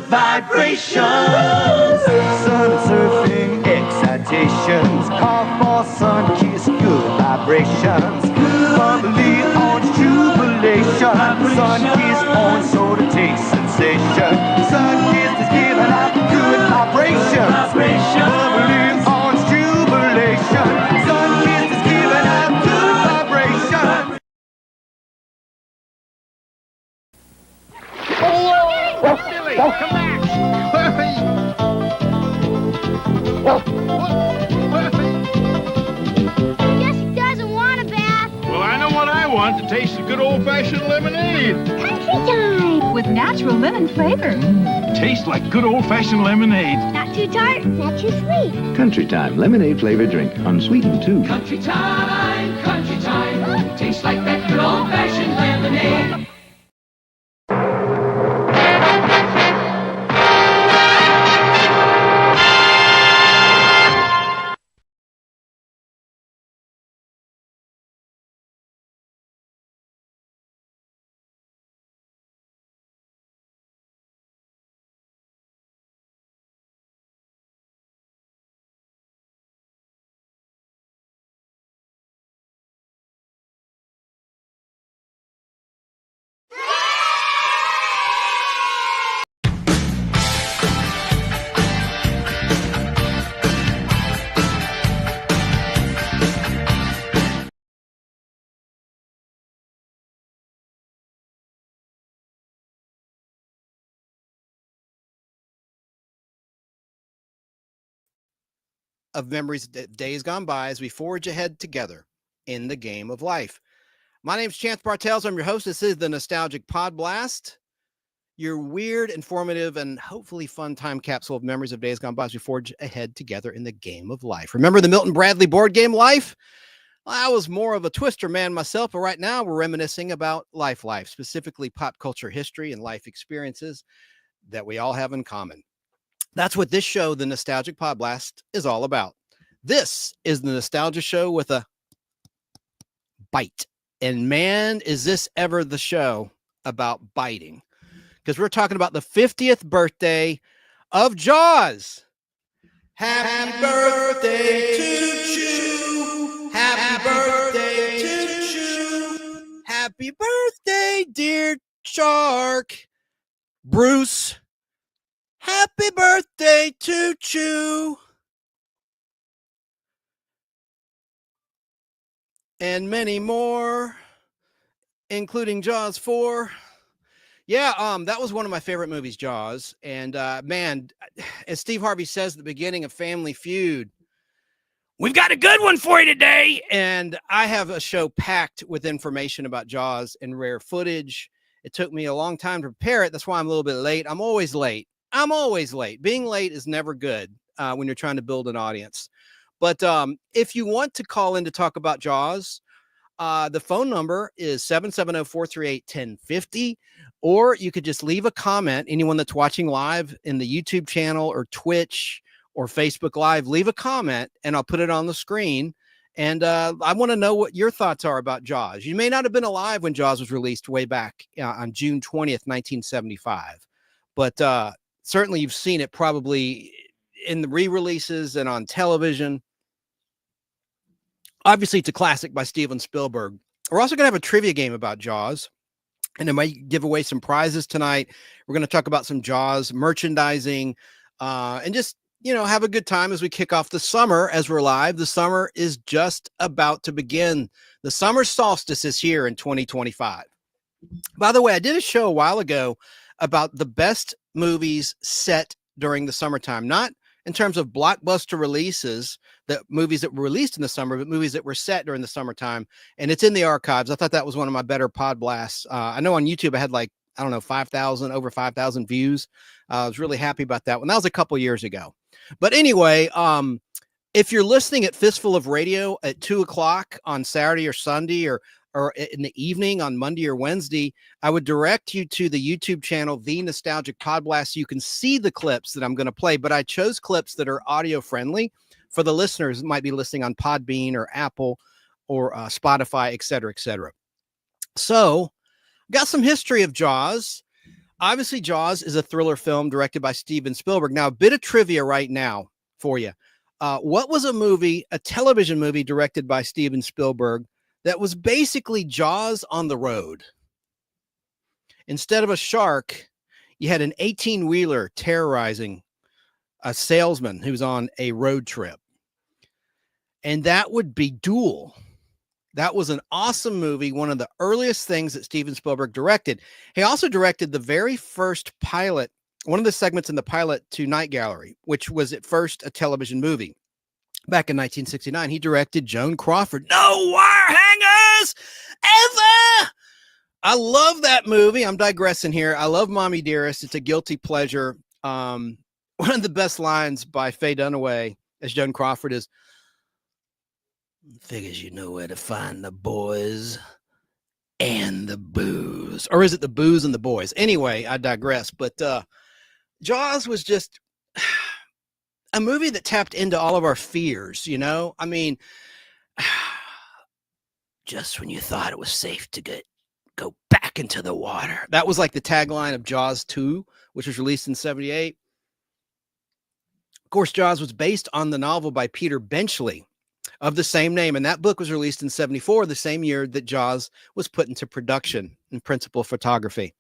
vibrations. Sun surfing excitations, call for sun kiss, good vibrations. Bubbly orange jubilation, sun kiss on soda taste sensation. Sun kiss is giving out good vibrations. Bubbly orange jubilation, sun kiss is giving out good vibrations. Billy, come back! Guess he doesn't want a bath. Well, I know what I want, to taste of good old-fashioned lemonade. Country time. With natural lemon flavor. Tastes like good old-fashioned lemonade. Not too tart, not too sweet. Country Time lemonade flavored drink, unsweetened too. Country time, tastes like that good old-fashioned lemonade. Of memories of days gone by as we forge ahead together in the game of life. My name's Chance Bartels. I'm your host. This is the Nostalgic Podblast, your weird, informative, and hopefully fun time capsule of memories of days gone by as we forge ahead together in the game of life. Remember the Milton Bradley board game Life? Well, I was more of a Twister man myself, but right now we're reminiscing about life, specifically pop culture history and life experiences that we all have in common. That's what this show, the Nostalgic Podblast, is all about. This is the Nostalgia Show with a bite. And man, is this ever the show about biting. Because we're talking about the 50th birthday of Jaws. Happy birthday to you. Happy birthday to you. Happy birthday, dear shark. Bruce. Happy birthday to Chew. And many more, including Jaws 4. Yeah, that was one of my favorite movies, Jaws. And man, as Steve Harvey says at the beginning of Family Feud, we've got a good one for you today. And I have a show packed with information about Jaws and rare footage. It took me a long time to prepare it. That's why I'm a little bit late. I'm always late. Being late is never good when you're trying to build an audience. But if you want to call in to talk about Jaws, the phone number is 770-438-1050, or you could just leave a comment. Anyone that's watching live in the YouTube channel or Twitch or Facebook Live, leave a comment and I'll put it on the screen. And I want to know what your thoughts are about Jaws. You may not have been alive when Jaws was released way back on June 20th, 1975. But certainly you've seen it probably in the re-releases and on television. Obviously, it's a classic by Steven Spielberg. We're also going to have a trivia game about Jaws, and I might give away some prizes tonight. We're going to talk about some Jaws merchandising and just, have a good time as we kick off the summer as we're live. The summer is just about to begin. The summer solstice is here in 2025. By the way, I did a show a while ago about the best movies set during the summertime, not in terms of blockbuster releases, the movies that were released in the summer, but movies that were set during the summertime. And it's in the archives. I thought that was one of my better pod blasts. I know on YouTube I had over 5,000 views. I was really happy about that one. That was a couple years ago. But anyway, if you're listening at Fistful of Radio at 2:00 on Saturday or Sunday, or in the evening on Monday or Wednesday, I would direct you to the YouTube channel, The Nostalgic Podblast, so you can see the clips that I'm going to play. But I chose clips that are audio friendly for the listeners that might be listening on Podbean or Apple or Spotify, et cetera, et cetera. So got some history of Jaws. obviously, Jaws is a thriller film directed by Steven Spielberg. Now, a bit of trivia right now for you. What was a television movie directed by Steven Spielberg that was basically Jaws on the road? Instead of a shark, you had an 18-wheeler terrorizing a salesman who's on a road trip. And that would be Duel. That was an awesome movie, one of the earliest things that Steven Spielberg directed. He also directed the very first pilot, one of the segments in the pilot to Night Gallery, which was at first a television movie. Back in 1969, he directed Joan Crawford. No wire hangers ever. I love that movie. I'm digressing here. I love Mommy Dearest. It's a guilty pleasure. One of the best lines by Faye Dunaway as Joan Crawford is, figures you know where to find the boys and the booze. Or is it the booze and the boys? Anyway, I digress. But Jaws was just a movie that tapped into all of our fears, you know? I mean, just when you thought it was safe to go back into the water. That was like the tagline of Jaws 2, which was released in 1978. Of course, Jaws was based on the novel by Peter Benchley of the same name, and that book was released in 1974, the same year that Jaws was put into production in principal photography.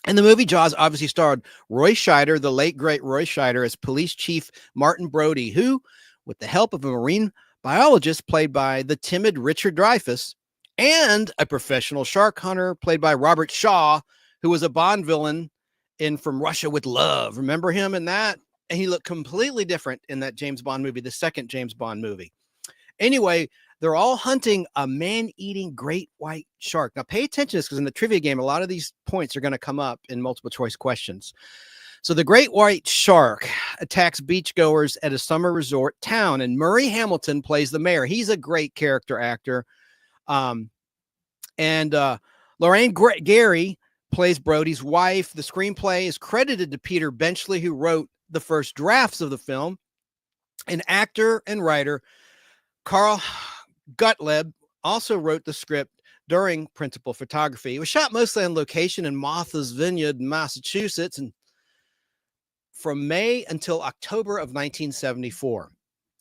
And the movie Jaws obviously starred Roy Scheider, the late great Roy Scheider, as Police Chief Martin Brody, who, with the help of a marine biologist played by the timid Richard Dreyfuss, and a professional shark hunter played by Robert Shaw, who was a Bond villain in From Russia with Love. Remember him in that? And he looked completely different in that James Bond movie, the second James Bond movie. Anyway, they're all hunting a man-eating great white shark. Now, pay attention to this, because in the trivia game, a lot of these points are going to come up in multiple choice questions. So the great white shark attacks beachgoers at a summer resort town, and Murray Hamilton plays the mayor. He's a great character actor. Lorraine Gary plays Brody's wife. The screenplay is credited to Peter Benchley, who wrote the first drafts of the film. An actor and writer, Carl Gottlieb, also wrote the script during principal photography. It was shot mostly on location in Martha's Vineyard, Massachusetts, and from May until October of 1974.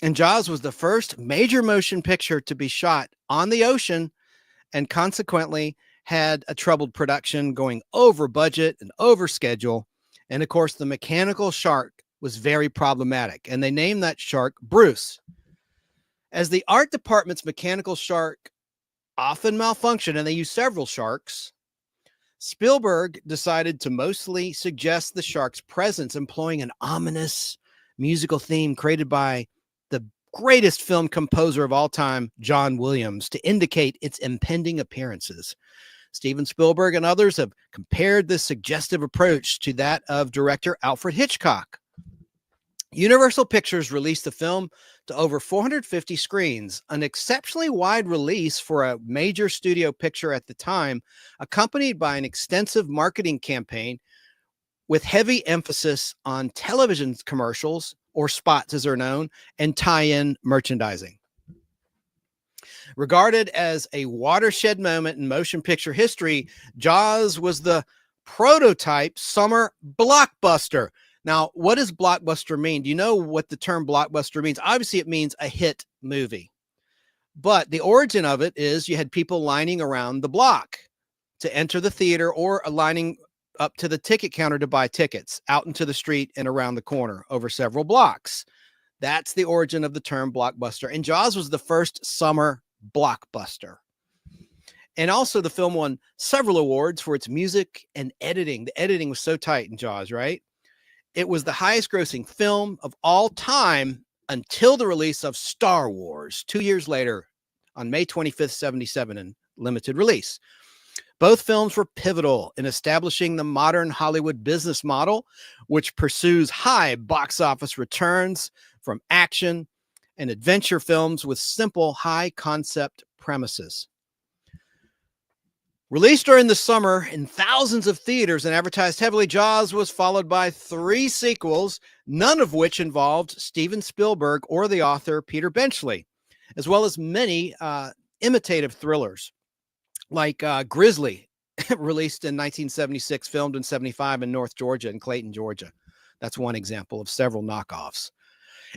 And Jaws was the first major motion picture to be shot on the ocean, and consequently had a troubled production, going over budget and over schedule. And of course, the mechanical shark was very problematic, and they named that shark Bruce. As the art department's mechanical shark often malfunctioned, and they used several sharks, Spielberg decided to mostly suggest the shark's presence, employing an ominous musical theme created by the greatest film composer of all time, John Williams, to indicate its impending appearances. Steven Spielberg and others have compared this suggestive approach to that of director Alfred Hitchcock. Universal Pictures released the film to over 450 screens, an exceptionally wide release for a major studio picture at the time, accompanied by an extensive marketing campaign with heavy emphasis on television commercials, or spots as they're known, and tie-in merchandising. Regarded as a watershed moment in motion picture history, Jaws was the prototype summer blockbuster. Now, what does blockbuster mean? Do you know what the term blockbuster means? Obviously, it means a hit movie. But the origin of it is you had people lining around the block to enter the theater, or lining up to the ticket counter to buy tickets out into the street and around the corner over several blocks. That's the origin of the term blockbuster. And Jaws was the first summer blockbuster. And also the film won several awards for its music and editing. The editing was so tight in Jaws, right? It was the highest grossing film of all time until the release of Star Wars 2 years later on May 25th, 1977 in limited release. Both films were pivotal in establishing the modern Hollywood business model, which pursues high box office returns from action and adventure films with simple, high concept premises. Released during the summer in thousands of theaters and advertised heavily, Jaws was followed by 3 sequels, none of which involved Steven Spielberg or the author Peter Benchley, as well as many imitative thrillers like Grizzly released in 1976, filmed in 75 in North Georgia and Clayton, Georgia. That's one example of several knockoffs.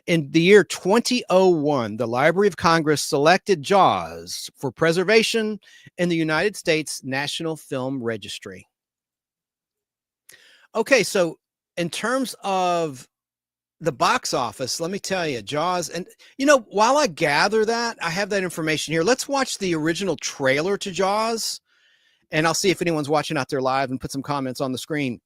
In the year 2001, the Library of Congress selected Jaws for preservation in the United States National Film Registry. Okay, so in terms of the box office, let me tell you, Jaws, and while I gather that, I have that information here. Let's watch the original trailer to Jaws, and I'll see if anyone's watching out there live and put some comments on the screen.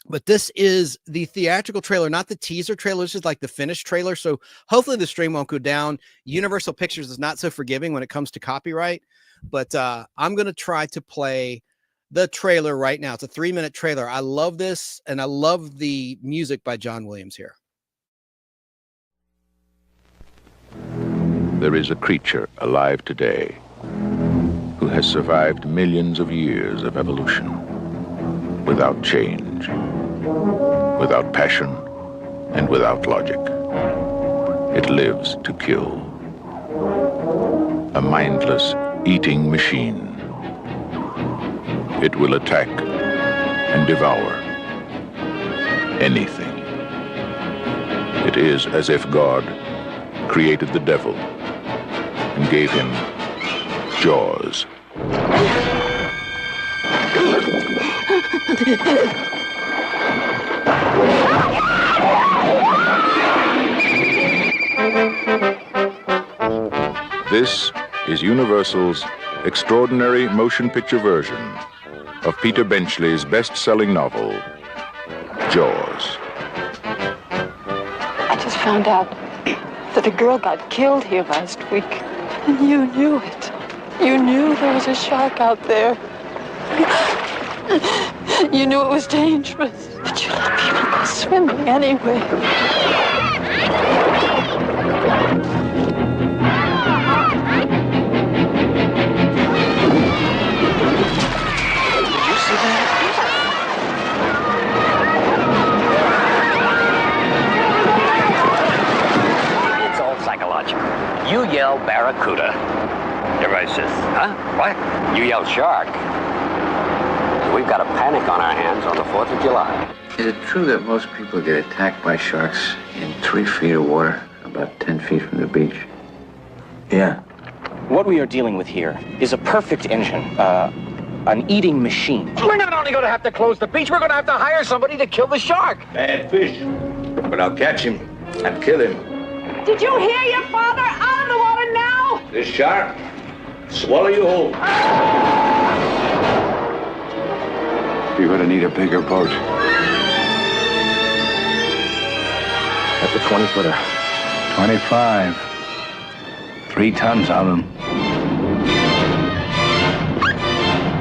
But this is the theatrical trailer, not the teaser trailer. This is like the finished trailer. So hopefully the stream won't go down. Universal Pictures is not so forgiving when it comes to copyright, but I'm going to try to play the trailer right now. It's a 3-minute trailer. I love this, and I love the music by John Williams here. There is a creature alive today who has survived millions of years of evolution without change, without passion, and without logic. It lives to kill. A mindless eating machine. It will attack and devour anything. It is as if God created the devil and gave him jaws. This is Universal's extraordinary motion picture version of Peter Benchley's best-selling novel, Jaws. I just found out that a girl got killed here last week, and you knew it. You knew there was a shark out there. You knew it was dangerous, but you let people go swimming anyway. Did you see that? It's all psychological. You yell barracuda. Everybody says, huh? What? You yell shark. We've got a panic on our hands on the 4th of July. Is it true that most people get attacked by sharks in 3 feet of water, about 10 feet from the beach? Yeah. What we are dealing with here is a perfect engine, an eating machine. We're not only going to have to close the beach, we're going to have to hire somebody to kill the shark. Bad fish, but I'll catch him and kill him. Did you hear your father? Out of the water now! This shark, swallow you whole. You're gonna need a bigger boat. That's a 20-footer. 25. 3 tons on him.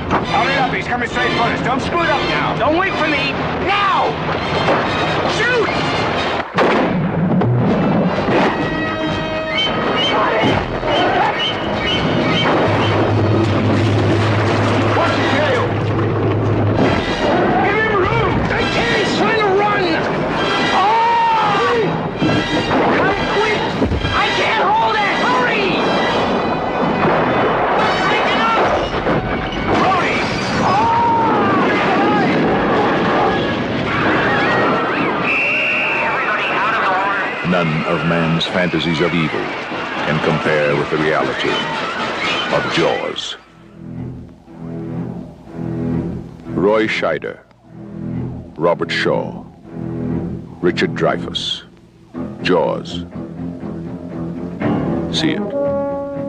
Hurry up, he's coming straight for us. Don't screw it up now. Don't wait for me. Now! Shoot! Watch his tail. Give him room. I can't. He's trying to run. Oh! Come quick! I can't hold it. Hurry! Break it up! Brody! Everybody out of the water. None of man's fantasies of evil can compare with the reality of Jaws. Roy Scheider, Robert Shaw, Richard Dreyfuss, Jaws. See it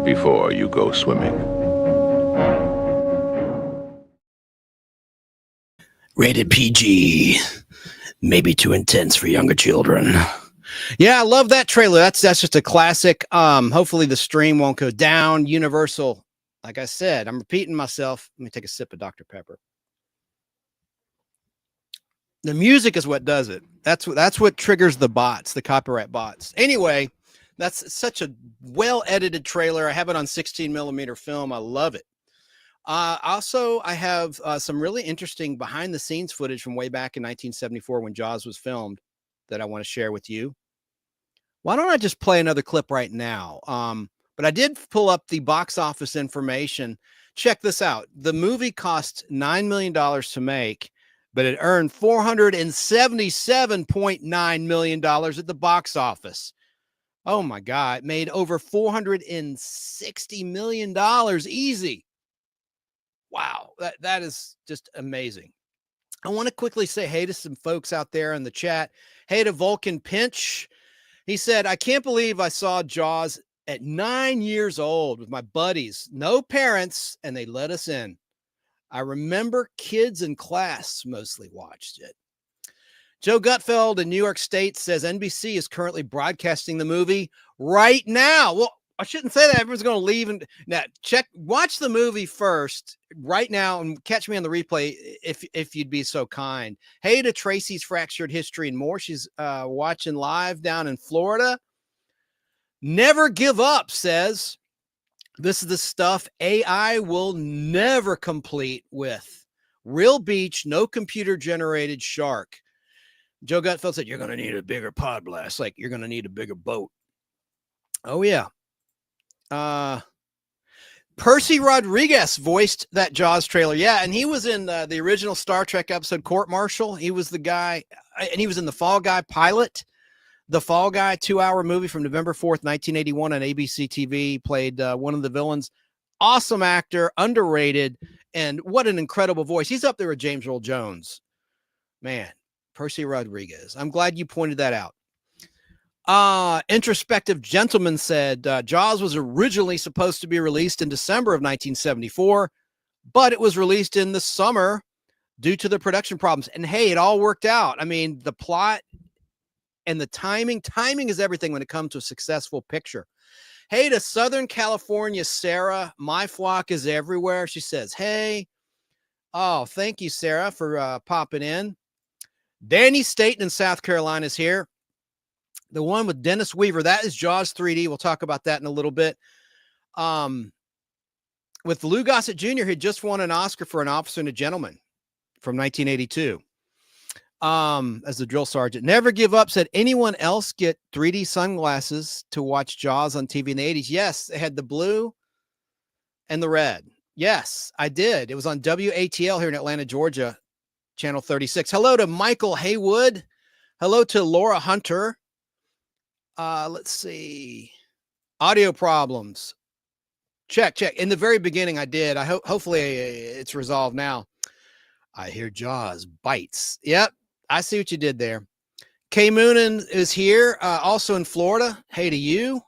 before you go swimming. Rated PG. Maybe too intense for younger children. Yeah, I love that trailer. That's just a classic. Hopefully the stream won't go down. Universal, like I said, I'm repeating myself. Let me take a sip of Dr. Pepper. The music is what does it. That's what triggers the bots, the copyright bots. Anyway, that's such a well-edited trailer. I have it on 16mm film. I love it. Also, I have some really interesting behind-the-scenes footage from way back in 1974 when Jaws was filmed that I want to share with you. Why don't I just play another clip right now? But I did pull up the box office information. Check this out. The movie cost $9 million to make, but it earned $477.9 million at the box office. Oh my God, it made over $460 million easy. Wow, that is just amazing. I want to quickly say hey to some folks out there in the chat. Hey to Vulcan Pinch. He said, I can't believe I saw Jaws at 9 years old with my buddies, no parents, and they let us in. I remember kids in class mostly watched it. Joe Gutfeld in New York State says NBC is currently broadcasting the movie right now. Well, I shouldn't say that. Everyone's going to leave and now watch the movie first right now and catch me on the replay if you'd be so kind. Hey to Tracy's Fractured History and More. She's watching live down in Florida. Never Give Up says, this is the stuff AI will never complete with. Real beach, no computer-generated shark. Joe Gutfeld said, you're going to need a bigger Podblast. Like, you're going to need a bigger boat. Oh, yeah. Percy Rodriguez voiced that Jaws trailer. Yeah, and he was in the original Star Trek episode Court Martial. He was the guy, and he was in the Fall Guy pilot. The Fall Guy 2-hour movie from November 4th, 1981 on ABC TV, played one of the villains. Awesome actor, underrated, and what an incredible voice. He's up there with James Earl Jones. Man, Percy Rodriguez. I'm glad you pointed that out. Introspective Gentleman said, Jaws was originally supposed to be released in December of 1974, but it was released in the summer due to the production problems. And hey, it all worked out. I mean, the plot and the timing is everything when it comes to a successful picture. Hey to Southern California, Sarah, my flock is everywhere. She says, hey, oh, thank you, Sarah, for popping in. Danny Staten in South Carolina is here. The one with Dennis Weaver, that is Jaws 3D. We'll talk about that in a little bit. With Lou Gossett Jr., he just won an Oscar for An Officer and a Gentleman from 1982. As the drill sergeant. Never Give Up said, anyone else get 3D sunglasses to watch Jaws on TV in the 80s? Yes, they had the blue and the red. Yes, I did. It was on WATL here in Atlanta, Georgia, channel 36. Hello to Michael Haywood. Hello to Laura Hunter. Let's see. Audio problems. Check. In the very beginning, I did. Hopefully it's resolved now. I hear Jaws bites. Yep. I see what you did there. Kay Moonen is here, also in Florida. Hey to you.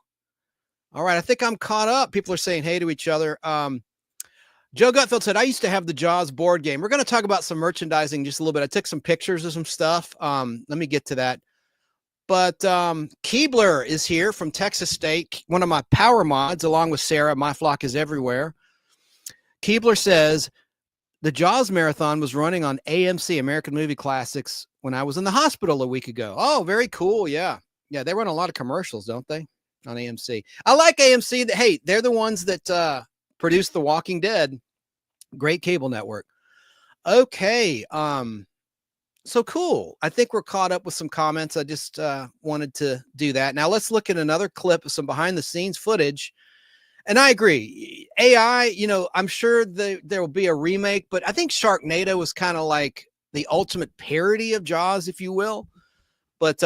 All right, I think I'm caught up. People are saying hey to each other. Joe Gutfeld said, I used to have the Jaws board game. We're going to talk about some merchandising just a little bit. I took some pictures of some stuff. Let me get to that. But Keebler is here from Texas State, one of my power mods, along with Sarah. My flock is everywhere. Keebler says, the Jaws marathon was running on AMC, American Movie Classics, when I was in the hospital a week ago. Oh, very cool. Yeah. Yeah, they run a lot of commercials, don't they, on AMC? I like AMC. Hey, they're the ones that produce The Walking Dead. Great cable network. Okay. So cool. I think we're caught up with some comments. I just wanted to do that. Now let's look at another clip of some behind-the-scenes footage. And I agree. AI, I'm sure there will be a remake, but I think Sharknado was kind of like the ultimate parody of Jaws, if you will. But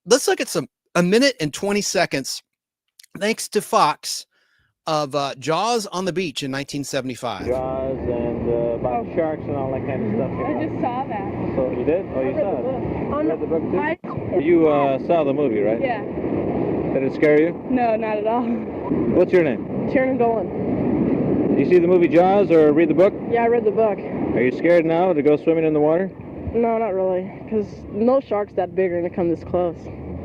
let's look at a minute and 20 seconds, thanks to Fox, of Jaws on the Beach in 1975. Jaws and about sharks and all that kind of stuff. I just saw that. So you did? Oh, you saw it? You read the book too? You saw the movie, right? Yeah. Did it scare you? No, not at all. What's your name? Sharon Dolan. Did you see the movie Jaws or read the book? Yeah, I read the book. Are you scared now to go swimming in the water? No, not really, because no shark's that big are going to come this close.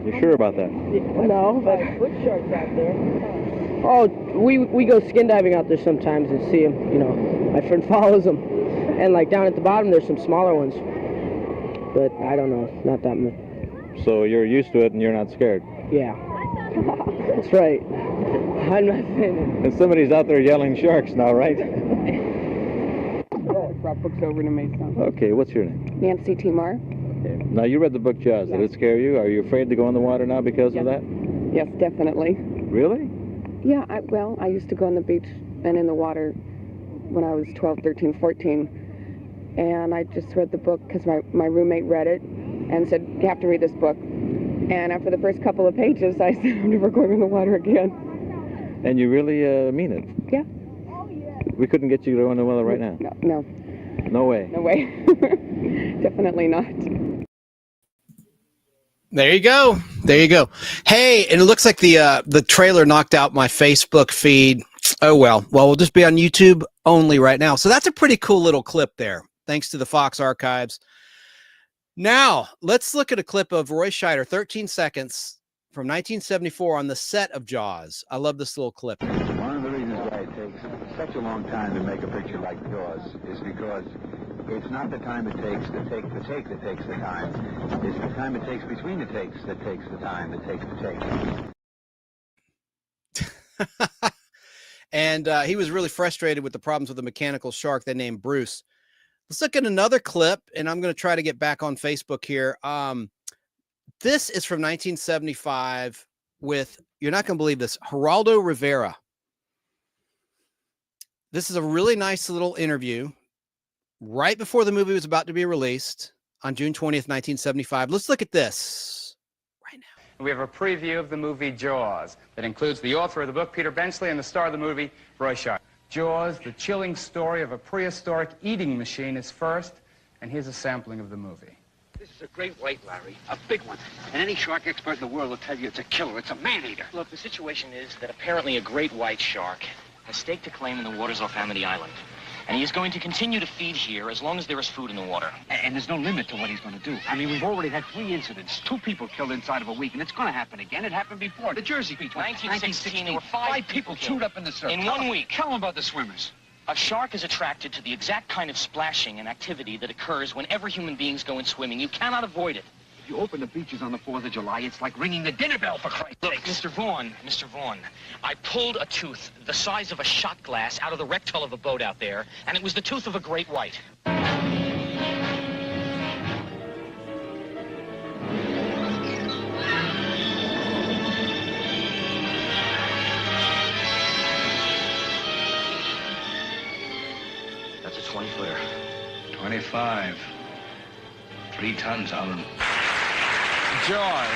You sure about that? No, but... Which shark's out there? Oh, we go skin diving out there sometimes and see them, My friend follows them. And, down at the bottom, there's some smaller ones. But I don't know, not that much. So you're used to it and you're not scared? Yeah. That's right. I'm not saying it. And somebody's out there yelling sharks now, right? Brought books over to me. Okay, what's your name? Nancy Timar. Okay. Now, you read the book Jaws. Did it scare you? Are you afraid to go in the water now because of that? Yes, definitely. Really? Yeah, well, I used to go on the beach and in the water when I was 12, 13, 14. And I just read the book because my roommate read it and said, you have to read this book. And after the first couple of pages, I said, I'm never going in the water again. And you really mean it? Yeah. We couldn't get you to go in the water right now? No. No way. No way. Definitely not. There you go. There you go. Hey, and it looks like the trailer knocked out my Facebook feed. Oh, well, we'll just be on YouTube only right now. So that's a pretty cool little clip there. Thanks to the Fox Archives. Now, let's look at a clip of Roy Scheider, 13 seconds from 1974 on the set of Jaws. I love this little clip. One of the reasons why it takes such a long time to make a picture like Jaws is because it's not the time it takes to take the take that takes the time. It's the time it takes between the takes that takes the time that takes the take. And he was really frustrated with the problems with the mechanical shark they named Bruce. Let's look at another clip, and I'm going to try to get back on Facebook here. This is from 1975 with, you're not going to believe this, Geraldo Rivera. This is a really nice little interview right before the movie was about to be released on June 20th, 1975. Let's look at this right now. We have a preview of the movie Jaws that includes the author of the book, Peter Benchley, and the star of the movie, Roy Scheider. Jaws, the chilling story of a prehistoric eating machine is first, and here's a sampling of the movie. This is a great white, Larry, a big one. And any shark expert in the world will tell you it's a killer, it's a man-eater. Look, the situation is that apparently a great white shark has staked a claim in the waters off Amity Island. And he is going to continue to feed here as long as there is food in the water. And there's no limit to what he's going to do. I mean, we've already had 3 incidents, 2 people killed inside of a week, and it's going to happen again. It happened before. The Jersey Beach, 1916, there were 5 people chewed up in the surf. In 1 week. Tell them about the swimmers. A shark is attracted to the exact kind of splashing and activity that occurs whenever human beings go in swimming. You cannot avoid it. You open the beaches on the 4th of July, it's like ringing the dinner bell, for Christ's Look, sakes. Mr. Vaughn, I pulled a tooth the size of a shot glass out of the wrecked hull of a boat out there, and it was the tooth of a great white. That's a 20-footer. 25. 3 tons, Alan. Jaws.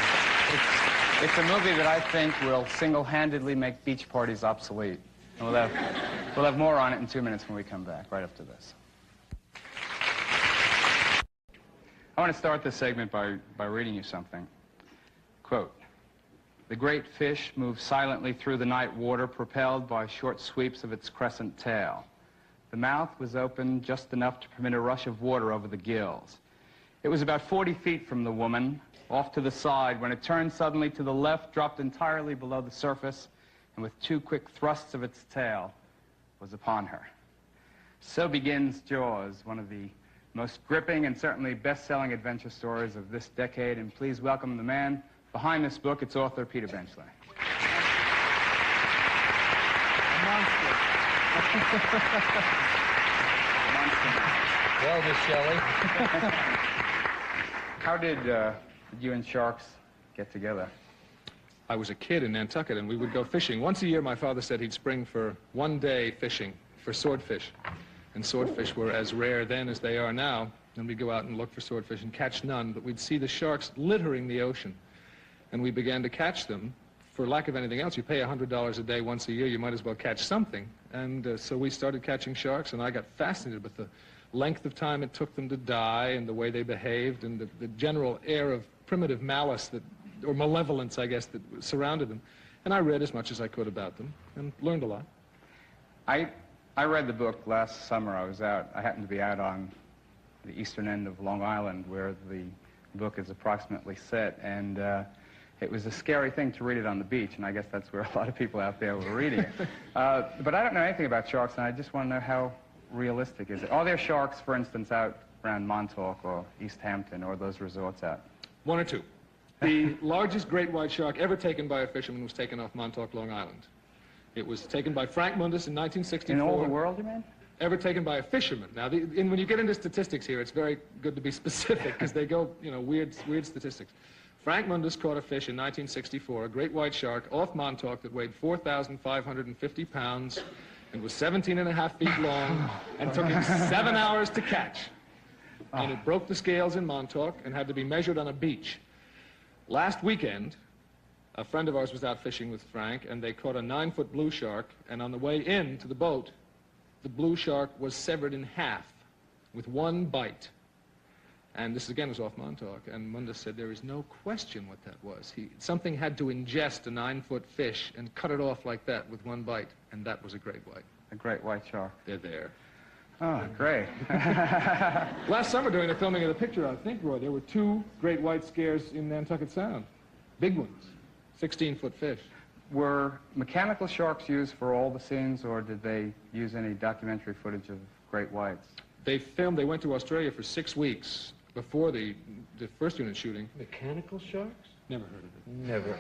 It's a movie that I think will single-handedly make beach parties obsolete. And we'll have more on it in 2 minutes when we come back, right after this. I want to start this segment by reading you something. Quote, "The great fish moves silently through the night water, propelled by short sweeps of its crescent tail. The mouth was open just enough to permit a rush of water over the gills. It was about 40 feet from the woman, off to the side, when it turned suddenly to the left, dropped entirely below the surface, and with 2 quick thrusts of its tail, was upon her." So begins Jaws, one of the most gripping and certainly best-selling adventure stories of this decade. And please welcome the man behind this book, its author, Peter Benchley. Well, Miss Shelley. How did you and sharks get together? I was a kid in Nantucket, and we would go fishing. Once a year, my father said he'd spring for 1 day fishing for swordfish. And swordfish were as rare then as they are now. And we'd go out and look for swordfish and catch none, but we'd see the sharks littering the ocean. And we began to catch them. For lack of anything else, you pay $100 a day once a year, you might as well catch something. And so we started catching sharks, and I got fascinated with the length of time it took them to die and the way they behaved and the general air of primitive malice that, or malevolence, I guess, that surrounded them. And I read as much as I could about them and learned a lot. I read the book last summer. I happened to be out on the eastern end of Long Island where the book is approximately set, and it was a scary thing to read it on the beach, and I guess that's where a lot of people out there were reading it. But I don't know anything about sharks, and I just want to know how realistic is it. Are there sharks, for instance, out around Montauk or East Hampton or those resorts out? 1 or 2. The largest great white shark ever taken by a fisherman was taken off Montauk, Long Island. It was taken by Frank Mundus in 1964. In all the world, you mean? Ever taken by a fisherman. Now, when you get into statistics here, it's very good to be specific because they go, weird statistics. Frank Mundus caught a fish in 1964, a great white shark off Montauk that weighed 4,550 pounds and was 17.5 feet long and took him 7 hours to catch. And it broke the scales in Montauk and had to be measured on a beach. Last weekend, a friend of ours was out fishing with Frank, and they caught a 9-foot blue shark, and on the way in to the boat, the blue shark was severed in half with one bite. And this again was off Montauk, and Mundus said there is no question what that was. Something had to ingest a 9-foot fish and cut it off like that with one bite, and that was a great white. A great white shark. They're there. Oh, great. Last summer during the filming of the picture, I think, Roy, there were 2 great white scares in Nantucket Sound. Big ones, 16-foot fish. Were mechanical sharks used for all the scenes, or did they use any documentary footage of great whites? They went to Australia for 6 weeks before the first unit shooting. Mechanical sharks? Never heard of it. Never.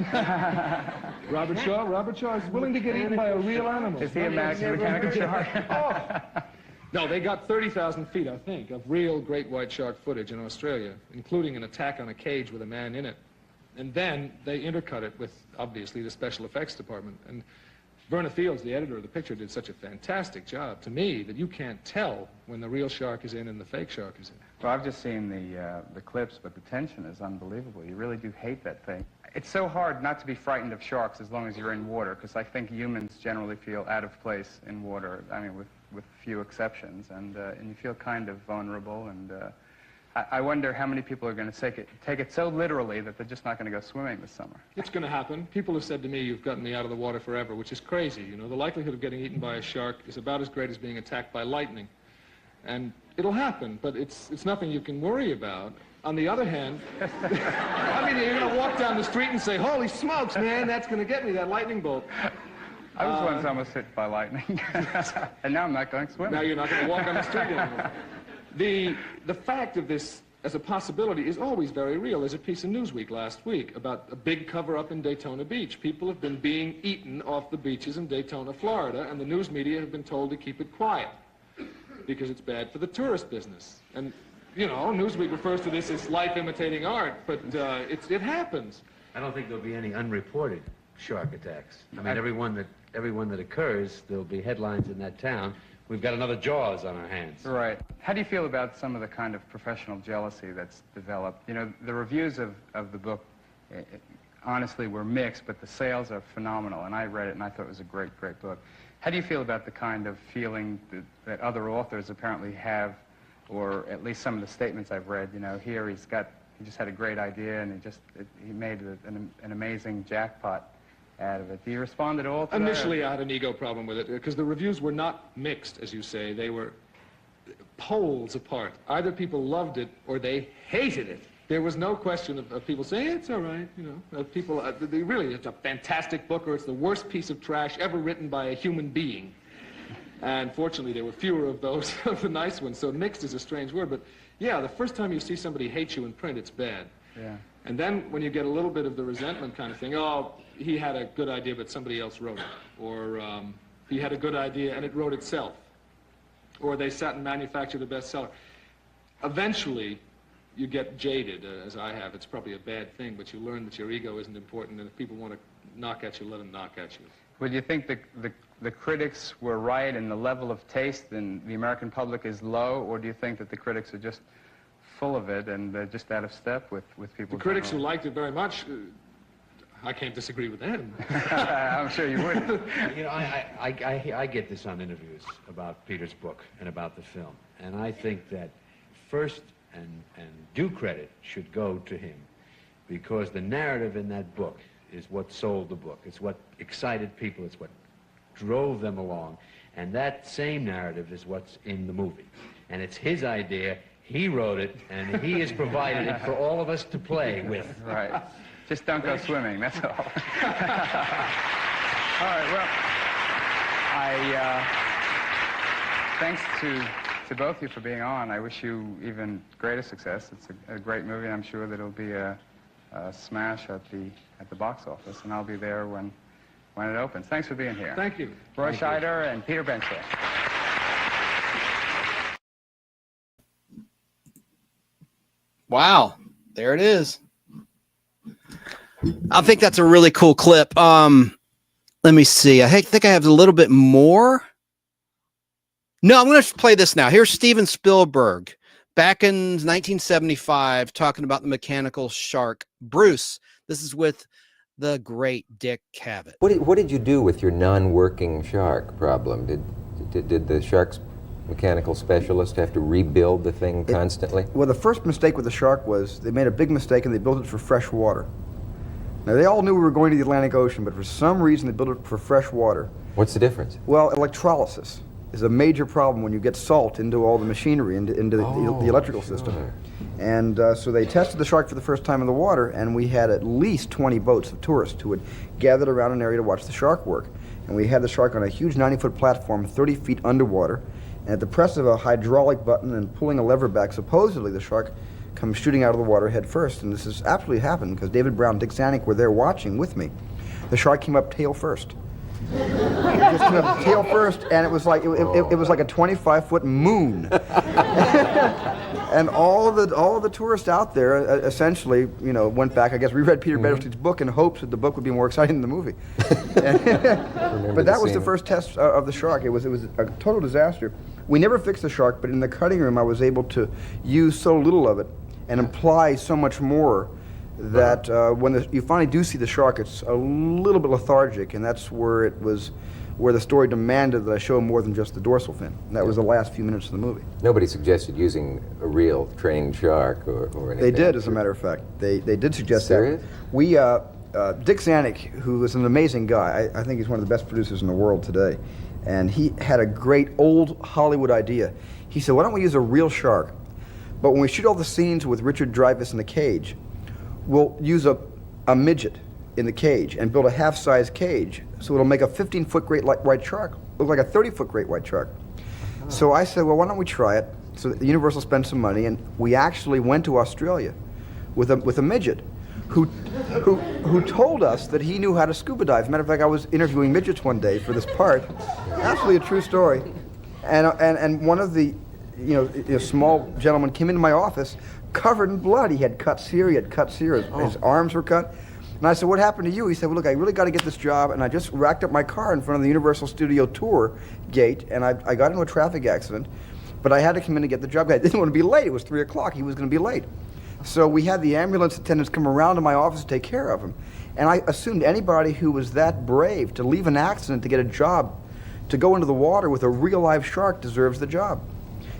Robert Shaw is willing to get eaten by a real animal. Is he a mechanical shark? Oh. No, they got 30,000 feet, I think, of real great white shark footage in Australia, including an attack on a cage with a man in it. And then they intercut it with, obviously, the special effects department. And Verna Fields, the editor of the picture, did such a fantastic job, to me, that you can't tell when the real shark is in and the fake shark is in. Well, I've just seen the clips, but the tension is unbelievable. You really do hate that thing. It's so hard not to be frightened of sharks as long as you're in water, because I think humans generally feel out of place in water, I mean, with few exceptions, and you feel kind of vulnerable, and I wonder how many people are going to take it so literally that they're just not going to go swimming this summer. It's going to happen. People have said to me, you've gotten me out of the water forever, which is crazy. You know, the likelihood of getting eaten by a shark is about as great as being attacked by lightning. And it'll happen, but it's nothing you can worry about. On the other hand, I mean, you're going to walk down the street and say, holy smokes, man, that's going to get me, that lightning bolt. I was once almost hit by lightning, and now I'm not going swimming. Now you're not going to walk on the street anymore. The fact of this as a possibility is always very real. There's a piece in Newsweek last week about a big cover-up in Daytona Beach. People have been being eaten off the beaches in Daytona, Florida, and the news media have been told to keep it quiet because it's bad for the tourist business. And, you know, Newsweek refers to this as life imitating art, but it happens. I don't think there'll be any unreported shark attacks. I mean, every one that occurs, there'll be headlines in that town. We've got another Jaws on our hands. Right. How do you feel about some of the kind of professional jealousy that's developed? You know, the reviews of the book, honestly, were mixed, but the sales are phenomenal, and I read it and I thought it was a great, great book. How do you feel about the kind of feeling that other authors apparently have, or at least some of the statements I've read, you know, here he just had a great idea and he made an amazing jackpot out of it. Do you respond at all to that? Initially, I had an ego problem with it, because the reviews were not mixed, as you say. They were poles apart. Either people loved it or they hated it. There was no question of people saying, it's all right, you know. People, really, it's a fantastic book, or it's the worst piece of trash ever written by a human being. And fortunately, there were fewer of those, of the nice ones. So mixed is a strange word, but yeah, the first time you see somebody hate you in print, it's bad. Yeah. And then when you get a little bit of the resentment kind of thing, oh, he had a good idea, but somebody else wrote it. Or he had a good idea and it wrote itself. Or they sat and manufactured a bestseller. Eventually, you get jaded, as I have. It's probably a bad thing, but you learn that your ego isn't important, and if people want to knock at you, let them knock at you. Would you think the critics were right and the level of taste in the American public is low, or do you think that the critics are just full of it and they're just out of step with people? The critics who liked it very much, I can't disagree with them. I'm sure you would. You know, I get this on interviews about Peter's book and about the film, and I think that first and due credit should go to him, because the narrative in that book is what sold the book. It's what excited people. It's what drove them along. And that same narrative is what's in the movie. And it's his idea. He wrote it, and he has provided it for all of us to play with. Right. Just don't go swimming, that's all. All right, well, thanks to both of you for being on. I wish you even greater success. It's a great movie, and I'm sure that it'll be a smash at the box office, and I'll be there when it opens. Thanks for being here. Thank you. Roy Scheider and Peter Bencher. Wow, there it is. I think that's a really cool clip. Let me see. I think I have a little bit more. No, I'm going to play this now. Here's Steven Spielberg back in 1975 talking about the mechanical shark. Bruce, this is with the great Dick Cavett. What did you do with your non-working shark problem? Did the shark's mechanical specialist have to rebuild the thing constantly? Well, the first mistake with the shark was they made a big mistake and they built it for fresh water. Now, they all knew we were going to the Atlantic Ocean, but for some reason they built it for fresh water. What's the difference? Well, electrolysis is a major problem when you get salt into all the machinery, into the electrical system. And so they tested the shark for the first time in the water, and we had at least 20 boats of tourists who had gathered around an area to watch the shark work. And we had the shark on a huge 90-foot platform, 30 feet underwater, and at the press of a hydraulic button and pulling a lever back, supposedly the shark comes shooting out of the water head first. And this has absolutely happened because David Brown and Dick Zanuck were there watching with me. The shark came up tail first. It just came up tail first, and it was like it was like a 25-foot moon. And all of the tourists out there essentially, went back. I guess reread Peter Bettersley's book in hopes that the book would be more exciting than the movie. But that was the first test of the shark. It was a total disaster. We never fixed the shark, but in the cutting room, I was able to use so little of it and imply so much more that when you finally do see the shark, it's a little bit lethargic, and that's where the story demanded that I show more than just the dorsal fin. And that was the last few minutes of the movie. Nobody suggested using a real trained shark or anything. They did, as a matter of fact. They did suggest Serious? that. We, Dick Zanuck, who is an amazing guy, I think he's one of the best producers in the world today, and he had a great old Hollywood idea. He said, why don't we use a real shark, but when we shoot all the scenes with Richard Dreyfuss in the cage, we'll use a midget in the cage and build a half-size cage, so it'll make a 15-foot great white shark look like a 30-foot great white shark. So I said, well, why don't we try it? So the Universal spent some money, and we actually went to Australia with a midget who told us that he knew how to scuba dive. As a matter of fact, I was interviewing midgets one day for this part. Absolutely a true story. And one of the small gentlemen came into my office covered in blood. He had cuts here, his arms were cut. And I said, what happened to you? He said, well, look, I really got to get this job, and I just racked up my car in front of the Universal Studio Tour gate, and I got into a traffic accident, but I had to come in and get the job. I didn't want to be late. It was 3 o'clock. He was going to be late. So we had the ambulance attendants come around to my office to take care of him. And I assumed anybody who was that brave to leave an accident to get a job, to go into the water with a real live shark, deserves the job.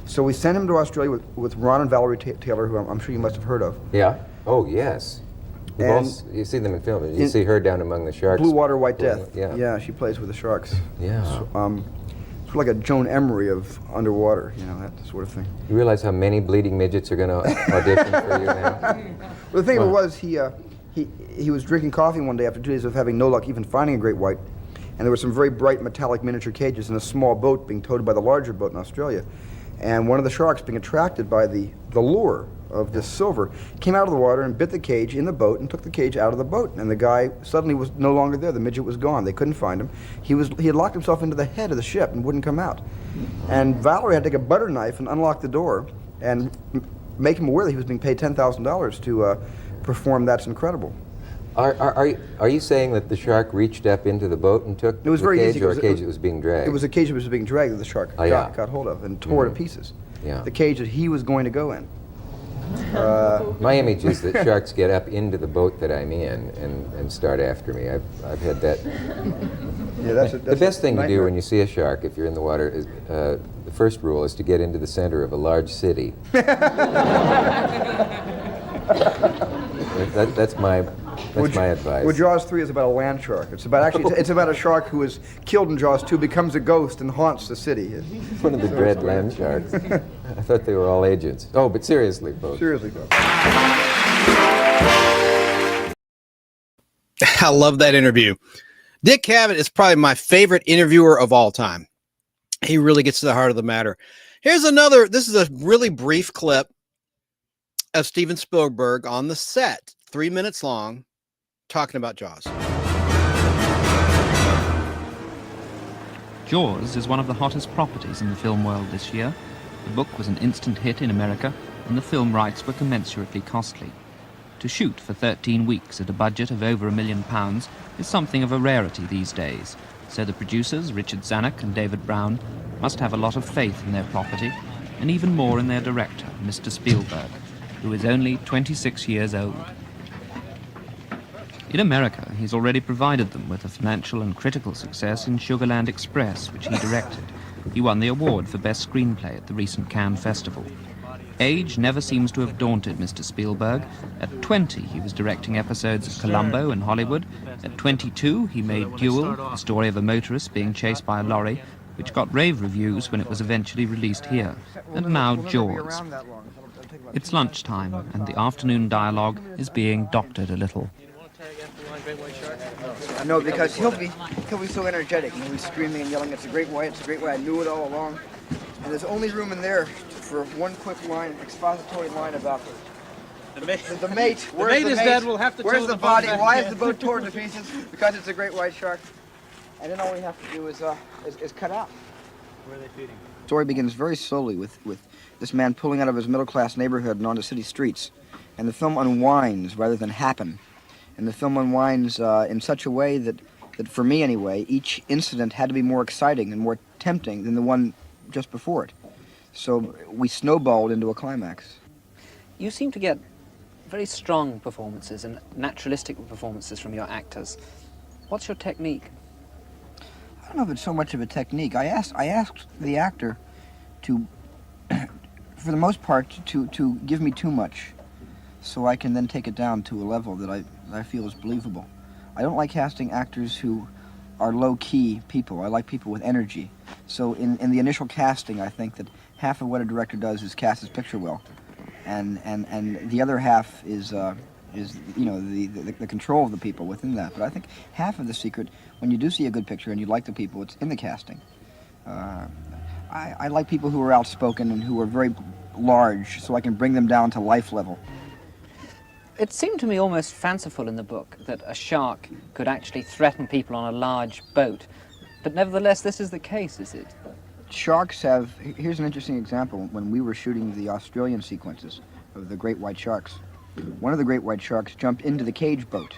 So we sent him to Australia with Ron and Valerie Taylor, who I'm sure you must have heard of. Yeah. Oh, yes. You see them in film. You see her down among the sharks. Blue Water, White Death. Yeah. Yeah, she plays with the sharks. Yeah. So, it's like a Joan Emery of underwater, that sort of thing. You realize how many bleeding midgets are going to audition for you now? Well, the thing of it was, he was drinking coffee one day after 2 days of having no luck even finding a great white, and there were some very bright metallic miniature cages in a small boat being towed by the larger boat in Australia. And one of the sharks, being attracted by the lure of this silver, came out of the water and bit the cage in the boat and took the cage out of the boat. And the guy suddenly was no longer there. The midget was gone. They couldn't find him. He had locked himself into the head of the ship and wouldn't come out. And Valerie had to take a butter knife and unlock the door and make him aware that he was being paid $10,000 to perform That's Incredible. Are you saying that the shark reached up into the boat and took the cage, or a cage that was being dragged? It was a cage that was being dragged that the shark got hold of and tore to pieces. Yeah. The cage that he was going to go in. My image is that sharks get up into the boat that I'm in and start after me. I've had that. Yeah, that's the best thing to do when you see a shark, if you're in the water, is the first rule is to get into the center of a large city. That's my advice. Well, Jaws 3 is about a land shark. It's about a shark who is killed in Jaws 2, becomes a ghost, and haunts the city. One of the dread land sharks. I thought they were all agents. Oh, but seriously, folks. Seriously, folks. I love that interview. Dick Cavett is probably my favorite interviewer of all time. He really gets to the heart of the matter. Here's another. This is a really brief clip of Steven Spielberg on the set, 3 minutes long, talking about Jaws. Jaws is one of the hottest properties in the film world this year. The book was an instant hit in America, and the film rights were commensurately costly. To shoot for 13 weeks at a budget of over £1 million is something of a rarity these days, so the producers, Richard Zanuck and David Brown, must have a lot of faith in their property, and even more in their director, Mr. Spielberg, who is only 26 years old. In America, he's already provided them with a financial and critical success in Sugarland Express, which he directed. He won the award for Best Screenplay at the recent Cannes Festival. Age never seems to have daunted Mr. Spielberg. At 20, he was directing episodes of Columbo and Hollywood. At 22, he made Duel, the story of a motorist being chased by a lorry, which got rave reviews when it was eventually released here. And now Jaws. It's lunchtime, and the afternoon dialogue is being doctored a little. No, because he'll be so energetic. He'll be screaming and yelling, "It's a great white, it's a great white, I knew it all along." And there's only room in there for one quick line, expository line about the mate. The mate. Where's the mate? Is dead. We'll have to Where's tow the the body? boat back. Why is the boat torn to pieces? Because it's a great white shark. And then all we have to do is cut out. Where are they feeding? The story begins very slowly with this man pulling out of his middle-class neighborhood and onto city streets. And the film unwinds rather than happen. And the film unwinds in such a way that for me anyway, each incident had to be more exciting and more tempting than the one just before it. So we snowballed into a climax. You seem to get very strong performances and naturalistic performances from your actors. What's your technique? I don't know if it's so much of a technique. I asked the actor to, for the most part, to give me too much, so I can then take it down to a level that I feel is believable. I don't like casting actors who are low-key people. I like people with energy. So in the initial casting, I think that half of what a director does is cast his picture well, and the other half is you know the control of the people within that. But I think half of the secret, when you do see a good picture and you like the people, it's in the casting. I like people who are outspoken and who are very large, so I can bring them down to life level. It seemed to me almost fanciful in the book that a shark could actually threaten people on a large boat. But nevertheless, this is the case, is it? Sharks have... Here's an interesting example. When we were shooting the Australian sequences of the great white sharks, one of the great white sharks jumped into the cage boat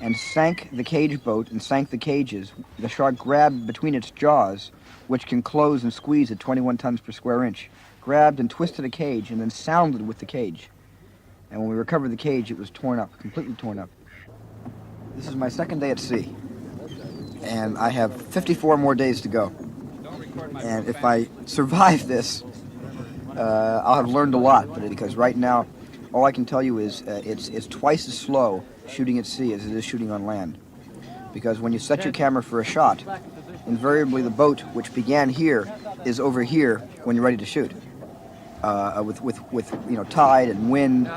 and sank the cage boat and sank the cages. The shark grabbed between its jaws, which can close and squeeze at 21 tons per square inch, grabbed and twisted a cage and then sounded with the cage. And when we recovered the cage, it was torn up, completely torn up. This is my second day at sea, and I have 54 more days to go. And if I survive this, I'll have learned a lot, because right now, all I can tell you is it's twice as slow shooting at sea as it is shooting on land. Because when you set your camera for a shot, invariably the boat, which began here, is over here when you're ready to shoot. With you know, tide and wind.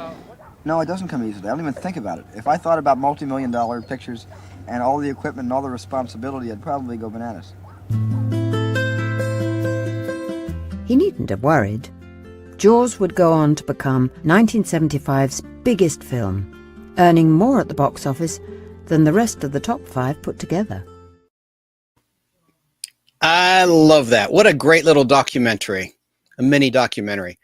No, it doesn't come easily. I don't even think about it. If I thought about multi-million-dollar pictures and all the equipment and all the responsibility, I'd probably go bananas. He needn't have worried. Jaws would go on to become 1975's biggest film, earning more at the box office than the rest of the top 5 put together. I love that. What a great little documentary. A mini documentary.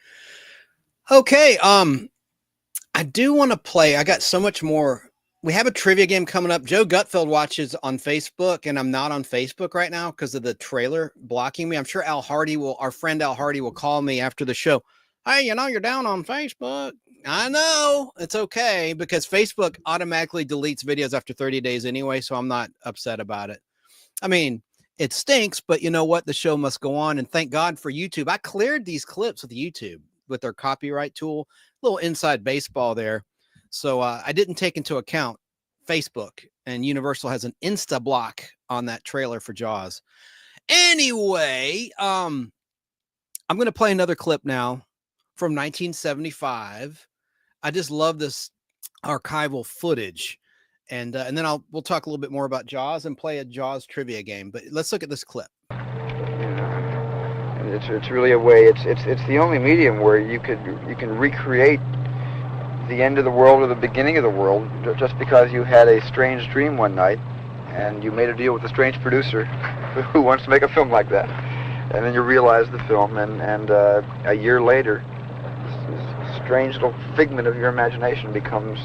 Okay, I do want to play. I got so much more. We have a trivia game coming up. Joe Gutfeld watches on Facebook, and I'm not on Facebook right now because of the trailer blocking me. I'm sure our friend Al Hardy will call me after the show. Hey, you know, you're down on Facebook. I know. It's okay, because Facebook automatically deletes videos after 30 days anyway, so I'm not upset about it. I mean, it stinks, but you know what? The show must go on, and thank God for YouTube. I cleared these clips with YouTube with their copyright tool. Little inside baseball there. So I didn't take into account Facebook, and Universal has an Insta block on that trailer for Jaws. Anyway, I'm going to play another clip now from 1975. I just love this archival footage. And then we'll talk a little bit more about Jaws and play a Jaws trivia game. But let's look at this clip. It's really a way. It's the only medium where you can recreate the end of the world or the beginning of the world just because you had a strange dream one night and you made a deal with a strange producer who wants to make a film like that, and then you realize the film, and a year later, this strange little figment of your imagination becomes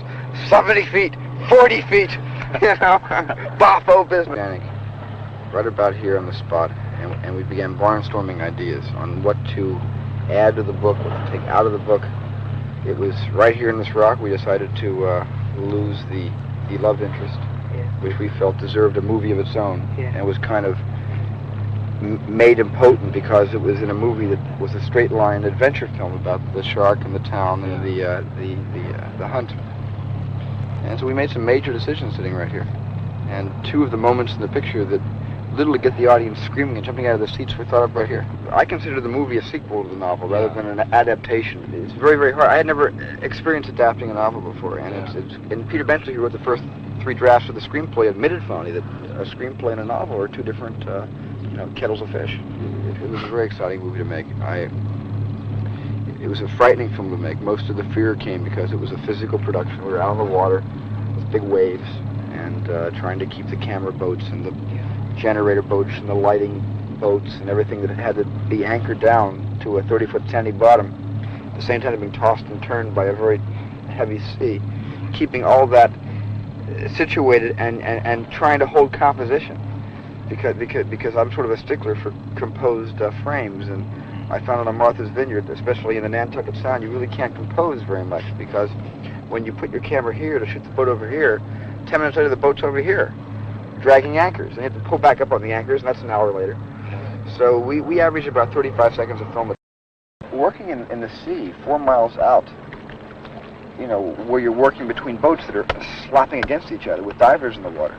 70 feet, 40 feet, boffo business. Right about here on the spot, and we began barnstorming ideas on what to add to the book, what to take out of the book. It was right here in this rock we decided to lose the love interest, which we felt deserved a movie of its own, and was kind of made impotent because it was in a movie that was a straight line adventure film about the shark and the town and the hunt. And so we made some major decisions sitting right here. And two of the moments in the picture that literally get the audience screaming and jumping out of their seats were thought of right here. I consider the movie a sequel to the novel rather than an adaptation. It's very, very hard. I had never experienced adapting a novel before, and and Peter Benchley, who wrote the first 3 drafts of the screenplay, admitted finally that a screenplay and a novel are two different kettles of fish. It was a very exciting movie to make. It was a frightening film to make. Most of the fear came because it was a physical production. We were out on the water with big waves and trying to keep the camera boats and the generator boats and the lighting boats and everything that had to be anchored down to a 30-foot sandy bottom, at the same time being tossed and turned by a very heavy sea, keeping all that situated and trying to hold composition, because I'm sort of a stickler for composed frames, and I found it on Martha's Vineyard, especially in the Nantucket Sound, you really can't compose very much, because when you put your camera here to shoot the boat over here, 10 minutes later the boat's over here dragging anchors, and you have to pull back up on the anchors, and that's an hour later. So we average about 35 seconds of film. Working in the sea 4 miles out, where you're working between boats that are slapping against each other with divers in the water.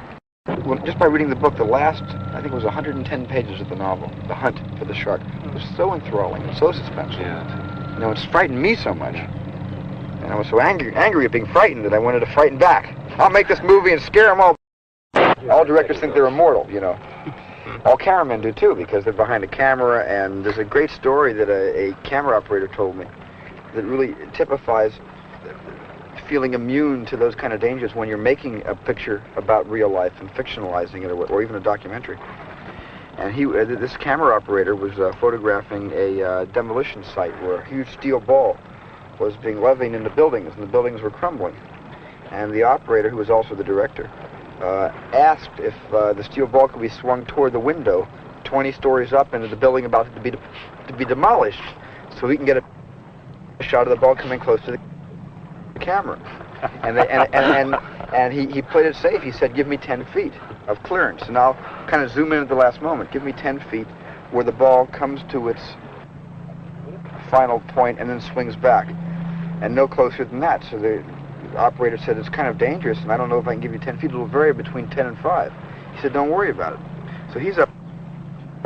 Well, just by reading the book, the last, I think it was 110 pages of the novel, The Hunt for the Shark, was so enthralling and so suspenseful. Yeah. It's frightened me so much. And I was so angry at being frightened that I wanted to frighten back. I'll make this movie and scare them all. All directors think they're immortal, All cameramen do too, because they're behind the camera, and there's a great story that a camera operator told me that really typifies feeling immune to those kind of dangers when you're making a picture about real life and fictionalizing it, or even a documentary. And this camera operator was photographing a demolition site where a huge steel ball was being levied into buildings, and the buildings were crumbling. And the operator, who was also the director, asked if the steel ball could be swung toward the window 20 stories up into the building about to be demolished, so he can get a shot of the ball coming close to the camera. And he played it safe. He said, give me 10 feet of clearance, and I'll kind of zoom in at the last moment. Give me 10 feet where the ball comes to its final point and then swings back, and no closer than that. So the operator said, it's kind of dangerous, and I don't know if I can give you 10 feet. It'll vary between 10 and 5. He said, don't worry about it. So he's up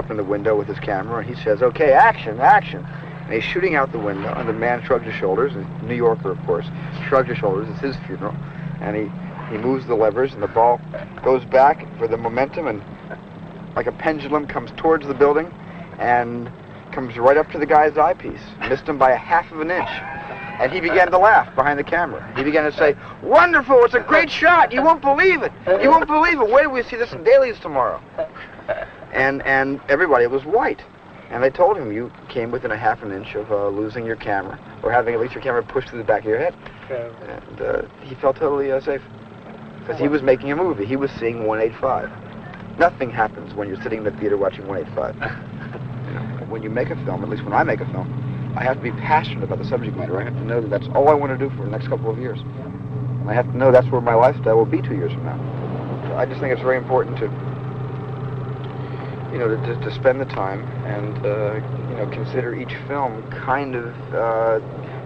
in the window with his camera, and he says, okay, action, action. And he's shooting out the window, and the man shrugs his shoulders, a New Yorker, of course, shrugs his shoulders. It's his funeral. And he moves the levers, and the ball goes back for the momentum, and like a pendulum comes towards the building and comes right up to the guy's eyepiece. Missed him by 1/2 of an inch. And he began to laugh behind the camera. He began to say, wonderful, it's a great shot. You won't believe it. You won't believe it. Wait till we see this in dailies tomorrow. And everybody was white. And they told him, you came within 1/2 inch of losing your camera, or having at least your camera pushed through the back of your head. And he felt totally safe. Because he was making a movie. He was seeing 185. Nothing happens when you're sitting in the theater watching 185. When you make a film, at least when I make a film, I have to be passionate about the subject matter. I have to know that that's all I want to do for the next couple of years. And I have to know that's where my lifestyle will be 2 years from now. I just think it's very important to to spend the time and consider each film kind of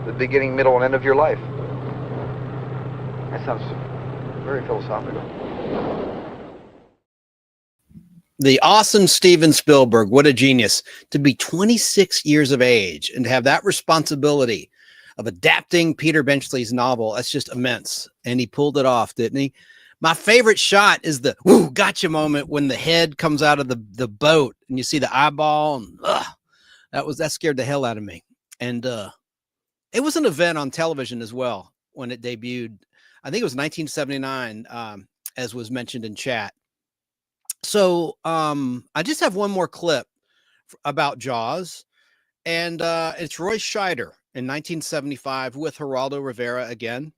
the beginning, middle, and end of your life. That sounds very philosophical. The awesome Steven Spielberg, what a genius, to be 26 years of age and to have that responsibility of adapting Peter Benchley's novel. That's just immense. And he pulled it off, didn't he? My favorite shot is the woo gotcha moment when the head comes out of the boat and you see the eyeball. And, that scared the hell out of me. And it was an event on television as well when it debuted. I think it was 1979, as was mentioned in chat. So I just have one more clip about Jaws, and it's Roy Scheider. in 1975 with Geraldo Rivera again,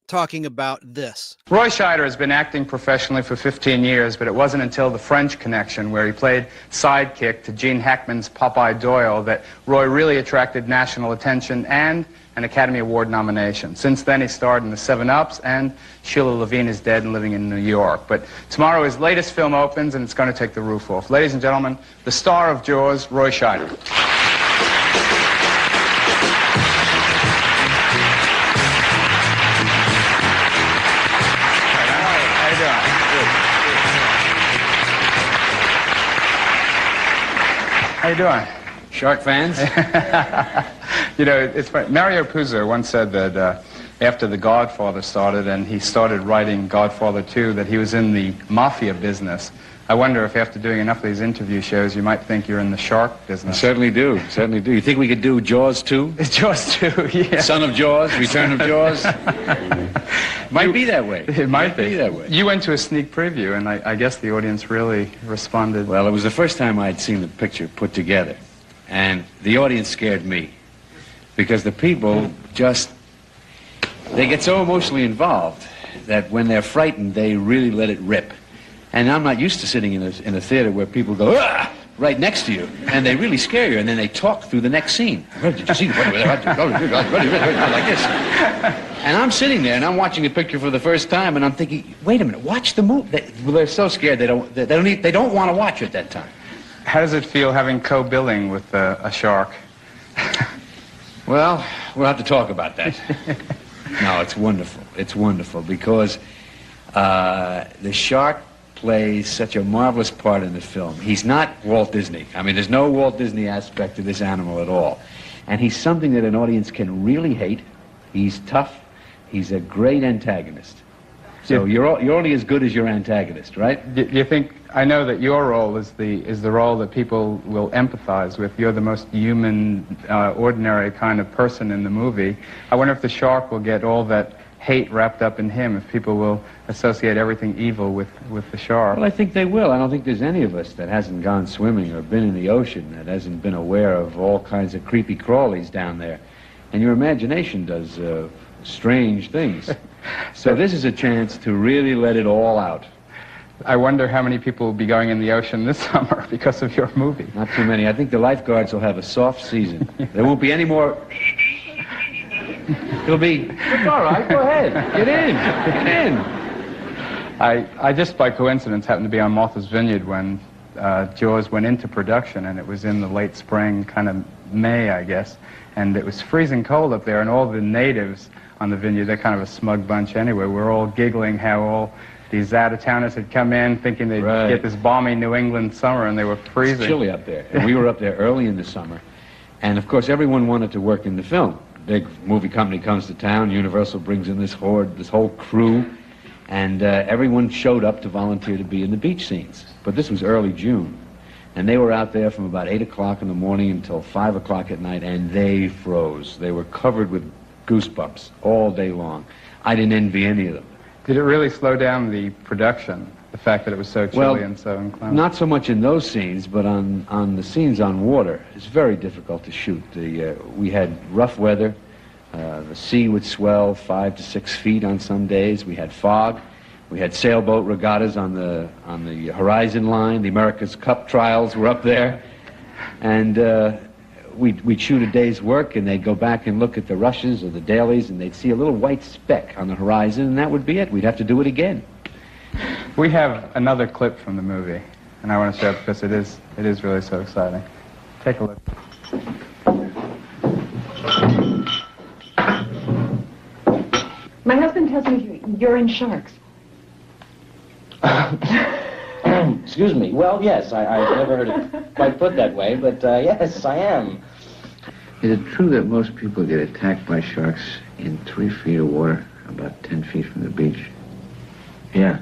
talking about this. Roy Scheider has been acting professionally for 15 years, but it wasn't until The French Connection, where he played sidekick to Gene Hackman's Popeye Doyle, that Roy really attracted national attention and an Academy Award nomination. Since then, he starred in The 7-Ups, and Sheila Levine is dead and living in New York. But tomorrow his latest film opens, and it's going to take the roof off. Ladies and gentlemen, the star of Jaws, Roy Scheider. How you doing? Shark fans? You know, it's funny. Mario Puzo once said that after The Godfather started and he started writing Godfather 2, that he was in the mafia business. I wonder if after doing enough of these interview shows, you might think you're in the shark business. Certainly do, certainly do. You think we could do Jaws 2? Jaws 2, yeah. Son of Jaws, Return of Jaws? Might be that way. It might be that way. You went to a sneak preview, and I guess the audience really responded. Well, it was the first time I'd seen the picture put together, and the audience scared me, because the people just, they get so emotionally involved that when they're frightened, they really let it rip. And I'm not used to sitting in a theater where people go, "Ah!" right next to you, and they really scare you, and then they talk through the next scene. Did you see like this? And I'm sitting there, and I'm watching the picture for the first time, and I'm thinking, wait a minute, watch the movie. They're so scared they don't want to watch it that time. How does it feel having co-billing with a shark? Well, we'll have to talk about that. No, it's wonderful. It's wonderful because the shark plays such a marvelous part in the film. He's not Walt Disney. I mean, there's no Walt Disney aspect to this animal at all. And he's something that an audience can really hate. He's tough. He's a great antagonist. So you're only as good as your antagonist, right? Do you think, I know that your role is the role that people will empathize with. You're the most human, ordinary kind of person in the movie. I wonder if the shark will get all that hate wrapped up in him, if people will associate everything evil with the shark. Well, I think they will. I don't think there's any of us that hasn't gone swimming or been in the ocean that hasn't been aware of all kinds of creepy crawlies down there. And your imagination does strange things. So this is a chance to really let it all out. I wonder how many people will be going in the ocean this summer because of your movie. Not too many. I think the lifeguards will have a soft season. There won't be any more... It'll be, it's all right, go ahead, get in. I just by coincidence happened to be on Martha's Vineyard when Jaws went into production, and it was in the late spring, kind of May, I guess, and it was freezing cold up there, and all the natives on the vineyard, they're kind of a smug bunch anyway, we're all giggling how all these out-of-towners had come in thinking they'd get this balmy New England summer, and they were freezing. It's chilly up there, and we were up there early in the summer, and of course everyone wanted to work in the film. Big movie company comes to town, Universal brings in this whole crew, and everyone showed up to volunteer to be in the beach scenes. But this was early June, and they were out there from about 8 o'clock in the morning until 5 o'clock at night, and they froze. They were covered with goosebumps all day long. I didn't envy any of them. Did it really slow down the production, the fact that it was so chilly and so inclement? Not so much in those scenes, but on the scenes on water. It's very difficult to shoot. We had rough weather. The sea would swell 5 to 6 feet on some days. We had fog. We had sailboat regattas on the horizon line. The America's Cup trials were up there. And we'd shoot a day's work, and they'd go back and look at the rushes or the dailies, and they'd see a little white speck on the horizon, and that would be it. We'd have to do it again. We have another clip from the movie, and I want to show it because it is really so exciting. Take a look. My husband tells me you're in sharks. Excuse me. Well, yes, I've never heard it quite put that way, but yes, I am. Is it true that most people get attacked by sharks in 3 feet of water, about 10 feet from the beach? Yeah.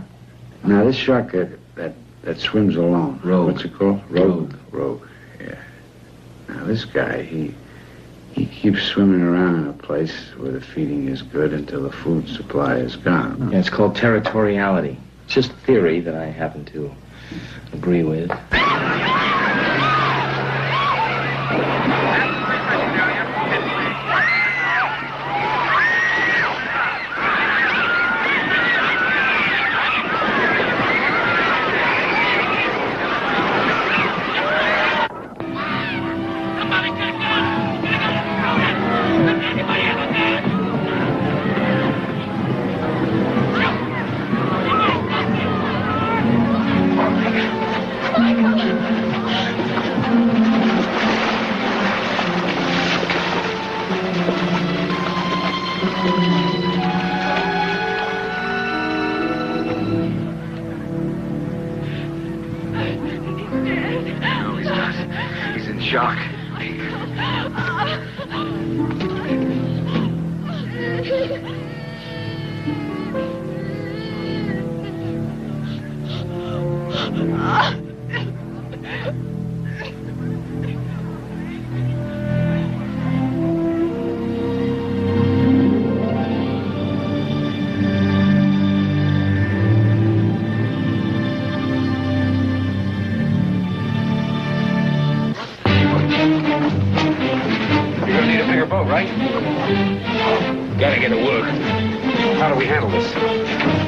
Now, this shark that swims alone, what's it called? Rogue, yeah. Now, this guy, he keeps swimming around in a place where the feeding is good until the food supply is gone. Yeah, it's called territoriality. It's just a theory that I happen to agree with. shark. You're gonna need a bigger boat, right? Gotta get to work. How do we handle this?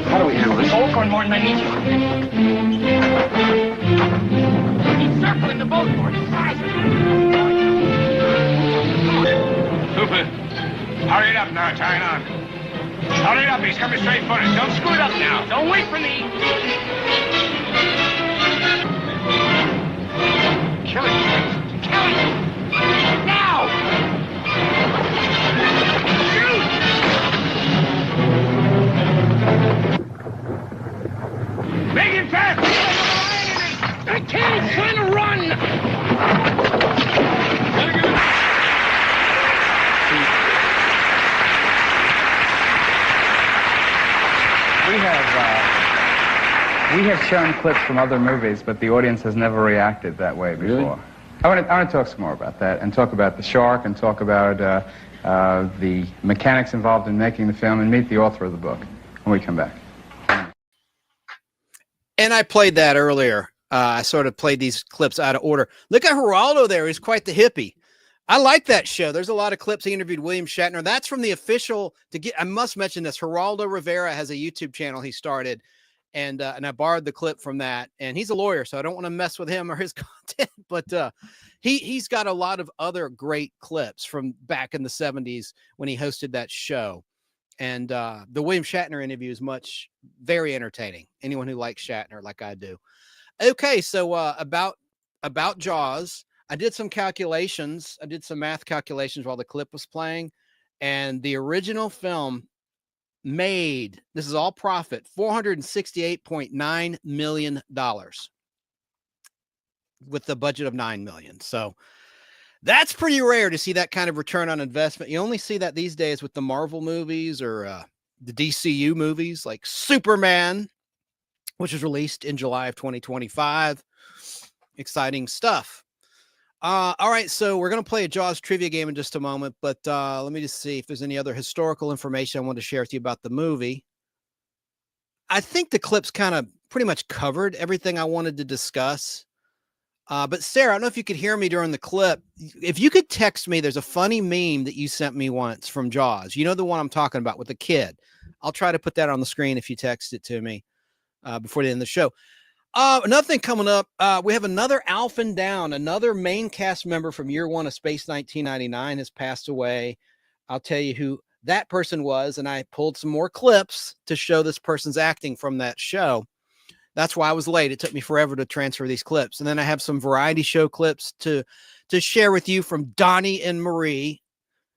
How do we handle this? Hold on more than I need you. He's circling the boat for it. Cooper, hurry it up now, tie it on. Hurry it up, he's coming straight for us. Don't screw it up now. Don't wait for me. Kill it. Kill it. Now! Make it fast! I can't. He's trying to run. We have shown clips from other movies, but the audience has never reacted that way before. Really? I want to talk some more about that, and talk about the shark, and talk about the mechanics involved in making the film, and meet the author of the book when we come back. And I played that earlier. I sort of played these clips out of order. Look at Geraldo there. He's quite the hippie. I like that show. There's a lot of clips. He interviewed William Shatner. That's from the official, I must mention this, Geraldo Rivera has a YouTube channel he started, and I borrowed the clip from that. And he's a lawyer, so I don't want to mess with him or his content, but he's got a lot of other great clips from back in the 70s when he hosted that show. And the William Shatner interview is very entertaining. Anyone who likes Shatner like I do. Okay, so about Jaws, I did some calculations. I did some math calculations while the clip was playing, and the original film made, this is all profit, $468.9 million with the budget of $9 million. So that's pretty rare to see that kind of return on investment. You only see that these days with the Marvel movies or the DCU movies like Superman, which was released in July of 2025. Exciting stuff. All right, so we're going to play a Jaws trivia game in just a moment, but let me just see if there's any other historical information I want to share with you about the movie. I think the clips kind of pretty much covered everything I wanted to discuss. But Sarah, I don't know if you could hear me during the clip. If you could text me, there's a funny meme that you sent me once from Jaws. You know the one I'm talking about with the kid. I'll try to put that on the screen if you text it to me before the end of the show. Another thing coming up, we have another Alf and Down, another main cast member from year one of Space 1999 has passed away. I'll tell you who that person was, and I pulled some more clips to show this person's acting from that show. That's why I was late. It took me forever to transfer these clips. And then I have some variety show clips to share with you from Donny and Marie.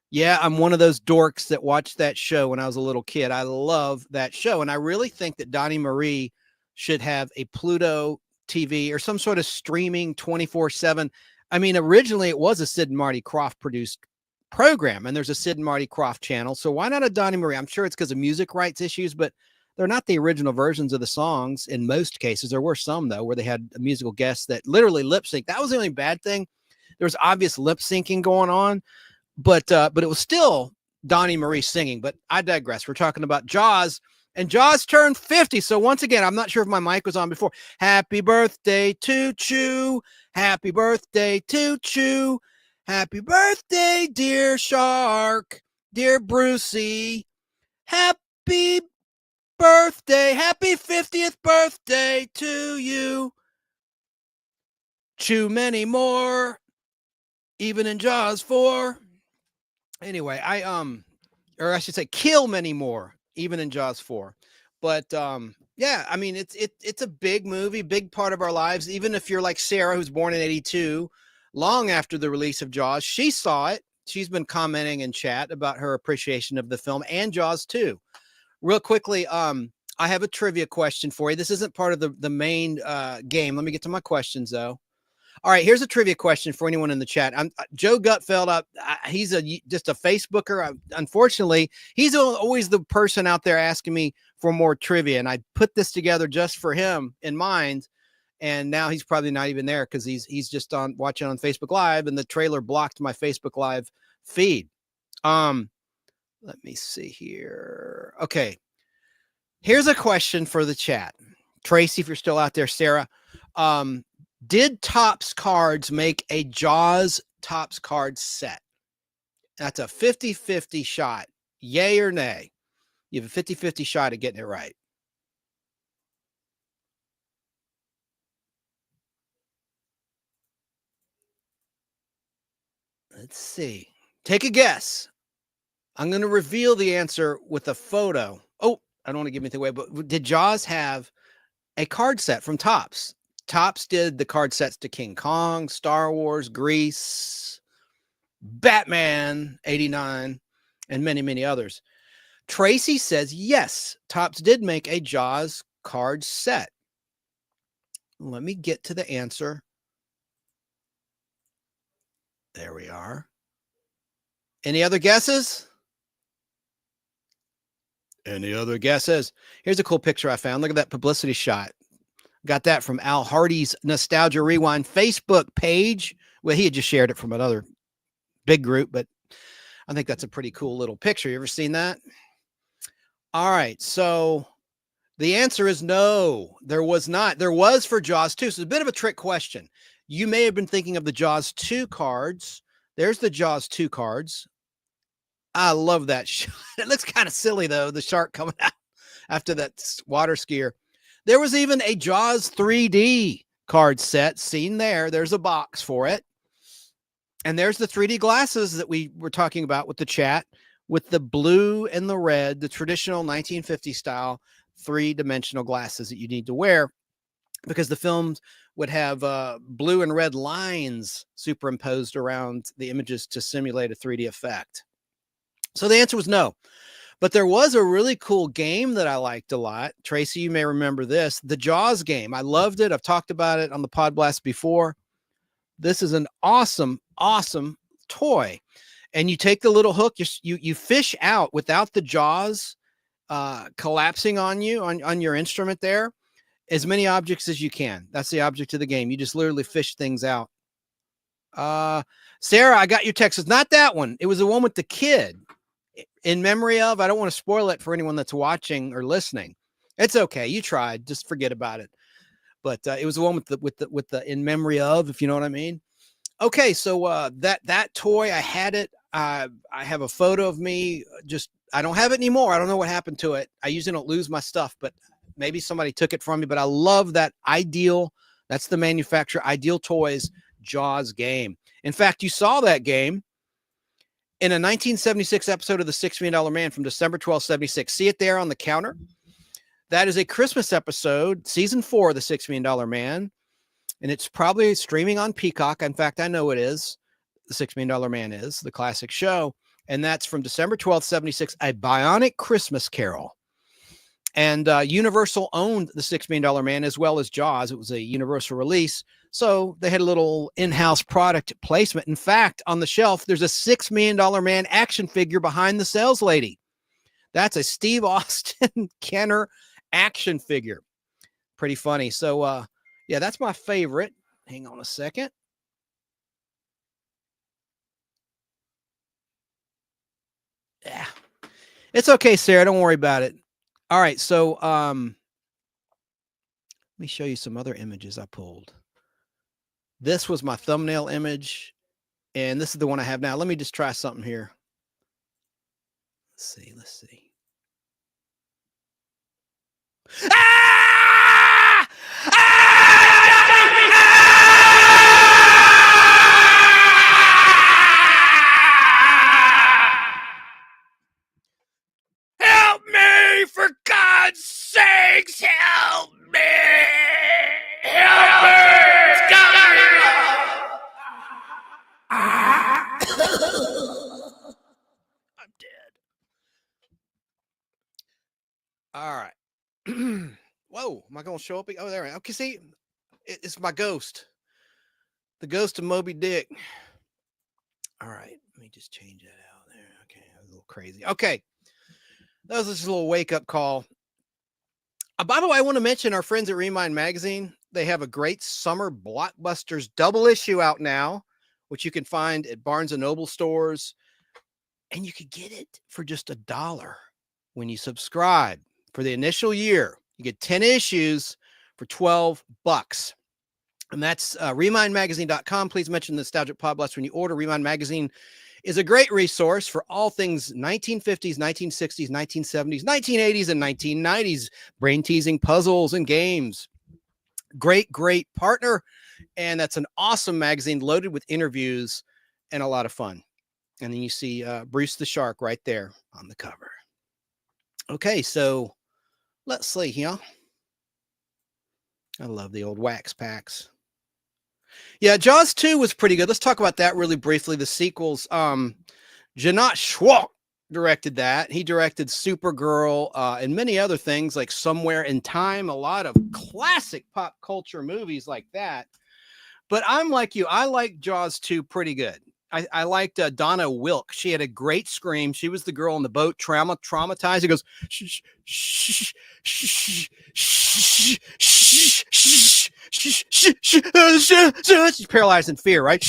Yeah, I'm one of those dorks that watched that show when I was a little kid. I love that show, and I really think that Donny Marie should have a Pluto TV or some sort of streaming 24/7. I mean, originally it was a Sid and Marty Krofft produced program, and there's a Sid and Marty Krofft channel. So why not a Donny Marie? I'm sure it's because of music rights issues, but they're not the original versions of the songs in most cases. There were some, though, where they had musical guests that literally lip sync. That was the only bad thing. There was obvious lip syncing going on, but it was still Donny Marie singing. But I digress. We're talking about Jaws. And Jaws turned 50. So once again, I'm not sure if my mic was on before. Happy birthday to Chew. Happy birthday to Chew. Happy birthday, dear Shark. Dear Brucey. Happy birthday. Happy 50th birthday to you. Chew many more. Even in Jaws 4. Anyway, or I should say kill many more. Even in Jaws 4. But yeah, I mean, it's a big movie, big part of our lives. Even if you're like Sarah, who's born in 82, long after the release of Jaws, she saw it. She's been commenting in chat about her appreciation of the film and Jaws 2. Real quickly, I have a trivia question for you. This isn't part of the main game. Let me get to my questions, though. All right, here's a trivia question for anyone in the chat. Joe Gutfeld. He's just a Facebooker. Unfortunately, he's always the person out there asking me for more trivia, and I put this together just for him in mind. And now he's probably not even there because he's just watching on Facebook Live, and the trailer blocked my Facebook Live feed. Let me see here. Okay, here's a question for the chat. Tracy, if you're still out there, Sarah. Did Topps Cards make a Jaws Topps card set? That's a 50-50 shot. Yay or nay? You have a 50-50 shot at getting it right. Let's see. Take a guess. I'm going to reveal the answer with a photo. Oh, I don't want to give anything away, but did Jaws have a card set from Topps? Topps did the card sets to King Kong, Star Wars, Grease, Batman 89, and many, many others. Tracy says, yes, Topps did make a Jaws card set. Let me get to the answer. There we are. Any other guesses? Any other guesses? Here's a cool picture I found. Look at that publicity shot. Got that from Al Hardy's Nostalgia Rewind Facebook page. Well, he had just shared it from another big group, but I think that's a pretty cool little picture. You ever seen that? All right. So the answer is no, there was not. There was for Jaws 2. So it's a bit of a trick question. You may have been thinking of the Jaws 2 cards. There's the Jaws 2 cards. I love that shot. It looks kind of silly, though, the shark coming out after that water skier. There was even a Jaws 3D card set seen there. There's a box for it. And there's the 3D glasses that we were talking about with the chat, with the blue and the red, the traditional 1950 style 3-dimensional glasses that you need to wear, because the films would have blue and red lines superimposed around the images to simulate a 3D effect. So the answer was no. But there was a really cool game that I liked a lot. Tracy, you may remember this, the Jaws game. I loved it. I've talked about it on the Podblast before. This is an awesome, awesome toy. And you take the little hook, you fish out without the jaws collapsing on you, on your instrument there, as many objects as you can. That's the object of the game. You just literally fish things out. Sarah, I got your text. It's not that one. It was the one with the kid. In memory of, I don't want to spoil it for anyone that's watching or listening. It's okay. You tried. Just forget about it. But it was the one with the in memory of, if you know what I mean. Okay, so that toy, I had it. I have a photo of me. Just I don't have it anymore. I don't know what happened to it. I usually don't lose my stuff, but maybe somebody took it from me. But I love that Ideal. That's the manufacturer, Ideal Toys Jaws game. In fact, you saw that game in a 1976 episode of The $6 Million Man from December 12, 76. See it there on the counter? That is a Christmas episode, season 4 of The $6 Million Man. And it's probably streaming on Peacock. In fact, I know it is. The $6 Million Man is the classic show. And that's from December 12th, 76, a Bionic Christmas Carol. And Universal owned the $6 Million Man as well as Jaws. It was a Universal release. So they had a little in-house product placement. In fact, on the shelf, there's a $6 Million Man action figure behind the sales lady. That's a Steve Austin Kenner action figure. Pretty funny. So, yeah, that's my favorite. Hang on a second. Yeah, it's okay, Sarah. Don't worry about it. All right. So, let me show you some other images I pulled. This was my thumbnail image, and this is the one I have now. Let me just try something here. Let's see. Ah! Help me, for God's sakes, help me! Help me! I'm dead. All right. Whoa, am I going to show up? Oh, there. Okay, see, it's my ghost. The Ghost of Moby Dick. All right, let me just change that out there. Okay, that was a little crazy. Okay, that was just a little wake-up call. By the way, I want to mention our friends at Remind Magazine. They have a great summer blockbusters double issue out now, which you can find at Barnes & Noble stores. And you could get it for just $1 when you subscribe for the initial year. You get 10 issues for $12. And that's remindmagazine.com. Please mention Nostalgic Podblast when you order. Remind Magazine is a great resource for all things 1950s, 1960s, 1970s, 1980s, and 1990s, brain-teasing puzzles and games. Great partner. And that's an awesome magazine loaded with interviews and a lot of fun. And then you see Bruce the Shark right there on the cover. Okay, so let's see here. I love the old wax packs. Yeah, Jaws 2 was pretty good. Let's talk about that really briefly. The sequels. Janat Schwartz directed that. He directed Supergirl and many other things like Somewhere in Time, a lot of classic pop culture movies like that. But I'm like you. I like Jaws 2 pretty good. I liked Donna Wilk. She had a great scream. She was the girl on the boat, traumatized. He goes, shh, shh, shh, shh, shh, shh, she's paralyzed in fear, right?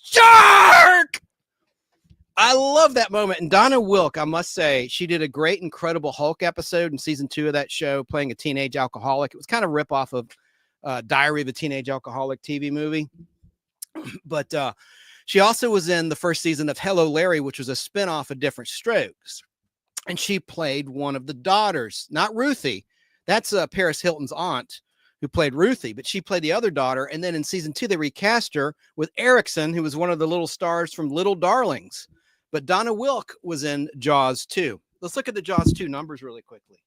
Shark! I love that moment. And Donna Wilk, I must say, she did a great Incredible Hulk episode in season 2 of that show, playing a teenage alcoholic. It was kind of a rip-off of Diary of a Teenage Alcoholic TV movie. But she also was in the first season of Hello, Larry, which was a spinoff of Different Strokes. And she played one of the daughters, not Ruthie. That's Paris Hilton's aunt who played Ruthie, but she played the other daughter. And then in season 2, they recast her with Erickson, who was one of the little stars from Little Darlings. But Donna Wilk was in Jaws 2. Let's look at the Jaws 2 numbers really quickly.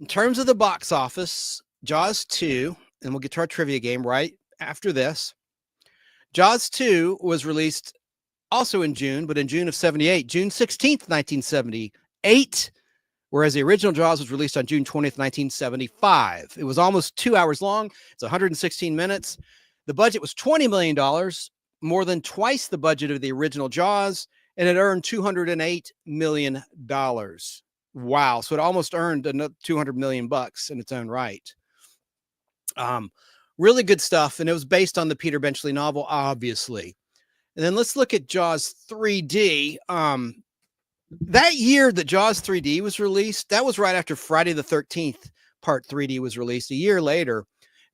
In terms of the box office, Jaws 2, and we'll get to our trivia game right after this. Jaws 2 was released also in June, but in June of 78, June 16th, 1978, whereas the original Jaws was released on June 20th, 1975. It was almost 2 hours long. It's 116 minutes. The budget was $20 million, more than twice the budget of the original Jaws, and it earned $208 million. Wow. So it almost earned another $200 million in its own right. Really good stuff. And it was based on the Peter Benchley novel, obviously. And then let's look at Jaws 3D. That year that Jaws 3D was released, that was right after Friday the 13th Part 3D was released. A year later,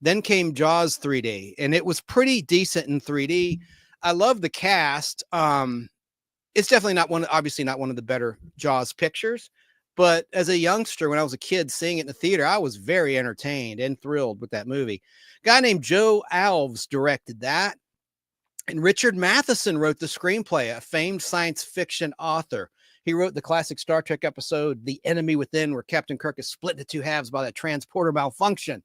then came Jaws 3D, and it was pretty decent in 3D. I love the cast. It's definitely obviously not one of the better Jaws pictures, but as a youngster, when I was a kid seeing it in the theater, I was very entertained and thrilled with that movie. A guy named Joe Alves directed that. And Richard Matheson wrote the screenplay, a famed science fiction author. He wrote the classic Star Trek episode, The Enemy Within, where Captain Kirk is split into two halves by that transporter malfunction.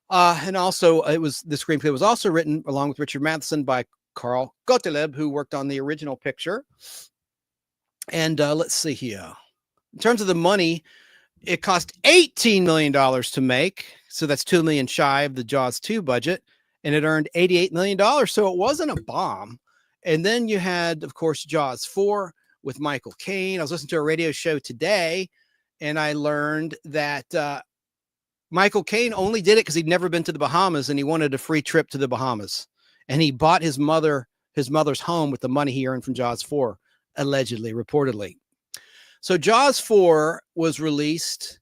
And also, the screenplay was also written along with Richard Matheson by Carl Gottlieb, who worked on the original picture. And let's see here. In terms of the money, it cost $18 million to make. So that's $2 million shy of the Jaws 2 budget. And it earned $88 million. So it wasn't a bomb. And then you had, of course, Jaws 4 with Michael Caine. I was listening to a radio show today, and I learned that Michael Caine only did it because he'd never been to the Bahamas, and he wanted a free trip to the Bahamas. And he bought his mother's home with the money he earned from Jaws 4, allegedly, reportedly. So Jaws 4 was released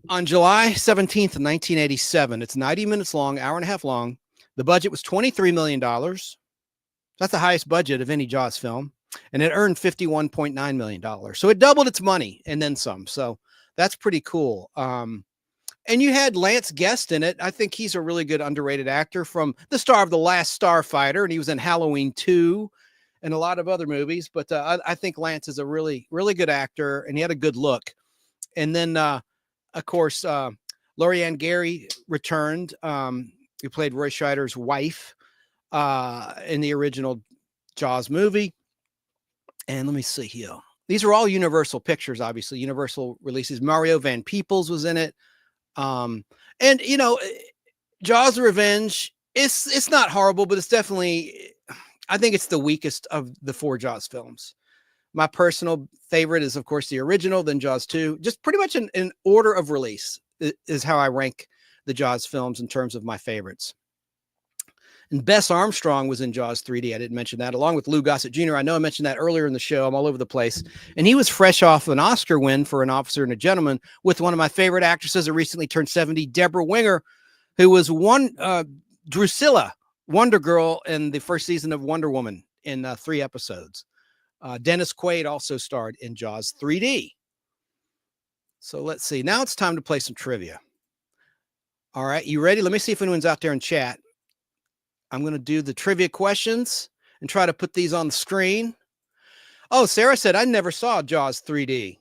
on July 17th, 1987. It's 90 minutes long, hour and a half long. The budget was $23 million. That's the highest budget of any Jaws film. And it earned $51.9 million. So it doubled its money and then some. So that's pretty cool. And you had Lance Guest in it. I think he's a really good underrated actor, from the star of The Last Starfighter, and he was in Halloween 2 and a lot of other movies. But I think Lance is a really, really good actor, and he had a good look. And then, of course, Lorianne Gary returned, who played Roy Scheider's wife in the original Jaws movie. And let me see here. These are all Universal Pictures, obviously. Universal releases. Mario Van Peebles was in it. And, you know, Jaws: Revenge. It's not horrible, but it's definitely, I think it's the weakest of the 4 Jaws films. My personal favorite is, of course, the original, then Jaws 2. Just pretty much in order of release is how I rank the Jaws films in terms of my favorites. And Bess Armstrong was in Jaws 3D. I didn't mention that, along with Lou Gossett Jr. I know I mentioned that earlier in the show. I'm all over the place. And he was fresh off an Oscar win for An Officer and a Gentleman with one of my favorite actresses that recently turned 70, Deborah Winger, who was Drusilla, Wonder Girl, in the first season of Wonder Woman in 3 episodes. Dennis Quaid also starred in Jaws 3D. So let's see. Now it's time to play some trivia. All right, you ready? Let me see if anyone's out there in chat. I'm going to do the trivia questions and try to put these on the screen. Oh, Sarah said, I never saw Jaws 3D.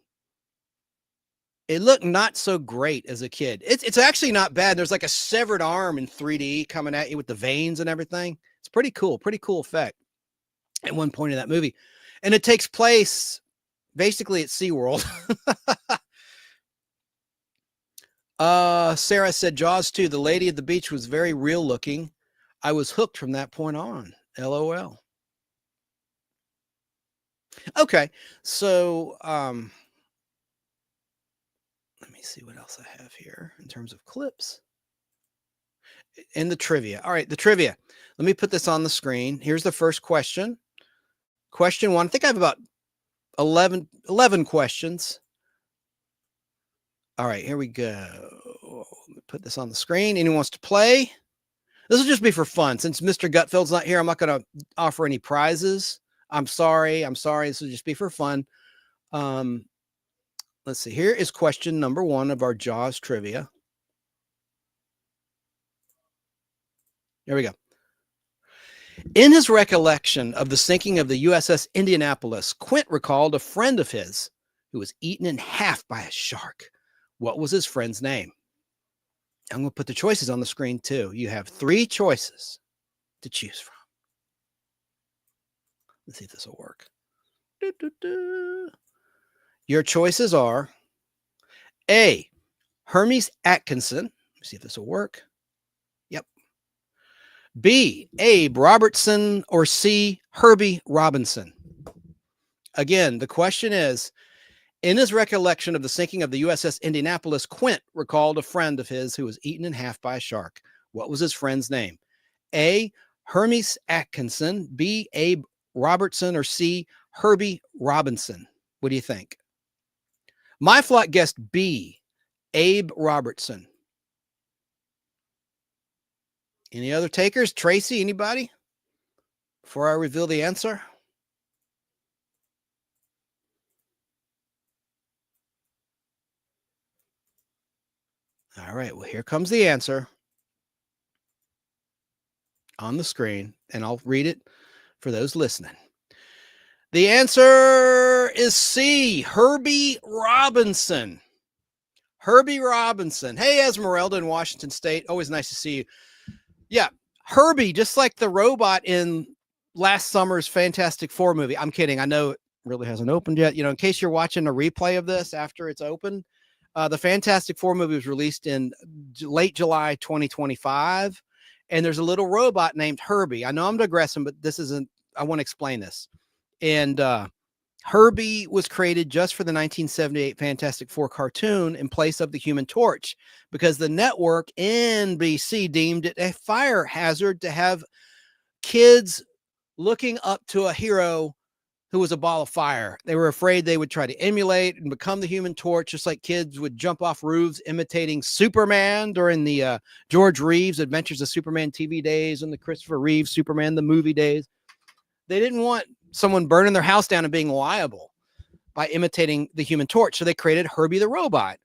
It looked not so great as a kid. It's actually not bad. There's like a severed arm in 3D coming at you with the veins and everything. It's pretty cool effect at one point in that movie. And it takes place basically at SeaWorld. Sarah said, Jaws 2, the lady at the beach was very real looking. I was hooked from that point on. LOL. Okay, so let me see what else I have here in terms of clips. And the trivia. All right, the trivia. Let me put this on the screen. Here's the first question. Question 1. I think I have about 11 questions. All right, here we go. Let me put this on the screen. Anyone wants to play? This will just be for fun. Since Mr. Gutfeld's not here, I'm not going to offer any prizes. I'm sorry. This will just be for fun. Let's see. Here is question number 1 of our Jaws trivia. Here we go. In his recollection of the sinking of the USS Indianapolis, Quint recalled a friend of his who was eaten in half by a shark. What was his friend's name? I'm going to put the choices on the screen too. You have 3 choices to choose from. Let's see if this will work. Your choices are A, Hermes Atkinson. Let's see if this will work. Yep. B, Abe Robertson, or C, Herbie Robinson. Again, the question is, in his recollection of the sinking of the USS Indianapolis, Quint recalled a friend of his who was eaten in half by a shark. What was his friend's name? A, Hermes Atkinson, B, Abe Robertson, or C, Herbie Robinson. What do you think? My flock guessed B, Abe Robertson. Any other takers? Tracy, anybody? Before I reveal the answer? All right, well, here comes the answer on the screen, and I'll read it for those listening. The answer is C, Herbie Robinson. Herbie Robinson. Hey, Esmeralda in Washington State. Always nice to see you. Yeah, Herbie, just like the robot in last summer's Fantastic Four movie. I'm kidding. I know it really hasn't opened yet. You know, in case you're watching a replay of this after it's open, the Fantastic Four movie was released in late July 2025, and there's a little robot named Herbie. I know I'm digressing, but this isn't, I want to explain this. And Herbie was created just for the 1978 Fantastic Four cartoon in place of the Human Torch, because the network NBC deemed it a fire hazard to have kids looking up to a hero who was a ball of fire. They were afraid they would try to emulate and become the Human Torch, just like kids would jump off roofs imitating Superman during the George Reeves Adventures of Superman TV days and the Christopher Reeves Superman the movie days. They didn't want someone burning their house down and being liable by imitating the Human Torch, so they created Herbie the Robot.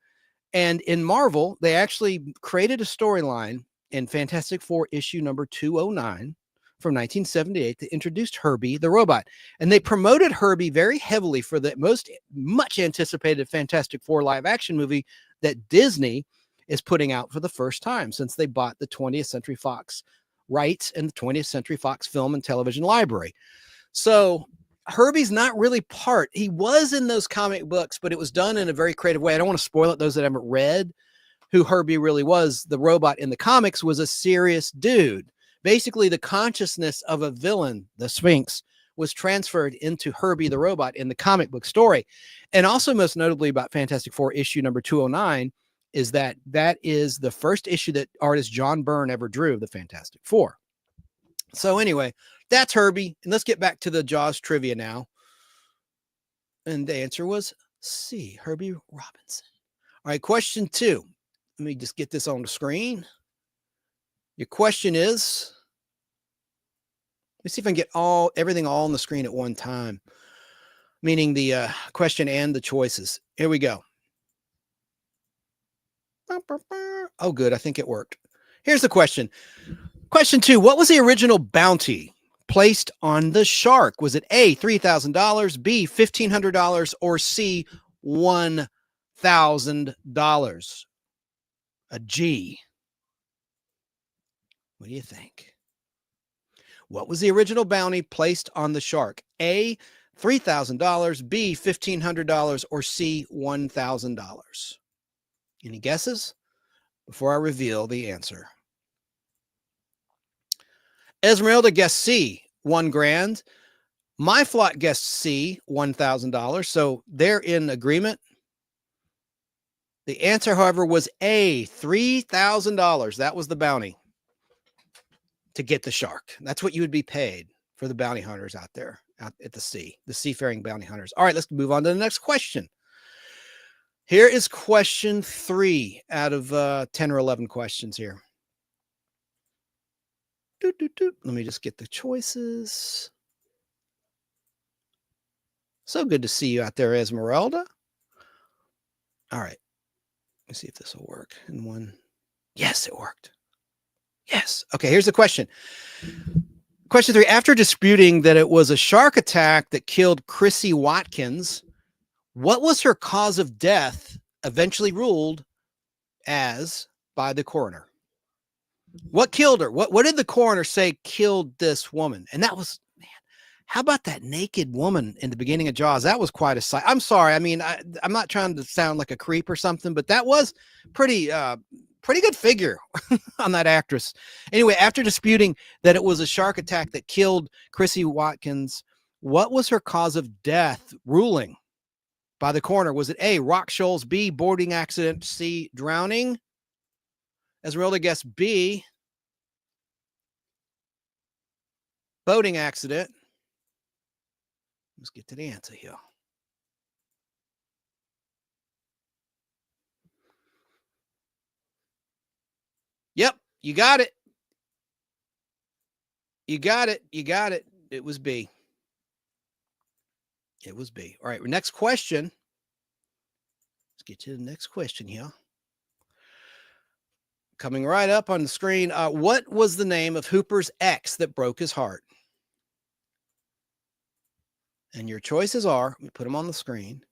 And in Marvel, they actually created a storyline in Fantastic Four issue number 209 from 1978 that introduced Herbie the Robot. And they promoted Herbie very heavily for the much anticipated Fantastic Four live action movie that Disney is putting out for the first time since they bought the 20th Century Fox rights and the 20th Century Fox film and television library. So Herbie's not really he was in those comic books, but it was done in a very creative way. I don't want to spoil it, those that haven't read, who Herbie really was, the robot in the comics, was a serious dude. Basically, the consciousness of a villain, the Sphinx, was transferred into Herbie the robot in the comic book story. And also, most notably about Fantastic Four issue number 209, is that is the first issue that artist John Byrne ever drew of the Fantastic Four. So anyway, that's Herbie. And let's get back to the Jaws trivia now. And the answer was C, Herbie Robinson. All right, question 2. Let me just get this on the screen. Your question is, let's see if I can get everything all on the screen at one time, meaning the question and the choices. Here we go. Oh, good. I think it worked. Here's the question. Question 2. What was the original bounty placed on the shark? Was it A, $3,000, B, $1,500, or C, $1,000? A G. What do you think? What was the original bounty placed on the shark? A, $3,000, B, $1,500, or C, $1,000? Any guesses before I reveal the answer? Esmeralda guessed C, $1,000. My flock guessed C, $1,000. So they're in agreement. The answer, however, was A, $3,000. That was the bounty to get the shark. That's what you would be paid for the bounty hunters out there out at the sea, the seafaring bounty hunters. All right, let's move on to the next question. Here is question 3 out of 10 or 11 questions here. Let me just get the choices. So good to see you out there, Esmeralda. All right. Let's see if this will work in one. Yes, it worked. Yes. Okay, here's the question. Question 3. After disputing that it was a shark attack that killed Chrissy Watkins, what was her cause of death eventually ruled as by the coroner? What killed her? What did the coroner say killed this woman? And that was, man, how about that naked woman in the beginning of Jaws? That was quite a sight. I'm sorry. I mean, I'm not trying to sound like a creep or something, but that was pretty good figure on that actress. Anyway, after disputing that it was a shark attack that killed Chrissy Watkins, what was her cause of death ruling by the coroner? Was it A, rock shoals, B, boating accident, C, drowning? Esmeralda guessed B, boating accident. Let's get to the answer here. Yep, you got it. You got it. You got it. It was B. It was B. All right, next question. Let's get to the next question here. Coming right up on the screen. What was the name of Hooper's ex that broke his heart? And your choices are, let me put them on the screen.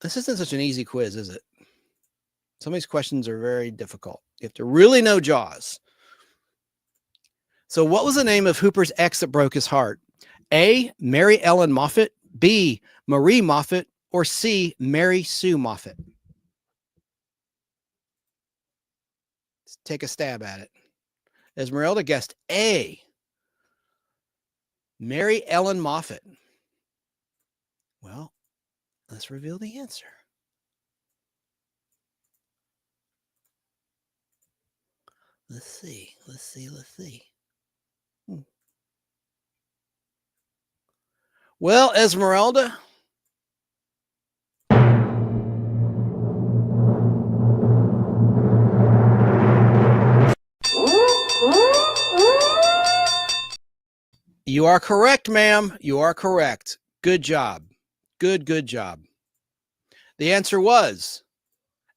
This isn't such an easy quiz, is it? Some of these questions are very difficult. You have to really know Jaws. So what was the name of Hooper's ex that broke his heart? A, Mary Ellen Moffat, B, Marie Moffat, or C, Mary Sue Moffat? Let's take a stab at it. Esmeralda guessed A, Mary Ellen Moffat. Well, let's reveal the answer. Let's see. Well, Esmeralda, you are correct, ma'am. You are correct. Good job. Good job. The answer was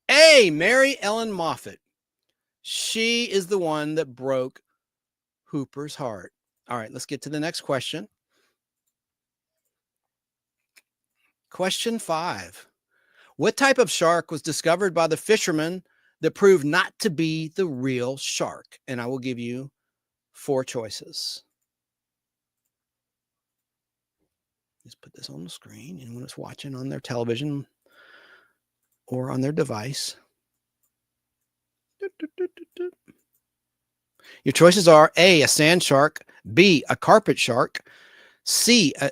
A, Mary Ellen Moffat. She is the one that broke Hooper's heart. All right, let's get to the next question. Question 5. What type of shark was discovered by the fishermen that proved not to be the real shark? And I will give you 4 choices. Just put this on the screen. Anyone that's watching on their television or on their device. Your choices are A, a sand shark, B, a carpet shark, C, a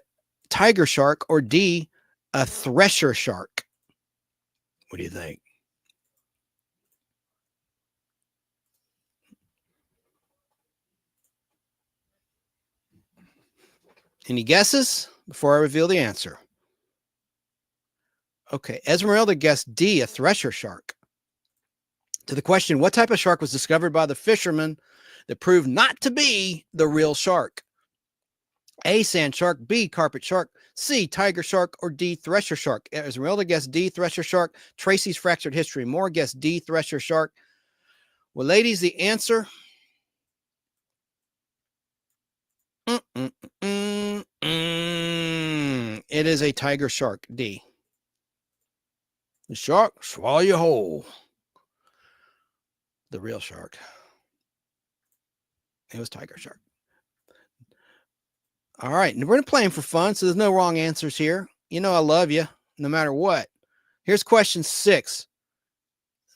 tiger shark, or D, a thresher shark. What do you think? Any guesses before I reveal the answer? Okay, Esmeralda guessed D, a thresher shark. To the question, what type of shark was discovered by the fishermen that proved not to be the real shark? A, sand shark, B, carpet shark, C, tiger shark, or D, thresher shark. Esmeralda guessed D, thresher shark. Tracy's fractured history more guessed D, thresher shark. Well, ladies, the answer it is a tiger shark, D. The shark swallow you whole. The real shark. It was tiger shark. All right, and we're playing for fun, so there's no wrong answers here. You know I love you, no matter what. Here's question 6.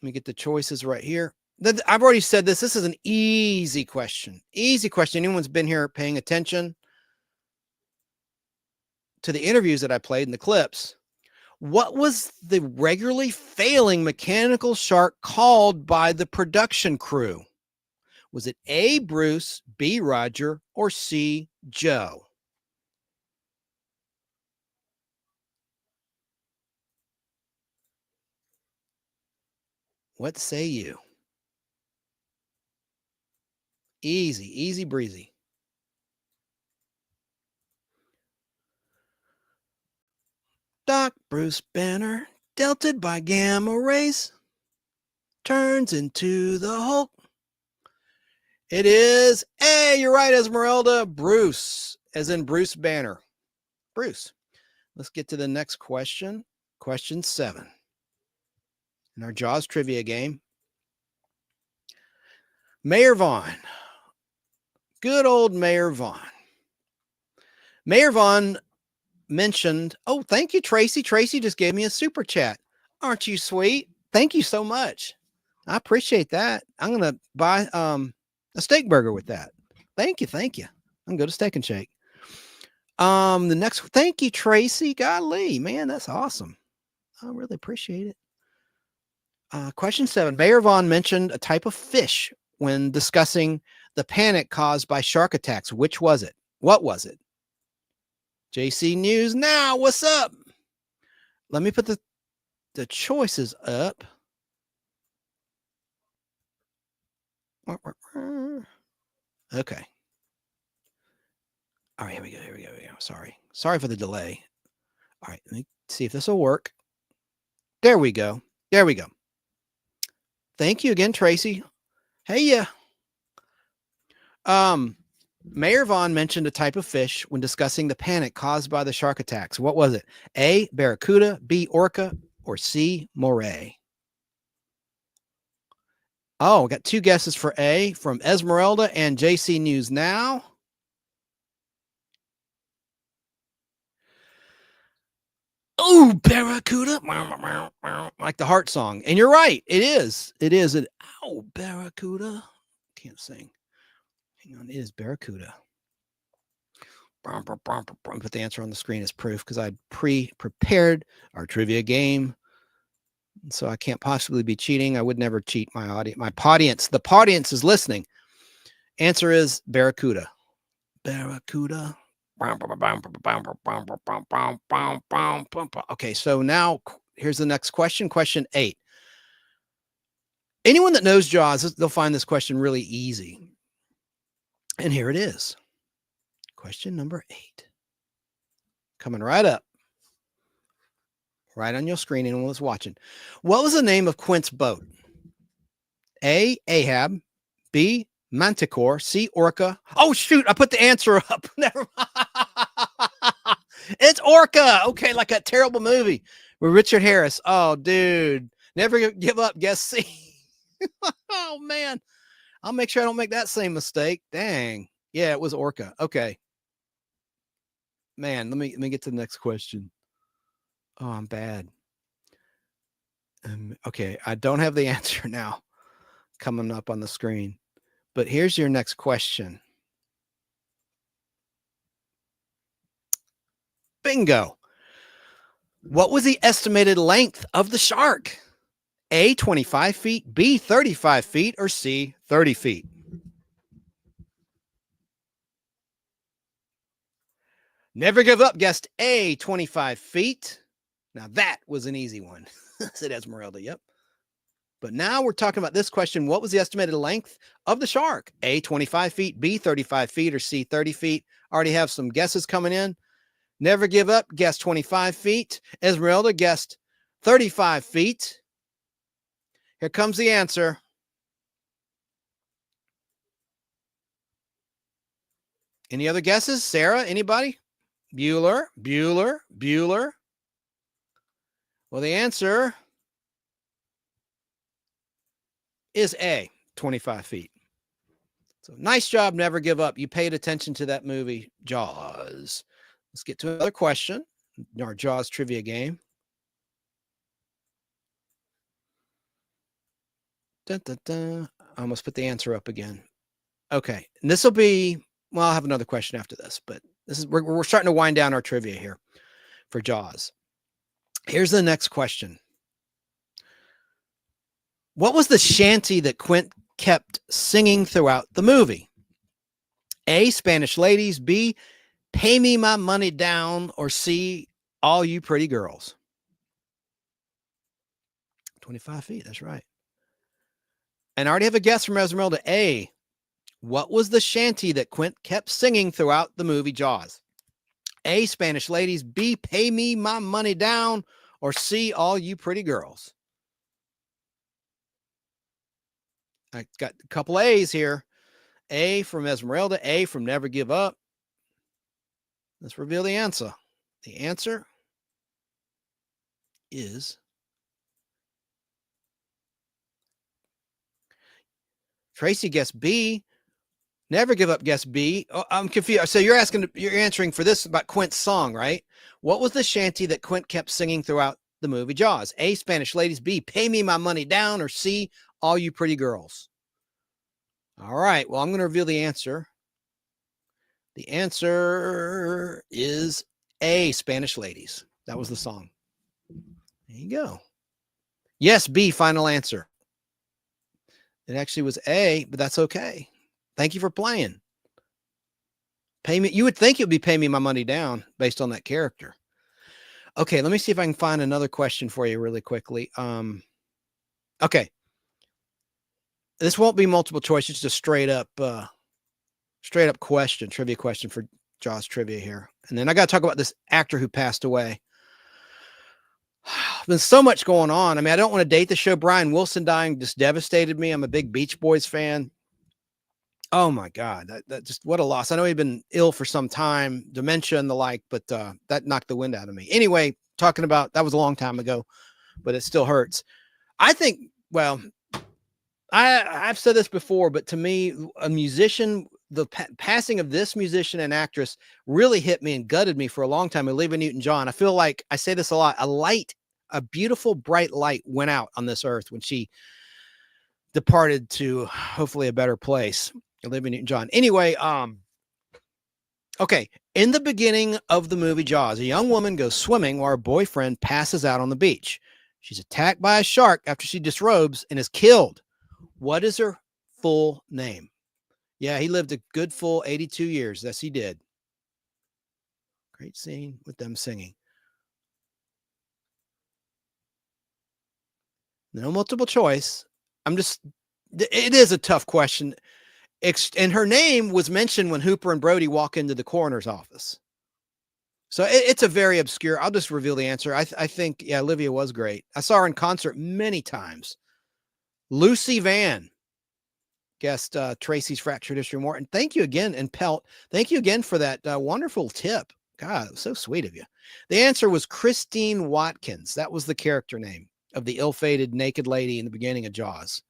Let me get the choices right here. I've already said this. This is an easy question. Easy question. Anyone's been here paying attention to the interviews that I played in the clips. What was the regularly failing mechanical shark called by the production crew? Was it A, Bruce, B, Roger, or C, Joe? What say you? Easy, easy breezy. Doc Bruce Banner, delted by gamma rays, turns into the Hulk. It is A. You're right, Esmeralda. Bruce, as in Bruce Banner. Bruce. Let's get to the next question. Question 7. In our Jaws trivia game. Mayor Vaughn. Good old Mayor Vaughn. Mayor Vaughn mentioned, oh, thank you, Tracy. Tracy just gave me a super chat. Aren't you sweet? Thank you so much. I appreciate that. I'm going to buy a steak burger with that. Thank you. Thank you. I'm going to go to Steak and Shake. The next, thank you, Tracy. Golly, man, that's awesome. I really appreciate it. Question 7. Mayor Vaughn mentioned a type of fish when discussing the panic caused by shark attacks. Which was it? What was it? JC News now. What's up? Let me put the choices up. Okay. All right, here we go. Sorry for the delay. All right, let me see if this will work. There we go. Thank you again, Tracy. Hey, yeah. Mayor Vaughn mentioned a type of fish when discussing the panic caused by the shark attacks. What was it? A, barracuda, B, orca, or C, moray? Oh, got 2 guesses for A from Esmeralda and JC News Now. Oh, barracuda. Like the heart song. And you're right. It is. Ow, barracuda. Can't sing. Hang on. It is barracuda. Put the answer on the screen as proof because I pre-prepared our trivia game. So I can't possibly be cheating. I would never cheat my audience. My audience. The audience is listening. Answer is barracuda. Barracuda. Okay, so now here's the next question. Question 8. Anyone that knows Jaws, they'll find this question really easy. And here it is. Question number 8. Coming right up. Right on your screen, anyone that's watching. What was the name of Quint's boat? A, Ahab. B, Manticore. C, Orca. Oh, shoot. I put the answer up. Never mind. It's Orca. Okay, like that terrible movie with Richard Harris. Oh, dude. Never give up. Guess C. Oh, man. I'll make sure I don't make that same mistake. Dang. Yeah, it was Orca. Okay. Man, let me get to the next question. Oh, I'm bad. Okay, I don't have the answer now coming up on the screen. But here's your next question. Bingo. What was the estimated length of the shark? A, 25 feet, B, 35 feet, or C, 30 feet? Never Give Up guessed A, 25 feet. Now that was an easy one, said Esmeralda. Yep. But now we're talking about this question. What was the estimated length of the shark? A, 25 feet, B, 35 feet, or C, 30 feet? Already have some guesses coming in. Never Give Up guessed 25 feet. Esmeralda guessed 35 feet. Here comes the answer. Any other guesses? Sarah, anybody? Bueller. Well, the answer is A, 25 feet. So nice job, Never Give Up. You paid attention to that movie, Jaws. Let's get to another question in our Jaws trivia game. Dun, dun, dun. I almost put the answer up again. Okay, and this will be, well, I'll have another question after this, but this is we're starting to wind down our trivia here for Jaws. Here's the next question. What was the shanty that Quint kept singing throughout the movie? A, Spanish Ladies, B, Pay Me My Money Down, or C, All You Pretty Girls? 25 feet, that's right. And I already have a guess from Esmeralda. A, what was the shanty that Quint kept singing throughout the movie Jaws? A, Spanish Ladies, B, Pay Me My Money Down, or C, All You Pretty Girls? I got a couple A's here. A from Esmeralda, A from Never Give Up. Let's reveal the answer. The answer is Tracy guessed B. Never Give Up guessed B. Oh, I'm confused. So you're answering for this about Quint's song, right? What was the shanty that Quint kept singing throughout the movie Jaws? A, Spanish Ladies, B, Pay Me My Money Down, or C, All You Pretty Girls? All right. Well, I'm going to reveal the answer. The answer is A, Spanish Ladies. That was the song. There you go. Yes, B, final answer. It actually was A, but that's okay. Thank you for playing. Pay me. You would think it would be Pay Me My Money Down based on that character. Okay, let me see if I can find another question for you really quickly. Okay. This won't be multiple choice. It's just straight up question, trivia question for Jaws trivia here. And then I got to talk about this actor who passed away. There's so much going on. I mean, I don't want to date the show. Brian Wilson dying just devastated me. I'm a big Beach Boys fan. Oh my God, that just, what a loss. I know he'd been ill for some time, dementia and the like, but that knocked the wind out of me. Anyway, talking about, that was a long time ago, but it still hurts. I think, well, I've said this before, but to me, a musician, the passing of this musician and actress really hit me and gutted me for a long time. Olivia Newton-John. I feel like I say this a lot. A beautiful, bright light went out on this earth when she departed to hopefully a better place. Olivia Newton-John. Anyway, okay. In the beginning of the movie Jaws, a young woman goes swimming while her boyfriend passes out on the beach. She's attacked by a shark after she disrobes and is killed. What is her full name? Yeah, he lived a good full 82 years. Yes, he did. Great scene with them singing. No multiple choice. It is a tough question. And her name was mentioned when Hooper and Brody walk into the coroner's office. So it's a very obscure. I'll just reveal the answer. I think, yeah, Olivia was great. I saw her in concert many times. Lucy Van guessed Tracy's Fractured History More. And thank you again. And Pelt, thank you again for that wonderful tip. God, it was so sweet of you. The answer was Christine Watkins. That was the character name of the ill-fated naked lady in the beginning of Jaws.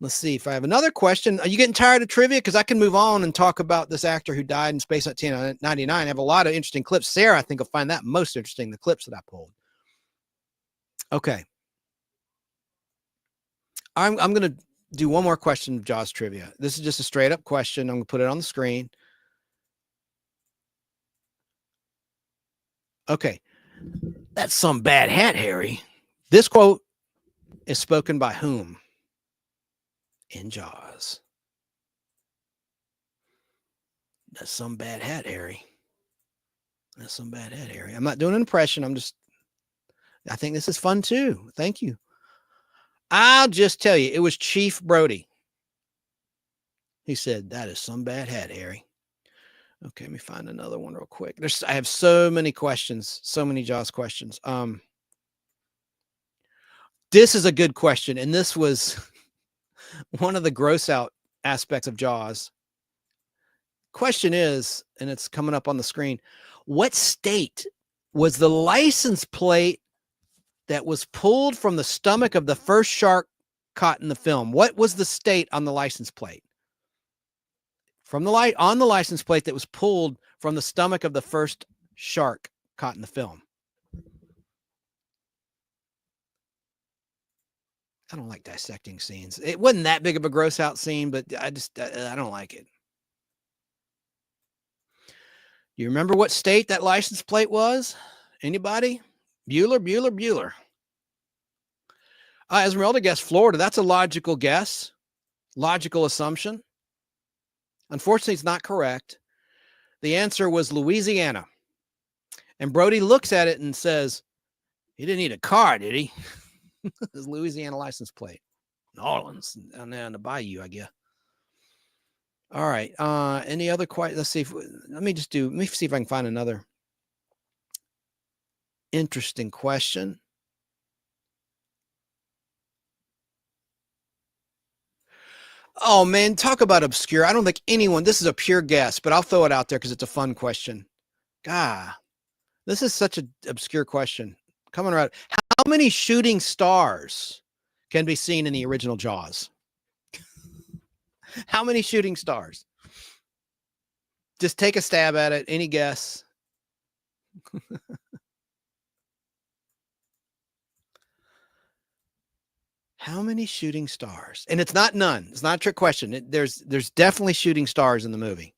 Let's see if I have another question. Are you getting tired of trivia? Because I can move on and talk about this actor who died in space in 1999. I have a lot of interesting clips. Sarah, I think, will find that most interesting, the clips that I pulled. Okay. I'm going to do one more question of Jaws trivia. This is just a straight up question. I'm going to put it on the screen. Okay. That's some bad hat, Harry. This quote is spoken by whom in Jaws? That's some bad hat, Harry. That's some bad hat, Harry. I'm not doing an impression. I think this is fun too. Thank you. I'll just tell you, it was Chief Brody. He said, that is some bad hat, Harry. Okay, let me find another one real quick. I have so many questions, so many Jaws questions. This is a good question, and this was one of the gross out aspects of Jaws. Question is, and it's coming up on the screen, what state was the license plate that was pulled from the stomach of the first shark caught in the film? What was the state on the license plate? From the on the license plate that was pulled from the stomach of the first shark caught in the film. I don't like dissecting scenes. It wasn't that big of a gross out scene, but I don't like it. You remember what state that license plate was? Anybody? Bueller. Esmeralda guessed Florida. That's a logical guess. Logical assumption. Unfortunately, it's not correct. The answer was Louisiana. And Brody looks at it and says, he didn't need a car, did he? His Louisiana license plate. New Orleans, down there in the bayou, I guess. All right. Any other questions? Let's see. Let me see if I can find another interesting question. Oh, man, talk about obscure. I don't think anyone, this is a pure guess, but I'll throw it out there because it's a fun question. God, this is such an obscure question. Coming right. How many shooting stars can be seen in the original Jaws? How many shooting stars? Just take a stab at it. Any guess? How many shooting stars? And it's not none. It's not a trick question. There's definitely shooting stars in the movie.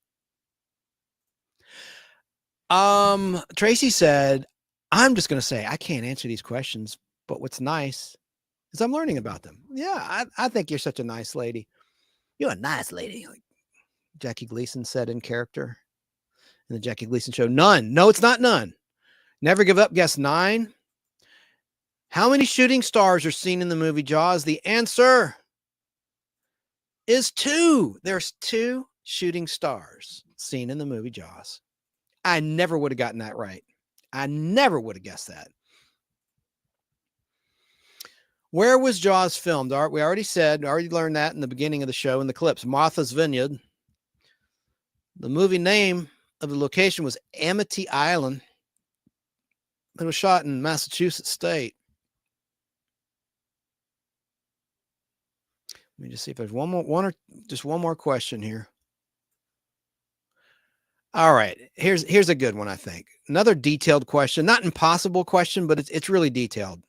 Tracy said, I'm just going to say I can't answer these questions, but what's nice is I'm learning about them. Yeah, I think you're such a nice lady. You're a nice lady, like Jackie Gleason said in character in the Jackie Gleason show. None. No, it's not none. Never give up. Guess 9. How many shooting stars are seen in the movie Jaws? The answer is 2. There's 2 shooting stars seen in the movie Jaws. I never would have gotten that right. I never would have guessed that. Where was Jaws filmed? We already learned that in the beginning of the show in the clips. Martha's Vineyard. The movie name of the location was Amity Island. It was shot in Massachusetts State. Let me just see if there's one more question here. All right, here's a good one, I think. Another detailed question, not impossible question, but it's really detailed.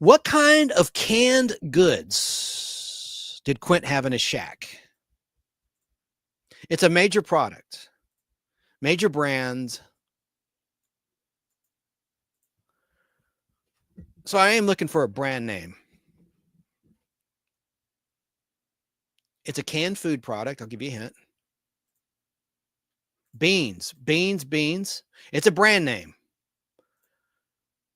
What kind of canned goods did Quint have in his shack? It's a major product, major brand. So I am looking for a brand name. It's a canned food product. I'll give you a hint. Beans. It's a brand name.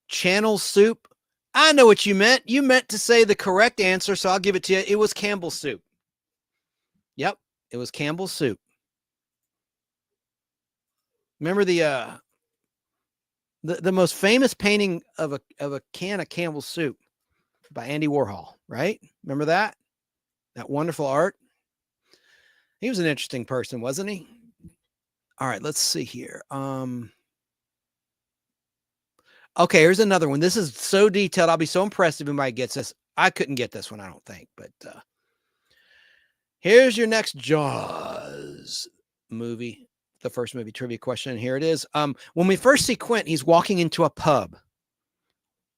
Channel Soup. I know what you meant. You meant to say the correct answer, so I'll give it to you. It was Campbell's Soup. Yep, it was Campbell's Soup. Remember the most famous painting of a can of Campbell's Soup by Andy Warhol, right? Remember that? That wonderful art? He was an interesting person, wasn't he? All right, let's see here. Okay, here's another one. This is so detailed. I'll be so impressed if anybody gets this. I couldn't get this one, I don't think, but here's your next Jaws movie, the first movie trivia question. Here it is. When we first see Quint, he's walking into a pub.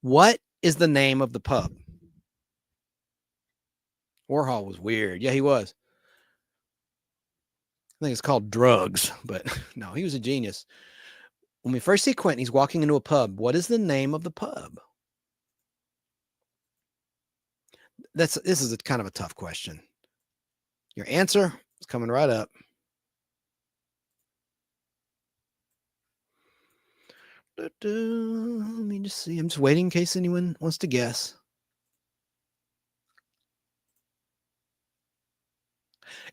What is the name of the pub? Warhol was weird. Yeah, he was. I think it's called Drugs, but no, he was a genius. When we first see Quint, he's walking into a pub. What is the name of the pub? This is a kind of a tough question. Your answer is coming right up. Let me just see. I'm just waiting in case anyone wants to guess.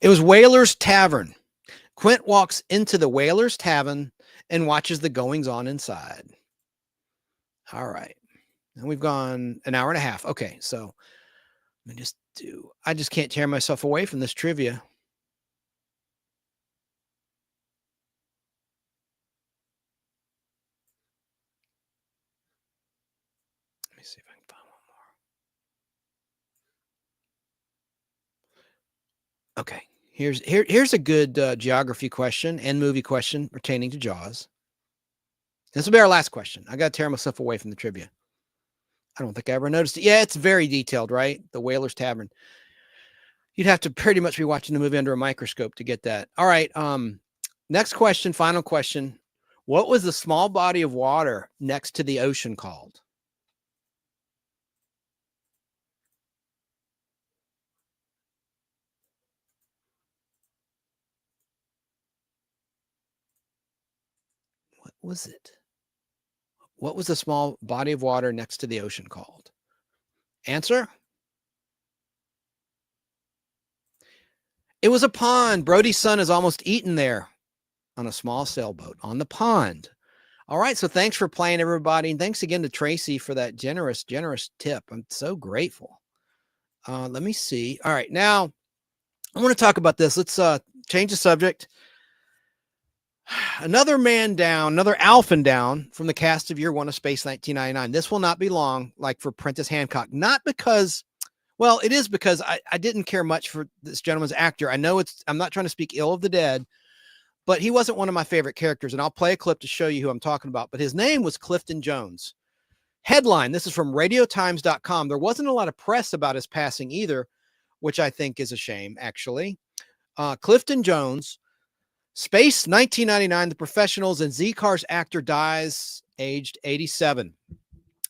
It was Whaler's Tavern. Quint walks into the Whaler's Tavern and watches the goings on inside. All right. And we've gone an hour and a half. Okay, so let me I just can't tear myself away from this trivia. Let me see if I can find one more. Okay, here's a good geography question and movie question pertaining to Jaws. This will be our last question. I got to tear myself away from the trivia. I don't think I ever noticed it. Yeah, it's very detailed, right? The Whaler's Tavern. You'd have to pretty much be watching the movie under a microscope to get that. All right. Next question, final question. What was the small body of water next to the ocean called? What was it? What was the small body of water next to the ocean called? Answer? It was a pond. Brody's son is almost eaten there on a small sailboat on the pond. All right. So thanks for playing, everybody. And thanks again to Tracy for that generous tip. I'm so grateful. Let me see. All right. Now I want to talk about this. Let's change the subject. Another man down, another Alphen down from the cast of Year One of Space 1999. This will not be long, like for Prentice Hancock. Not because, well, it is because I didn't care much for this gentleman's actor. I know I'm not trying to speak ill of the dead, but he wasn't one of my favorite characters. And I'll play a clip to show you who I'm talking about. But his name was Clifton Jones. Headline, this is from radiotimes.com. There wasn't a lot of press about his passing either, which I think is a shame, actually. Clifton Jones, Space 1999, The Professionals, and Z-Cars actor dies aged 87.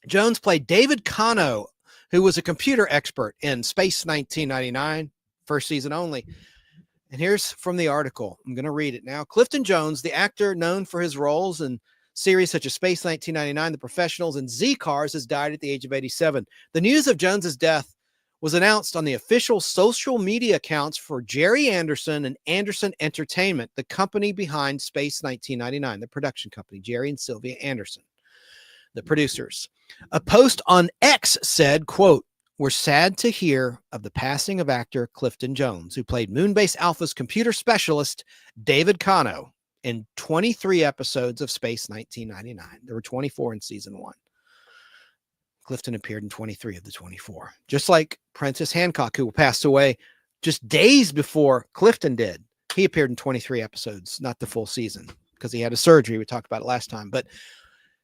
Jones played David Kano, who was a computer expert in Space 1999, first season only. And here's from the article. I'm going to read it now. Clifton Jones, the actor known for his roles in series such as Space 1999, The Professionals, and Z-Cars, has died at the age of 87. The news of Jones's death was announced on the official social media accounts for Jerry Anderson and Anderson Entertainment, the company behind Space 1999, the production company, Jerry and Sylvia Anderson, the producers. A post on X said, quote, "We're sad to hear of the passing of actor Clifton Jones, who played Moonbase Alpha's computer specialist, David Kano, in 23 episodes of Space 1999. There were 24 in season 1. Clifton appeared in 23 of the 24, just like Prentice Hancock, who passed away just days before Clifton did. He appeared in 23 episodes, not the full season, because he had a surgery. We talked about it last time. But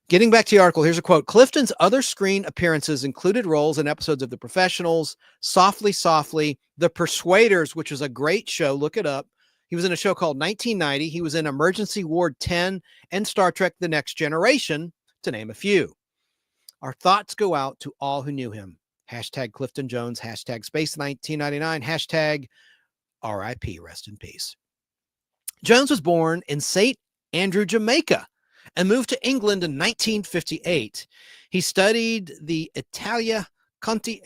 getting back to the article, here's a quote. Clifton's other screen appearances included roles in episodes of The Professionals, Softly, Softly, The Persuaders, which was a great show. Look it up. He was in a show called 1990. He was in Emergency Ward 10 and Star Trek The Next Generation, to name a few. Our thoughts go out to all who knew him. Hashtag Clifton Jones, hashtag Space 1999, hashtag RIP, rest in peace. Jones was born in St. Andrew, Jamaica, and moved to England in 1958. He studied at the Italia Conti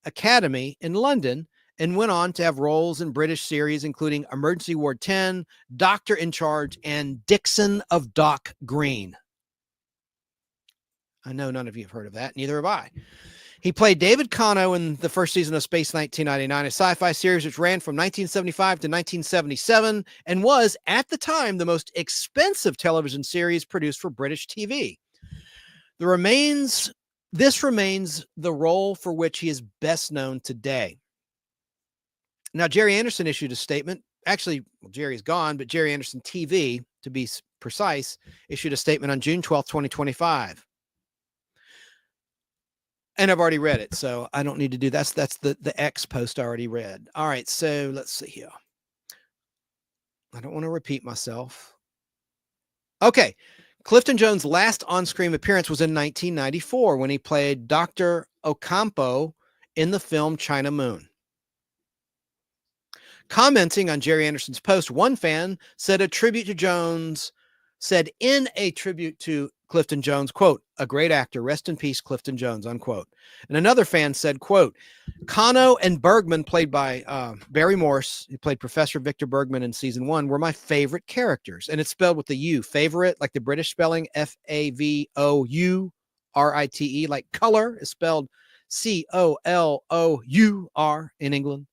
Academy in London and went on to have roles in British series, including Emergency Ward 10, Doctor in Charge, and Dixon of Dock Green. I know none of you have heard of that. Neither have I. He played David Kano in the first season of Space 1999, a sci-fi series which ran from 1975 to 1977 and was, at the time, the most expensive television series produced for British TV. The remains this remains the role for which he is best known today. Now, Jerry Anderson issued a statement. Actually, well, Jerry's gone, but Jerry Anderson TV, to be precise, issued a statement on June 12th, 2025. And I've already read it, so I don't need to do that. That's the X post I already read. All right, so let's see here. I don't want to repeat myself. Okay. Clifton Jones' last on-screen appearance was in 1994 when he played Dr. Ocampo in the film China Moon. Commenting on Jerry Anderson's post, one fan said in a tribute to Clifton Jones, quote, "A great actor, rest in peace, Clifton Jones," unquote. And another fan said, quote, "Kano and Bergman, played by Barry Morse, who played Professor Victor Bergman in season 1, were my favorite characters." And it's spelled with the U, favorite, like the British spelling, F-A-V-O-U-R-I-T-E, like color is spelled C-O-L-O-U-R in England.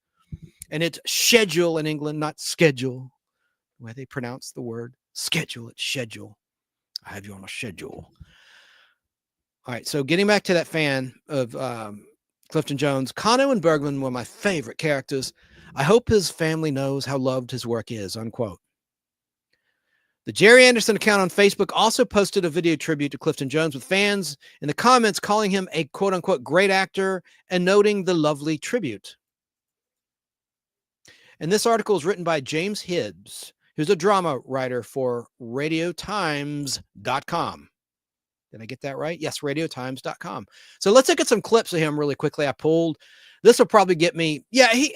And it's schedule in England, not schedule, the way they pronounce the word schedule. It's schedule. I have you on a schedule. All right, so getting back to that fan of Clifton Jones, Kano and Bergman were my favorite characters. I hope his family knows how loved his work is, unquote. The Jerry Anderson account on Facebook also posted a video tribute to Clifton Jones with fans in the comments calling him a quote-unquote great actor and noting the lovely tribute. And this article is written by James Hibbs, who's a drama writer for radiotimes.com. Did I get that right? Yes, radiotimes.com. So let's look at some clips of him really quickly. I pulled. This will probably get me. Yeah, he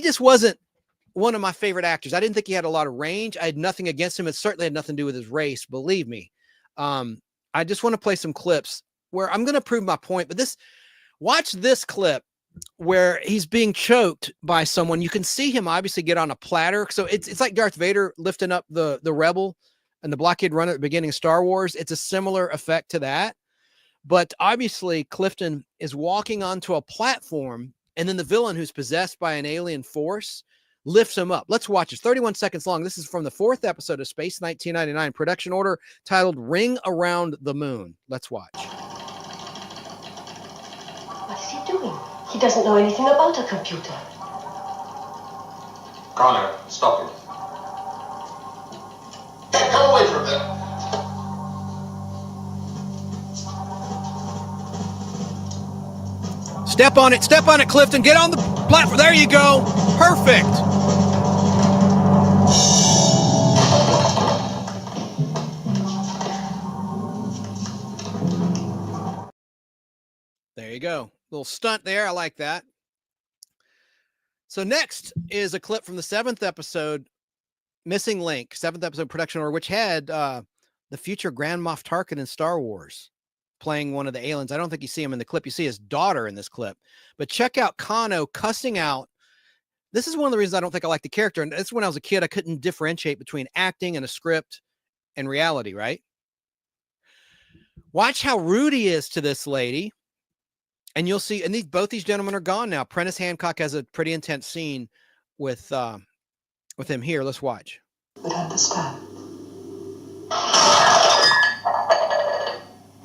just wasn't one of my favorite actors. I didn't think he had a lot of range. I had nothing against him. It certainly had nothing to do with his race, believe me. I just want to play some clips where I'm going to prove my point. But watch this clip where he's being choked by someone. You can see him obviously get on a platter. So it's like Darth Vader lifting up the rebel and the blockade runner at the beginning of Star Wars. It's a similar effect to that. But obviously Clifton is walking onto a platform, and then the villain, who's possessed by an alien force, lifts him up. Let's watch it. 31 seconds long. This is from the 4th episode of Space 1999, production order titled Ring Around the Moon. Let's watch. What is he doing? He doesn't know anything about a computer. Connor, stop it. Come away from there. Step on it, Clifton. Get on the platform. There you go. Perfect. There you go. Little stunt there. I like that. So next is a clip from the 7th episode, Missing Link, 7th episode production order, which had the future Grand Moff Tarkin in Star Wars playing one of the aliens. I don't think you see him in the clip. You see his daughter in this clip. But check out Kano cussing out. This is one of the reasons I don't think I like the character. And that's when I was a kid, I couldn't differentiate between acting and a script and reality, right? Watch how rude he is to this lady. And you'll see, and both these gentlemen are gone now. Prentice Hancock has a pretty intense scene with him here. Let's watch. But understand.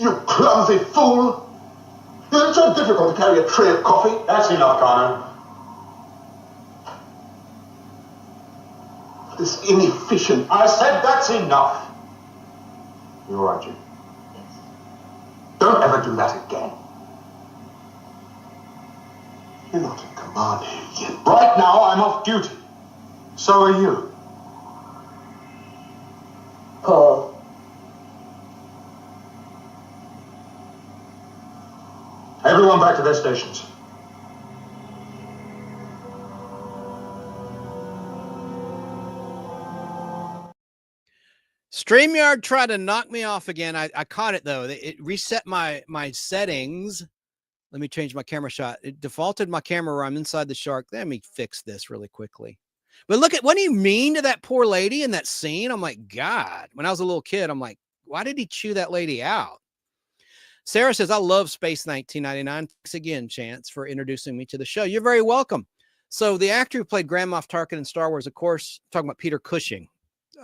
You clumsy fool! Is it so difficult to carry a tray of coffee? That's enough, Connor. This inefficient... I said that's enough. You all right, Jim? Yes. Don't ever do that again. You're not in command here yet. Right now, I'm off duty. So are you. Paul. Everyone back to their stations. StreamYard tried to knock me off again. I caught it though. It reset my settings. Let me change my camera shot. It defaulted my camera where I'm inside the shark. Let me fix this really quickly. But look at what do you mean to that poor lady in that scene? I'm like, God, when I was a little kid, I'm like, why did he chew that lady out? Sarah says, I love Space 1999. Thanks again, Chance, for introducing me to the show. You're very welcome. So the actor who played Grand Moff Tarkin in Star Wars, of course, talking about Peter Cushing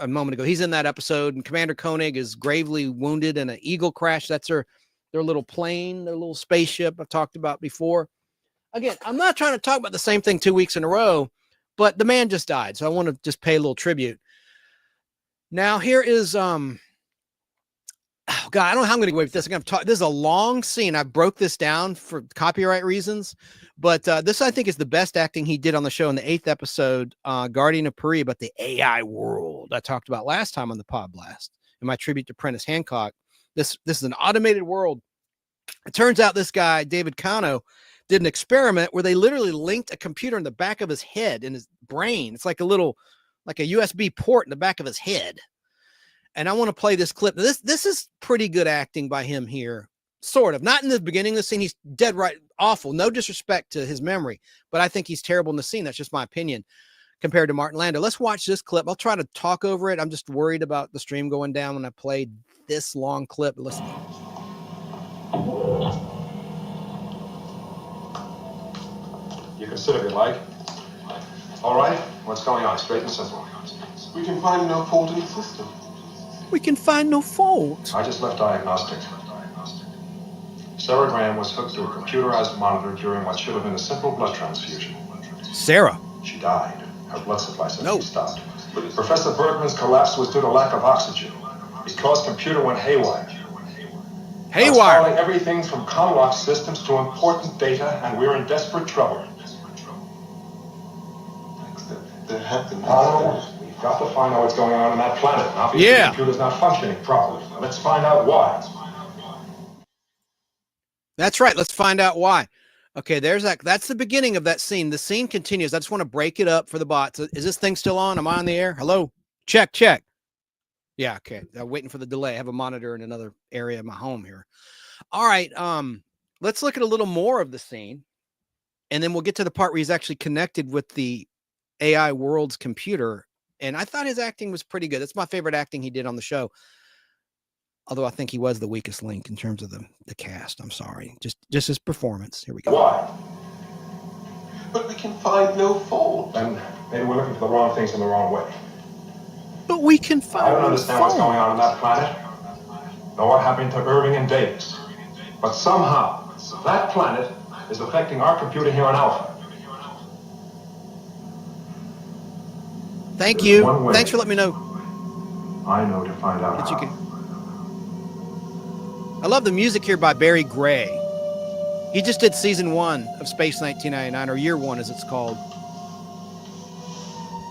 a moment ago. He's in that episode, and Commander Koenig is gravely wounded in an Eagle crash. That's her their little plane, their little spaceship I've talked about before. Again, I'm not trying to talk about the same thing 2 weeks in a row, but the man just died, so I want to just pay a little tribute. Now, here is, oh God, I don't know how I'm going to go away with this. I'm going to talk. This is a long scene. I broke this down for copyright reasons, but this, I think, is the best acting he did on the show in the 8th episode, Guardian of Paris, about the AI world I talked about last time on the Podblast in my tribute to Prentice Hancock. This is an automated world. It turns out this guy, David Kano, did an experiment where they literally linked a computer in the back of his head, in his brain. It's like a USB port in the back of his head. And I want to play this clip. This is pretty good acting by him here, sort of. Not in the beginning of the scene. He's dead right, awful. No disrespect to his memory, but I think he's terrible in the scene. That's just my opinion compared to Martin Landau. Let's watch this clip. I'll try to talk over it. I'm just worried about the stream going down when I played this long clip. Listen. You can sit if you like. All right, what's going on? Straight and simple. We can find no fault in the system. We can find no fault. I just left diagnostics. Sarah Graham was hooked to a computerized monitor during what should have been a simple blood transfusion. Sarah? She died. Her blood supply suddenly stopped. But Professor Bergman's collapse was due to lack of oxygen. Because computer went haywire. Haywire? Installing everything from Comlock systems to important data, and we're in desperate trouble. There have been... We've got to find out what's going on that planet. Obviously, the computer's not functioning properly. Let's find out why. That's right. Let's find out why. Okay, there's that. That's the beginning of that scene. The scene continues. I just want to break it up for the bots. Is this thing still on? Am I on the air? Hello? Check. Yeah, okay. I'm waiting for the delay. I have a monitor in another area of my home here. All right. Let's look at a little more of the scene, and then we'll get to the part where he's actually connected with the AI world's computer. And I thought his acting was pretty good. That's my favorite acting he did on the show. Although I think he was the weakest link in terms of the cast. I'm sorry. Just his performance. Here we go. Why? But we can find no fault. Then maybe we're looking for the wrong things in the wrong way. But we can find I don't understand what's going on that planet, nor what happened to Irving and Davis. But somehow, that planet is affecting our computer here on Alpha. Thank you. Thanks for letting me know. I know to find out that you can. I love the music here by Barry Gray. He just did season 1 of Space 1999, or year 1 as it's called.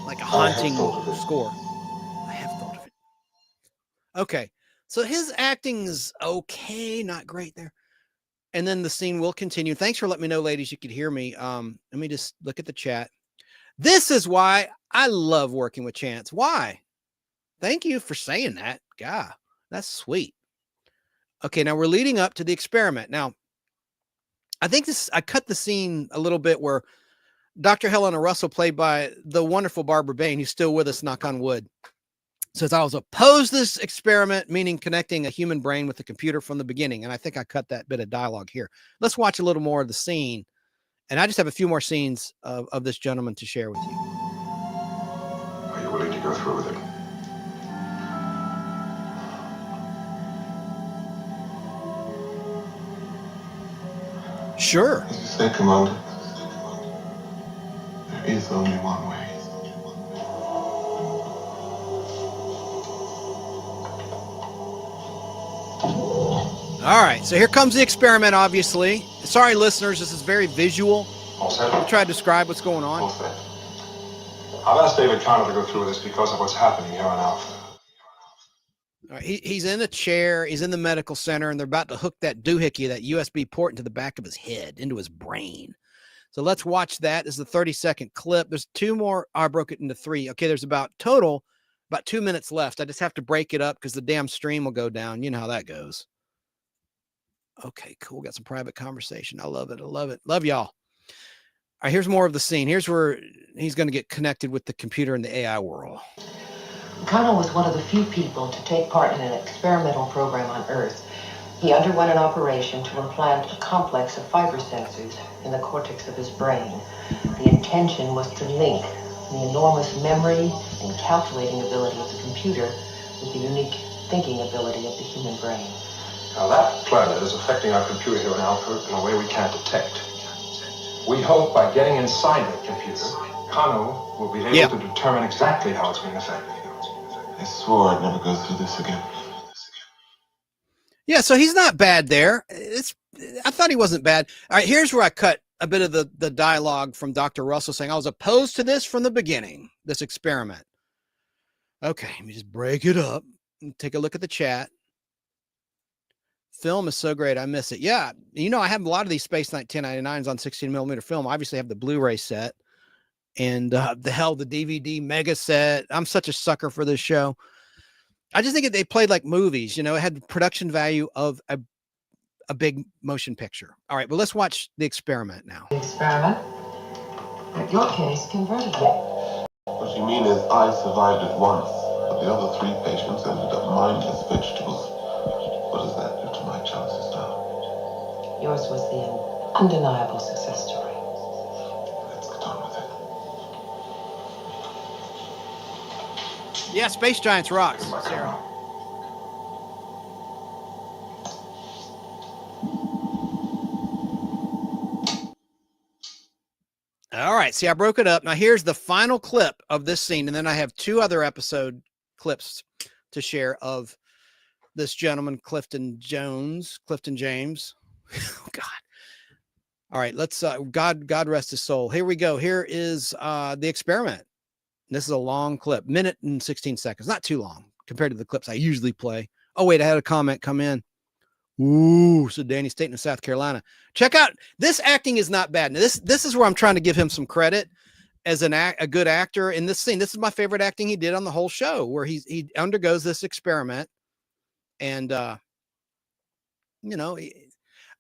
Like a haunting score. I have thought of it. Okay. So his acting's okay, not great there. And then the scene will continue. Thanks for letting me know, ladies, you could hear me. Let me just look at the chat. This is why I love working with Chance. Why? Thank you for saying that. God, that's sweet. Okay, now we're leading up to the experiment. Now, I think I cut the scene a little bit where Dr. Helena Russell, played by the wonderful Barbara Bain, who's still with us, knock on wood, says, I was opposed to this experiment, meaning connecting a human brain with a computer from the beginning. And I think I cut that bit of dialogue here. Let's watch a little more of the scene. And I just have a few more scenes of this gentleman to share with you. Are you willing to go through with it? Sure. As you say, Commander, there is only one way. All right, so here comes the experiment, obviously. Sorry, listeners, this is very visual. All set? I'll try to describe what's going on. All set. I've asked David Kano to go through this because of what's happening here on Alpha. All right, he's in a chair, he's in the medical center, and they're about to hook that doohickey, that USB port, into the back of his head, into his brain. So let's watch that. This is a 30-second clip. There's 2 more. I broke it into 3. Okay, there's about 2 minutes left. I just have to break it up because the damn stream will go down. You know how that goes. Okay, cool. Got some private conversation. I love it. I love it. Love y'all. All right, here's more of the scene. Here's where he's going to get connected with the computer in the AI world. Kano was one of the few people to take part in an experimental program on Earth. He underwent an operation to implant a complex of fiber sensors in the cortex of his brain. The intention was to link the enormous memory and calculating ability of the computer with the unique thinking ability of the human brain. Now that planet is affecting our computer here in Alpha in a way we can't detect. We hope by getting inside the computer, Kano will be able to determine exactly how it's being affected. I swore I'd never go through this again. Yeah, so he's not bad there. I thought he wasn't bad. All right, here's where I cut a bit of the dialogue from Dr. Russell saying, I was opposed to this from the beginning, this experiment. Okay, let me just break it up and take a look at the chat. Film is so great. I miss it. Yeah. You know, I have a lot of these Space Knight 1099s on 16mm film. Obviously I have the Blu-ray set and the DVD mega set. I'm such a sucker for this show. I just think they played like movies, you know, it had the production value of a big motion picture. All right, well, let's watch the experiment now. The experiment? Your case converted me. What you mean is I survived it once, but the other 3 patients ended up mindless vegetables. What does that do to my chances now? Yours was the undeniable success story. Let's get on with it. Yeah, Space Giants rocks, Sarah. All right, see, I broke it up. Now here's the final clip of this scene, and then I have 2 other episode clips to share of this gentleman, Clifton James. Oh, God. All right, let's, God rest his soul. Here we go. Here is the experiment. This is a long clip, minute and 16 seconds. Not too long compared to the clips I usually play. Oh, wait, I had a comment come in. Ooh, so Danny Staten of South Carolina. Check out, this acting is not bad. Now, this is where I'm trying to give him some credit as a good actor in this scene. This is my favorite acting he did on the whole show, where he undergoes this experiment. And, you know,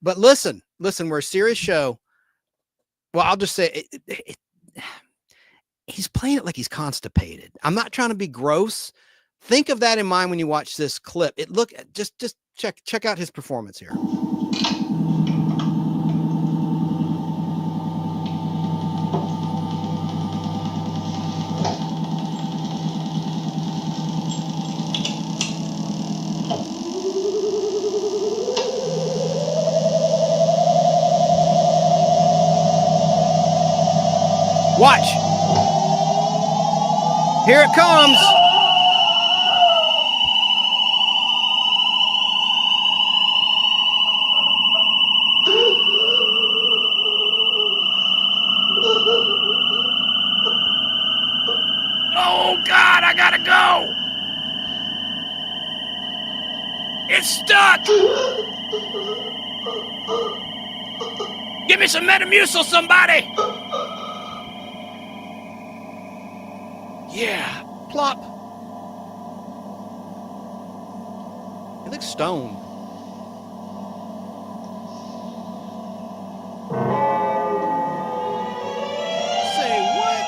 but listen, we're a serious show. Well, I'll just say he's playing it like he's constipated. I'm not trying to be gross. Think of that in mind when you watch this clip. Just check out his performance here. Watch. Here it comes. Oh, God, I gotta go. It's stuck. Give me some Metamucil, somebody. Yeah, plop. He looks stoned. Say what?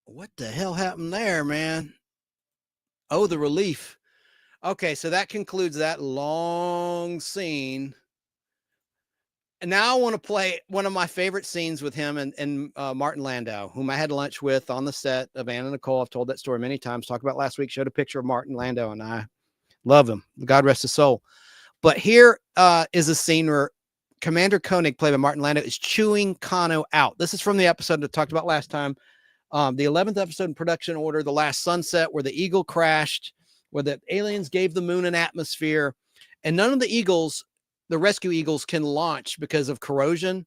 What the hell happened there, man? Oh, the relief. Okay, so that concludes that long scene. And now I want to play one of my favorite scenes with him and Martin Landau, whom I had lunch with on the set of Anna Nicole. I've told that story many times. Talked about last week, showed a picture of Martin Landau, and I love him. God rest his soul. But here is a scene where Commander Koenig, played by Martin Landau, is chewing Kano out. This is from the episode that I talked about last time. The 11th episode in production order, The Last Sunset, where the Eagle crashed, where the aliens gave the moon an atmosphere, and none of the Eagles, the rescue Eagles, can launch because of corrosion.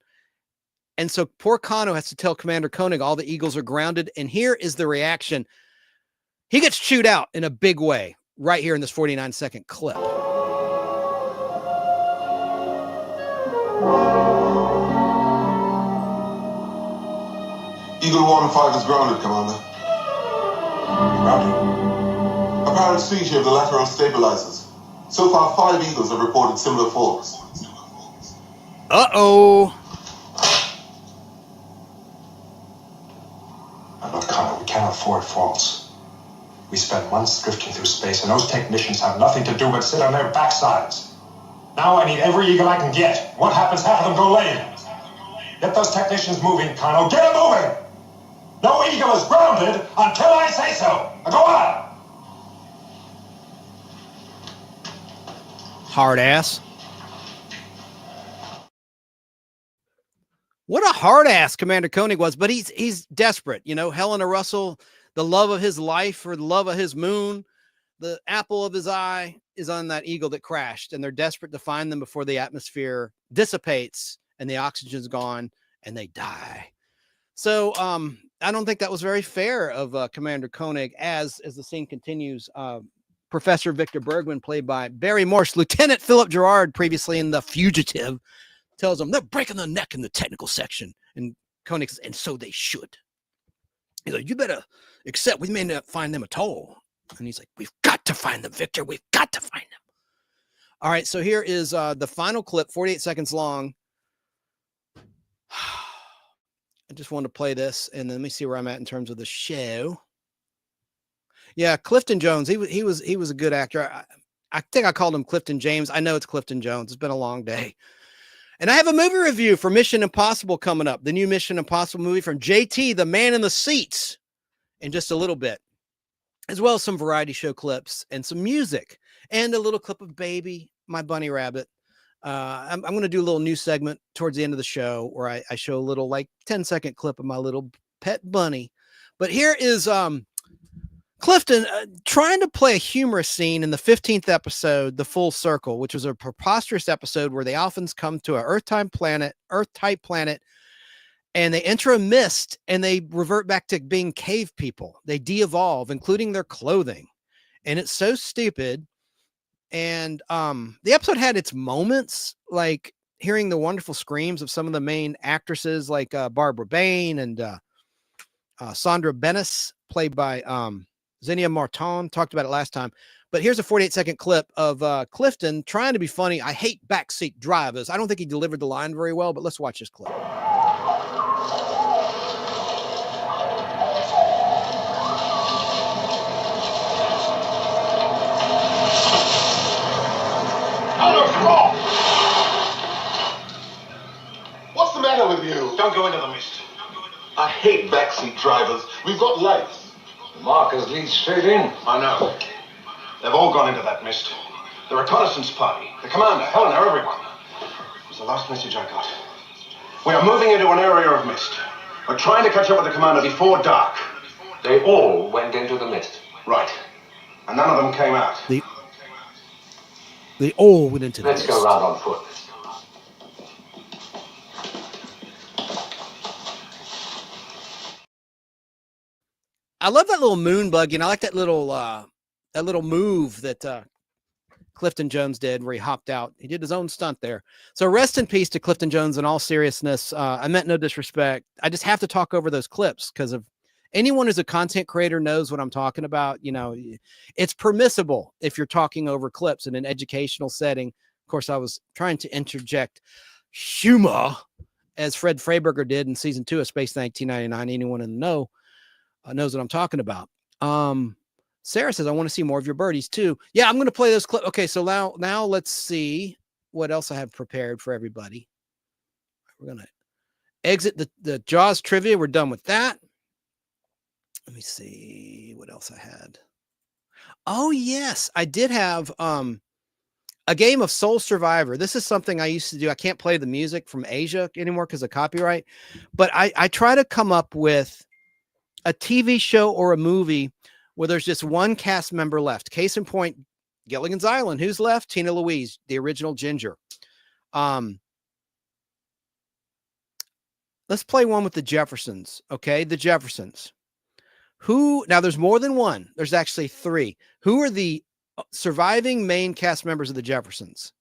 And so poor Kano has to tell Commander Koenig all the Eagles are grounded. And here is the reaction. He gets chewed out in a big way right here in this 49-second clip. Eagle 1-5 is grounded, Commander. Grounded? Apparent seizure of the lateral stabilizers. So far, 5 Eagles have reported similar faults. Uh-oh. Look, Kano, we can't afford faults. We spent months drifting through space, and those technicians have nothing to do but sit on their backsides. Now I need every Eagle I can get. What happens? Half of them go lame. Get those technicians moving, Kano. Get them moving! No eagle is grounded until I say so. Now go on! Hard ass. What a hard ass Commander Koenig was, but he's desperate. You know, Helena Russell, the love of his life or the love of his moon, the apple of his eye is on that eagle that crashed, and they're desperate to find them before the atmosphere dissipates and the oxygen's gone and they die. So I don't think that was very fair of Commander Koenig. As the scene continues, Professor Victor Bergman, played by Barry Morse, Lieutenant Philip Gerard, previously in The Fugitive, tells them they're breaking their neck in the technical section. And Koenig says, and so they should. He's like, you better accept we may not find them at all. And he's like, we've got to find them, Victor. We've got to find them. All right, so here is the final clip, 48 seconds long. I just wanted to play this, and then let me see where I'm at in terms of the show. Yeah, Clifton Jones, he was a good actor. I think I called him Clifton James. I know it's Clifton Jones. It's been a long day. And I have a movie review for Mission Impossible coming up, the new Mission Impossible movie from JT, the man in the seats, in just a little bit, as well as some variety show clips and some music and a little clip of Baby, my bunny rabbit. I'm going to do a little new segment towards the end of the show where I show a little like 10-second clip of my little pet bunny. But here is Clifton trying to play a humorous scene in the 15th episode, The Full Circle, which was a preposterous episode where the Alphans come to an Earth-type planet, and they enter a mist and they revert back to being cave people. They de-evolve, including their clothing. And it's so stupid. And the episode had its moments, like hearing the wonderful screams of some of the main actresses, like Barbara Bain and Sandra Benes, played by Xenia Martin. Talked about it last time. But here's a 48-second clip of Clifton trying to be funny. I hate backseat drivers. I don't think he delivered the line very well, but let's watch this clip. What's the matter with you? Don't go into the mist. I hate backseat drivers. We've got lights. The markers lead straight in. I know. They've all gone into that mist. The reconnaissance party, the commander, Helena, everyone. It was the last message I got. We are moving into an area of mist. We're trying to catch up with the commander before dark. They all went into the mist. Right. And none of them came out. They all went into the mist. Let's go round on foot. I love that little moon buggy, and I like that little move that Clifton Jones did where he hopped out. He did his own stunt there. So rest in peace to Clifton Jones. In all seriousness, I meant no disrespect. I just have to talk over those clips because of anyone who's a content creator knows what I'm talking about. You know, it's permissible if you're talking over clips in an educational setting. Of course, I was trying to interject humor as Fred Freiberger did in season 2 of Space 1999. Anyone in the know knows what I'm talking about. Sarah says, I want to see more of your birdies too. Yeah, I'm going to play those clips. Okay, so now let's see what else I have prepared for everybody. We're going to exit the Jaws trivia. We're done with that. Let me see what else I had. Oh, yes, I did have a game of Soul Survivor. This is something I used to do. I can't play the music from Asia anymore because of copyright, but I try to come up with a TV show or a movie where there's just one cast member left. Case in point, Gilligan's Island. Who's left? Tina Louise, the original Ginger. Let's play one with the Jeffersons. Okay, the Jeffersons. Now there's more than one. There's actually 3. Who are the surviving main cast members of the Jeffersons?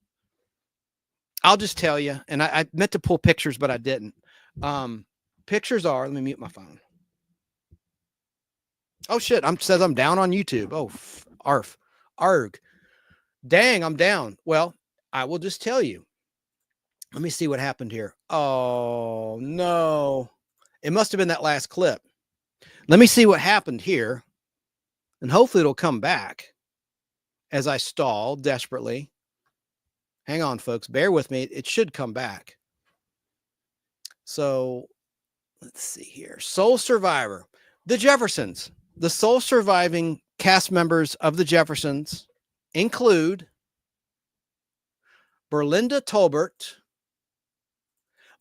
I'll just tell you, and I meant to pull pictures, but I didn't. Pictures are, let me mute my phone. Oh shit, says I'm down on YouTube. Oh, arg. Dang, I'm down. Well, I will just tell you. Let me see what happened here. Oh, no. It must have been that last clip. Let me see what happened here. And hopefully it'll come back as I stall desperately. Hang on, folks. Bear with me. It should come back. So let's see here. Sole survivor. The Jeffersons. The sole surviving cast members of the Jeffersons include Berlinda Tolbert.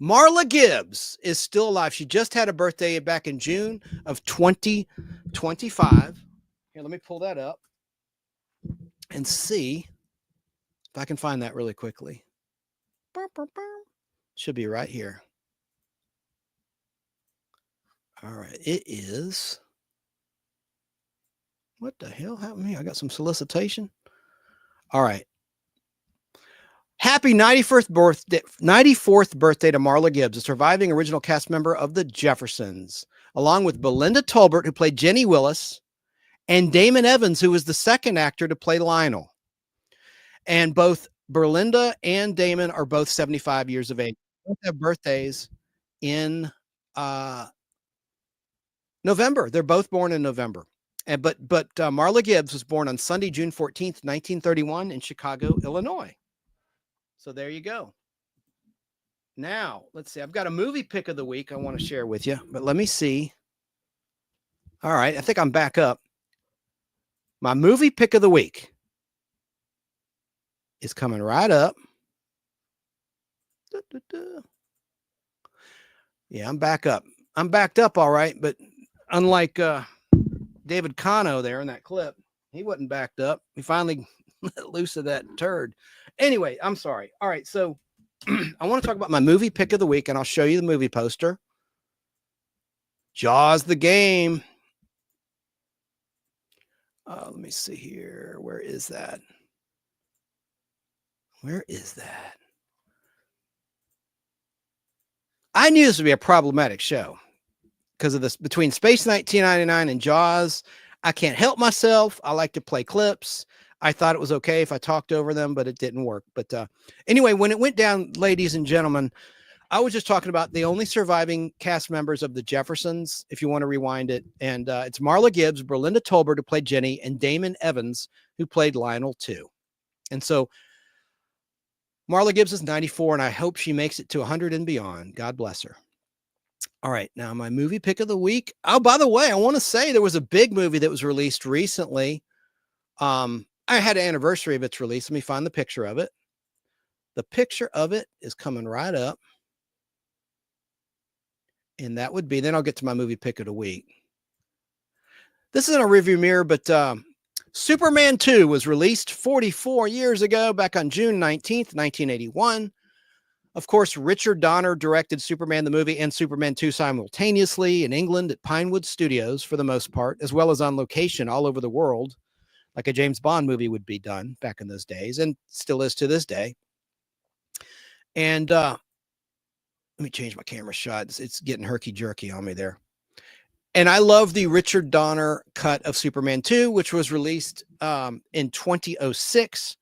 Marla Gibbs is still alive. She just had a birthday back in June of 2025. Here, let me pull that up and see if I can find that really quickly. Should be right here. All right. It is. What the hell happened here? I got some solicitation. All right. Happy 94th birthday to Marla Gibbs, a surviving original cast member of the Jeffersons, along with Belinda Tolbert, who played Jenny Willis, and Damon Evans, who was the second actor to play Lionel. And both Berlinda and Damon are both 75 years of age. Both have birthdays in November. They're both born in November. And but Marla Gibbs was born on Sunday, June 14th, 1931 in Chicago, Illinois. So there you go. Now, let's see. I've got a movie pick of the week I want to share with you, but let me see. All right, I think I'm back up. My movie pick of the week is coming right up. Yeah, I'm back up. I'm backed up all right, but unlike David Kano there in that clip, he wasn't backed up. He finally let loose of that turd. Anyway, I'm sorry. All right, so I want to talk about my movie pick of the week, and I'll show you the movie poster. Jaws the game. Let me see here. Where is that? Where is that? I knew this would be a problematic show because of this. Between Space 1999 and Jaws, I can't help myself. I like to play clips. I thought it was okay if I talked over them, but it didn't work. But anyway, when it went down, ladies and gentlemen, I was just talking about the only surviving cast members of the Jeffersons, if you want to rewind it. And it's Marla Gibbs, Berlinda Tolbert, who played Jenny, and Damon Evans, who played Lionel, too. And so Marla Gibbs is 94, and I hope she makes it to 100 and beyond. God bless her. All right, now my movie pick of the week. Oh, by the way, I want to say there was a big movie that was released recently. I had an anniversary of its release. Let me find the picture of it. The picture of it is coming right up. And that would be, then I'll get to my movie pick of the week. This isn't a review mirror, but Superman 2 was released 44 years ago, back on June 19th, 1981. Of course, Richard Donner directed Superman the movie and Superman 2 simultaneously in England at Pinewood Studios for the most part, as well as on location all over the world, like a James Bond movie would be done back in those days, and still is to this day. And let me change my camera shot. It's getting herky-jerky on me there. And I love the Richard Donner cut of Superman 2, which was released in 2006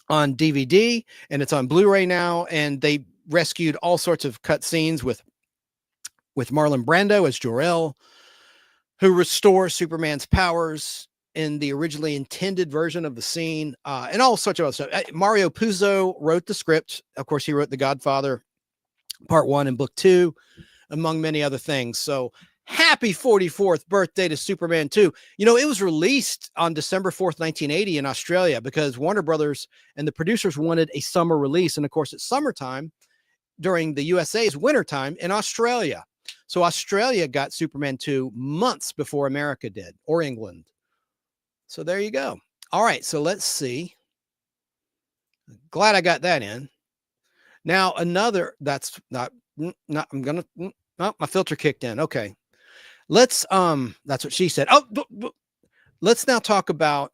on DVD, and it's on Blu-ray now. And they rescued all sorts of cut scenes with Marlon Brando as Jor-El, who restores Superman's powers in the originally intended version of the scene, and all sorts of other stuff. Mario Puzo wrote the script. Of course, he wrote The Godfather Part 1 and Book 2, among many other things. So happy 44th birthday to Superman 2. You know, it was released on December 4th, 1980 in Australia because Warner Brothers and the producers wanted a summer release. And of course, it's summertime during the USA's wintertime in Australia. So Australia got Superman 2 months before America did, or England. So there you go. All right, so let's see. Glad I got that in. Now another, that's not I'm gonna, oh, my filter kicked in. Okay. Let's, that's what she said. Oh, let's now talk about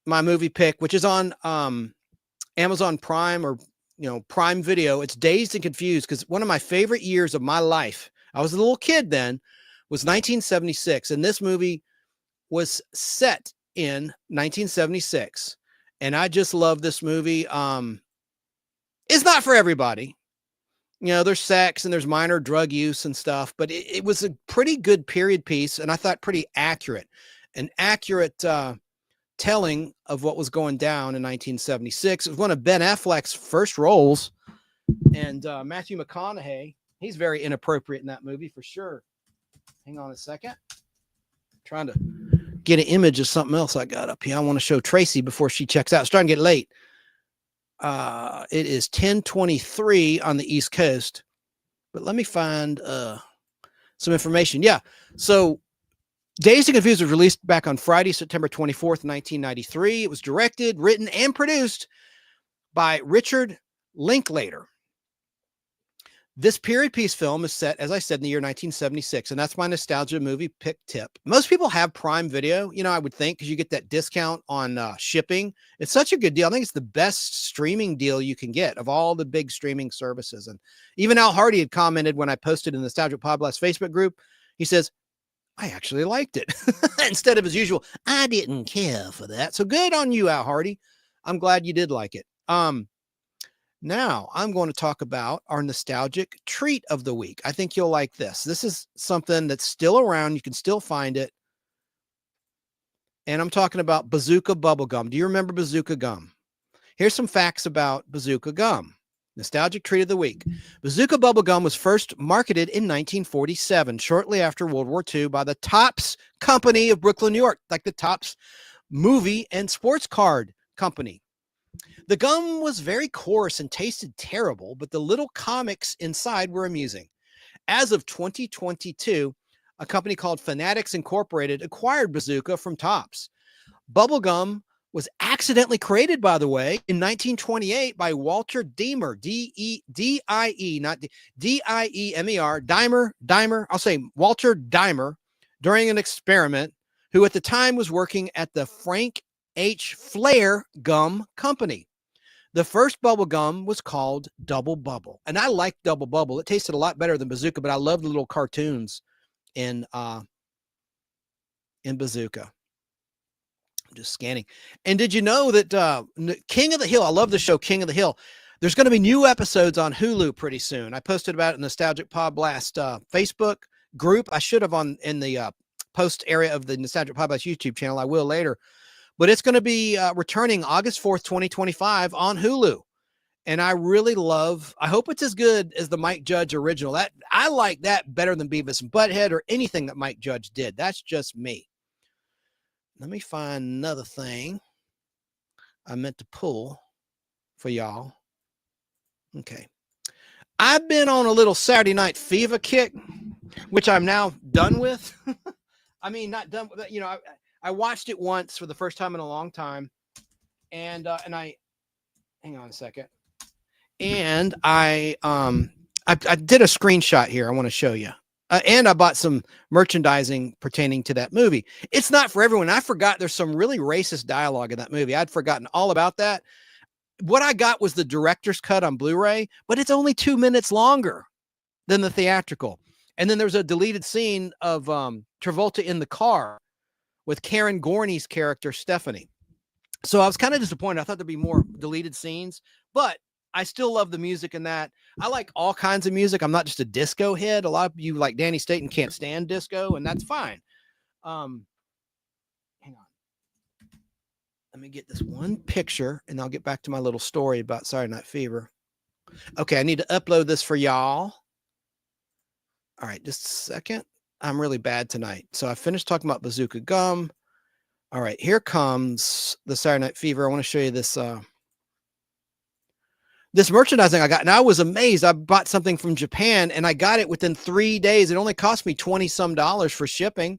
my movie pick, which is on Amazon Prime, or, you know, Prime Video. It's Dazed and Confused, because one of my favorite years of my life, I was a little kid then, was 1976. And this movie was set in 1976. And I just love this movie. It's not for everybody. You know, there's sex and there's minor drug use and stuff, but it was a pretty good period piece, and I thought pretty accurate. An accurate telling of what was going down in 1976. It was one of Ben Affleck's first roles, and Matthew McConaughey, He's very inappropriate in that movie for sure. Hang on a second. Trying to get an image of something else I got up here. I want to show Tracy before she checks out. It's starting to get late. It is 10:23 on the East Coast. But let me find some information. Yeah. So Dazed and Confused was released back on Friday, September 24th, 1993. It was directed, written, and produced by Richard Linklater. This period piece film is set, as I said, in the year 1976, and that's my nostalgia movie pick tip. Most people have Prime Video, I would think, because you get that discount on shipping. It's such a good deal. I think it's the best streaming deal you can get of all the big streaming services. And even Al Hardy had commented when I posted in the Nostalgic Podblast Facebook group, he says, I actually liked it. Instead of his usual, I didn't care for that. So good on you, Al Hardy. I'm glad you did like it. Now I'm going to talk about our nostalgic treat of the week. I think you'll like this. This is something that's still around. You can still find it. And I'm talking about Bazooka bubblegum. Do you remember Bazooka gum? Here's some facts about Bazooka gum. Nostalgic treat of the week. Bazooka bubblegum was first marketed in 1947, shortly after World War II, by the Topps Company of Brooklyn, New York, like the Topps movie and sports card company. The gum was very coarse and tasted terrible, but the little comics inside were amusing. As of 2022, a company called Fanatics Incorporated acquired Bazooka from Topps. Bubblegum was accidentally created, by the way, in 1928 by Walter Diemer, D-I-E, not D-I-E-M-E-R, Diemer, I'll say Walter Diemer, during an experiment, who at the time was working at the Frank H. Flair Gum Company. The first bubble gum was called Double Bubble. And I liked Double Bubble. It tasted a lot better than Bazooka, but I love the little cartoons in Bazooka. I'm just scanning. And did you know that King of the Hill, I love the show King of the Hill. There's going to be new episodes on Hulu pretty soon. I posted about it in the Nostalgic Podblast Facebook group. I should have in the post area of the Nostalgic Podblast YouTube channel. I will later. But it's going to be returning August 4th, 2025 on Hulu. And I really I hope it's as good as the Mike Judge original. I like that better than Beavis and Butthead or anything that Mike Judge did. That's just me. Let me find another thing I meant to pull for y'all. Okay. I've been on a little Saturday Night Fever kick, which I'm now done with. I mean, not done with it. I watched it once for the first time in a long time. And I, hang on a second. And I did a screenshot here. I want to show you. And I bought some merchandising pertaining to that movie. It's not for everyone. I forgot there's some really racist dialogue in that movie. I'd forgotten all about that. What I got was the director's cut on Blu-ray, but it's only 2 minutes longer than the theatrical. And then there's a deleted scene of Travolta in the car with Karen Gorney's character, Stephanie. So I was kind of disappointed. I thought there'd be more deleted scenes, but I still love the music in that. I like all kinds of music. I'm not just a disco head. A lot of you, like Danny Staten, can't stand disco, and that's fine. Hang on. Let me get this one picture, and I'll get back to my little story about Saturday Night Fever. Okay, I need to upload this for y'all. All right, just a second. I'm really bad tonight. So I finished talking about Bazooka Gum. All right, here comes the Saturday Night Fever. I want to show you this this merchandising I got. And I was amazed. I bought something from Japan and I got it within 3 days. It only cost me $20-some for shipping.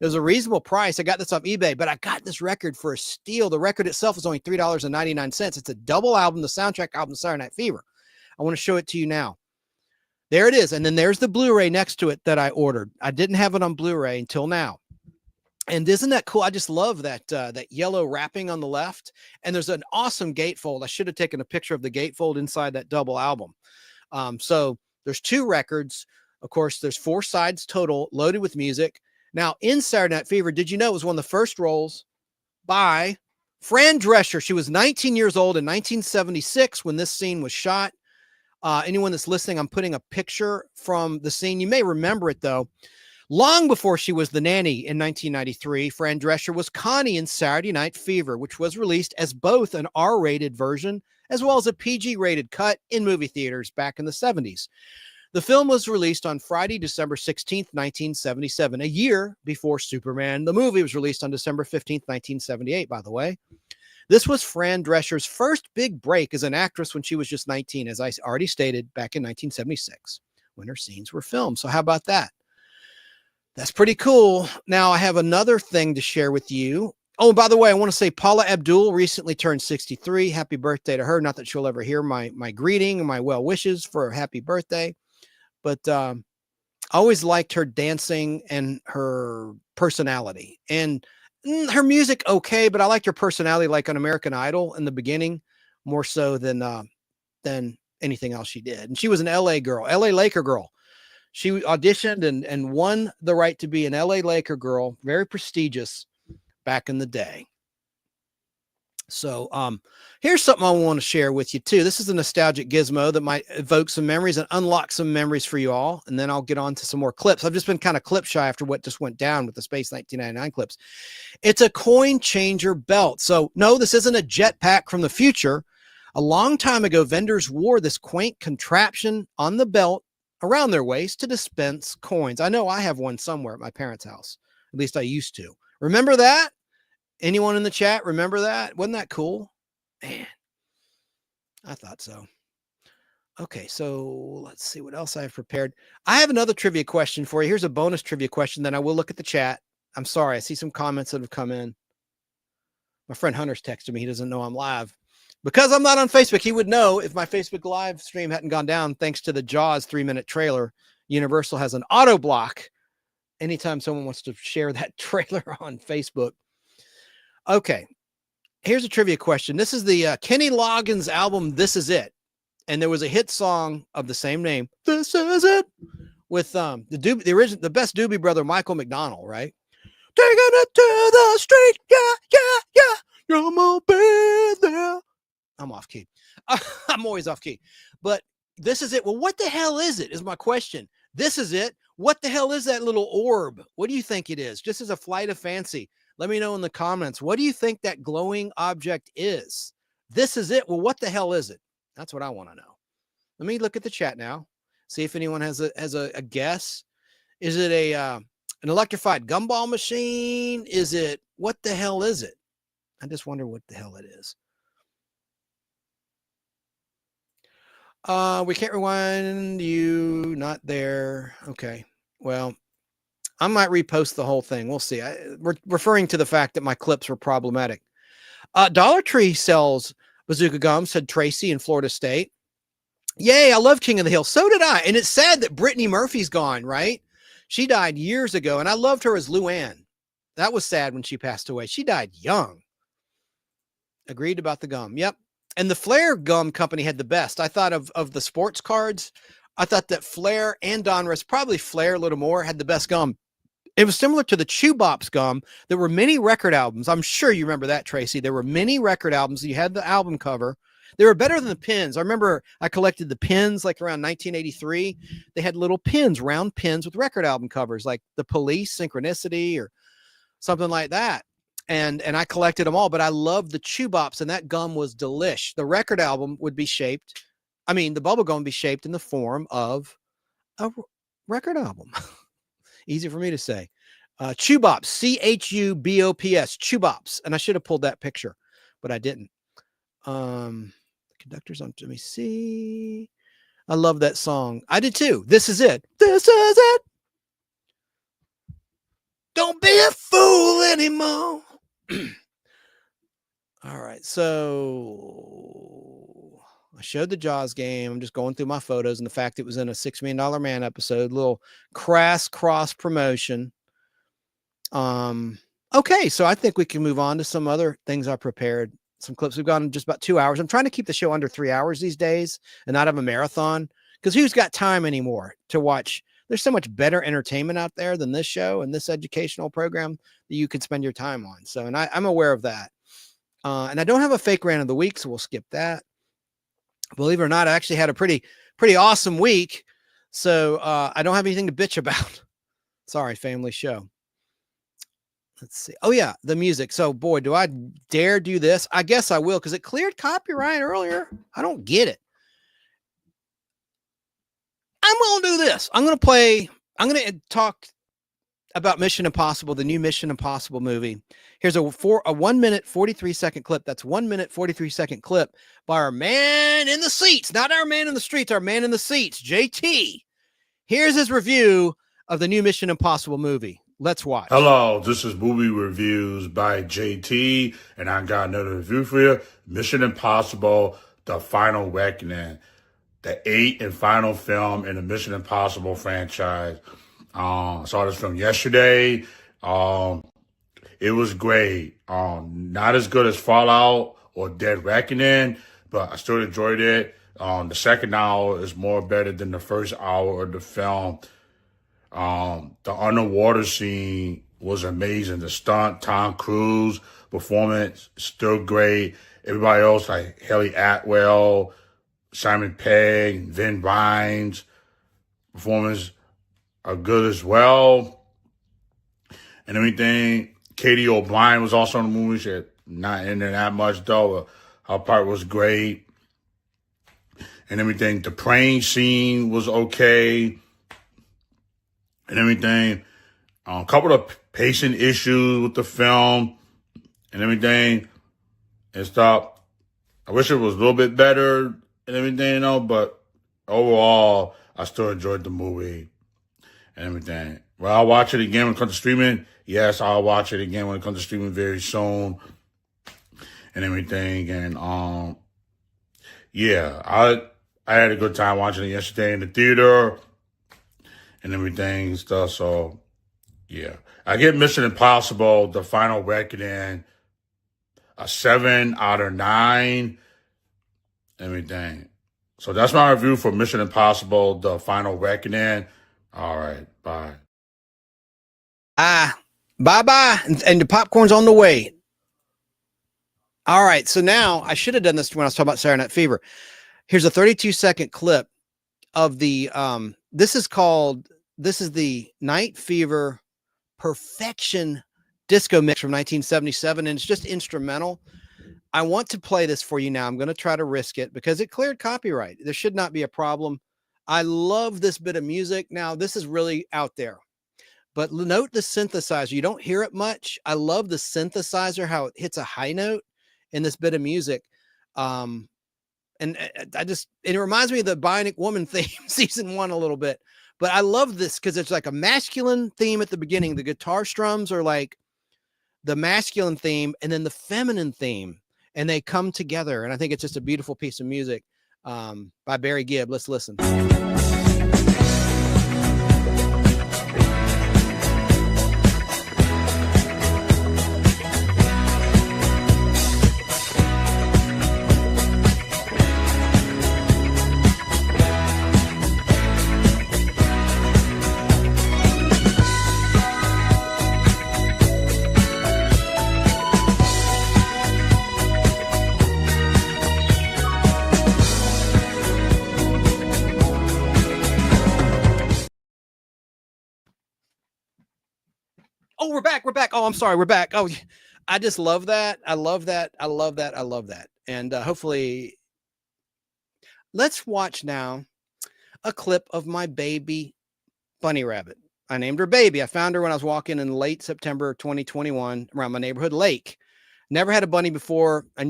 It was a reasonable price. I got this off eBay, but I got this record for a steal. The record itself is only $3.99. It's a double album, the soundtrack album, Saturday Night Fever. I want to show it to you now. There it is. And then there's the Blu-ray next to it that I ordered. I didn't have it on Blu-ray until now. And isn't that cool? I just love that that yellow wrapping on the left. And there's an awesome gatefold. I should have taken a picture of the gatefold inside that double album. So there's 2 records. Of course, there's 4 sides total loaded with music. Now, in Saturday Night Fever, did you know it was one of the first roles by Fran Drescher? She was 19 years old in 1976 when this scene was shot. Anyone that's listening, I'm putting a picture from the scene. You may remember it, though. Long before she was the nanny in 1993, Fran Drescher was Connie in Saturday Night Fever, which was released as both an R-rated version as well as a PG-rated cut in movie theaters back in the 70s. The film was released on Friday, December 16th, 1977, a year before Superman. The movie was released on December 15th, 1978, by the way. This was Fran Drescher's first big break as an actress when she was just 19, as I already stated, back in 1976, when her scenes were filmed. So how about that? That's pretty cool. Now, I have another thing to share with you. Oh, by the way, I want to say Paula Abdul recently turned 63. Happy birthday to her. Not that she'll ever hear my greeting and my well wishes for a happy birthday. But I always liked her dancing and her personality. And her music, okay, but I liked her personality like on American Idol in the beginning, more so than anything else she did. And she was an LA girl, LA Laker girl. She auditioned and won the right to be an LA Laker girl, very prestigious back in the day. So here's something I want to share with you too. This is a nostalgic gizmo that might evoke some memories and unlock some memories for you all. And then I'll get on to some more clips. I've just been kind of clip shy after what just went down with the Space 1999 clips. It's a coin changer belt. So no, this isn't a jetpack from the future. A long time ago, vendors wore this quaint contraption on the belt around their waist to dispense coins. I know I have one somewhere at my parents' house. At least I used to. Remember that? Anyone in the chat remember that? Wasn't that cool? Man, I thought so. Okay, so let's see what else I have prepared. I have another trivia question for you. Here's a bonus trivia question. Then I will look at the chat. I'm sorry. I see some comments that have come in. My friend Hunter's texted me. He doesn't know I'm live. Because I'm not on Facebook, he would know if my Facebook live stream hadn't gone down thanks to the Jaws 3-minute trailer. Universal has an auto block anytime someone wants to share that trailer on Facebook. Okay, here's a trivia question. This is the Kenny Loggins album, This Is It. And there was a hit song of the same name, This Is It, with the best Doobie Brother, Michael McDonald, right? Taking it to the street, yeah, I'm gonna be there. I'm off key. I'm always off key. But This Is It. Well, what the hell is it, is my question. This is it. What the hell is that little orb? What do you think it is? Just as a flight of fancy. Let me know in the comments. What do you think that glowing object is? This is it. Well, what the hell is it? That's what I want to know. Let me look at the chat now. See if anyone has a guess. Is it an electrified gumball machine? Is it, what the hell is it? I just wonder what the hell it is. We can't rewind you. Not there. Okay. Well, I might repost the whole thing. We'll see. We're referring to the fact that my clips were problematic. Dollar Tree sells bazooka gum, said Tracy in Florida State. Yay, I love King of the Hill. So did I. And it's sad that Brittany Murphy's gone, right? She died years ago, and I loved her as Luann. That was sad when she passed away. She died young. Agreed about the gum. Yep. And the Flair Gum Company had the best. I thought of the sports cards. I thought that Flair and Donruss, probably Flair a little more, had the best gum. It was similar to the Chew Bops gum. There were many record albums. I'm sure you remember that, Tracy. There were many record albums. You had the album cover. They were better than the pins. I remember I collected the pins like around 1983. They had little pins, round pins with record album covers, like The Police, Synchronicity, or something like that. And I collected them all, but I loved the Chew Bops, and that gum was delish. The record album would be shaped. I mean, the bubble gum would be shaped in the form of a record album. Easy for me to say. Chew Bops, C-H-U-B-O-P-S, Chew Bops. And I should have pulled that picture, but I didn't. Conductors on, let me see. I love that song. I did too. This is it. This is it. Don't be a fool anymore. All right. So I showed the Jaws game. I'm just going through my photos and the fact it was in a $6 Million Man episode, little crass cross promotion. Okay. So I think we can move on to some other things I prepared. Some clips. We've gone just about 2 hours. I'm trying to keep the show under 3 hours these days and not have a marathon, because who's got time anymore to watch? There's so much better entertainment out there than this show and this educational program that you could spend your time on. So, and I'm aware of that. And I don't have a fake rant of the week, so we'll skip that. Believe it or not, I actually had a pretty awesome week. So I don't have anything to bitch about. Sorry, family show. Let's see. Oh yeah, the music. So boy, do I dare do this? I guess I will, because it cleared copyright earlier. I don't get it. I'm going to do this. I'm going to talk about Mission Impossible, the new Mission Impossible movie. Here's a 1 minute, 43-second clip. That's 1 minute, 43-second clip by our man in the seats, not our man in the streets, our man in the seats, JT. Here's his review of the new Mission Impossible movie. Let's watch. Hello, this is Movie Reviews by JT, and I got another review for you. Mission Impossible, The Final Reckoning, the 8th and final film in the Mission Impossible franchise. I saw this film yesterday. It was great. Not as good as Fallout or Dead Reckoning, but I still enjoyed it. The second hour is more better than the first hour of the film. The underwater scene was amazing. The stunt, Tom Cruise performance, still great. Everybody else, like Haley Atwell, Simon Pegg, Vin Rhames, performance are good as well. And everything. Katie O'Brien was also in the movie. She had not in there that much, though. Her part was great. And everything. The praying scene was okay. And everything. A couple of pacing issues with the film and everything and stuff. I wish it was a little bit better and everything, but overall, I still enjoyed the movie and everything. Will I watch it again when it comes to streaming? Yes, I'll watch it again when it comes to streaming very soon and everything. And yeah, I had a good time watching it yesterday in the theater and everything and stuff. So yeah, I give Mission Impossible, The Final Reckoning, a 7 out of 9. Everything. So that's my review for Mission Impossible, The Final Reckoning. All right, bye. Bye-bye. And the popcorn's on the way. All right, so now I should have done this when I was talking about Saturday Night Fever. Here's a 32-second clip of the, this is the Night Fever Perfection disco mix from 1977, and it's just instrumental. I want to play this for you now. I'm going to try to risk it because it cleared copyright. There should not be a problem. I love this bit of music. Now, this is really out there, but note the synthesizer. You don't hear it much. I love the synthesizer, how it hits a high note in this bit of music. And it reminds me of the Bionic Woman theme, season 1 a little bit, but I love this because it's like a masculine theme at the beginning. The guitar strums are like the masculine theme and then the feminine theme, and they come together. And I think it's just a beautiful piece of music by Barry Gibb. Let's listen. Oh, we're back. We're back. Oh, I'm sorry. We're back. Oh, I just love that. I love that. I love that. I love that. And hopefully, let's watch now a clip of my baby bunny rabbit. I named her Baby. I found her when I was walking in late September 2021 around my neighborhood lake. Never had a bunny before. I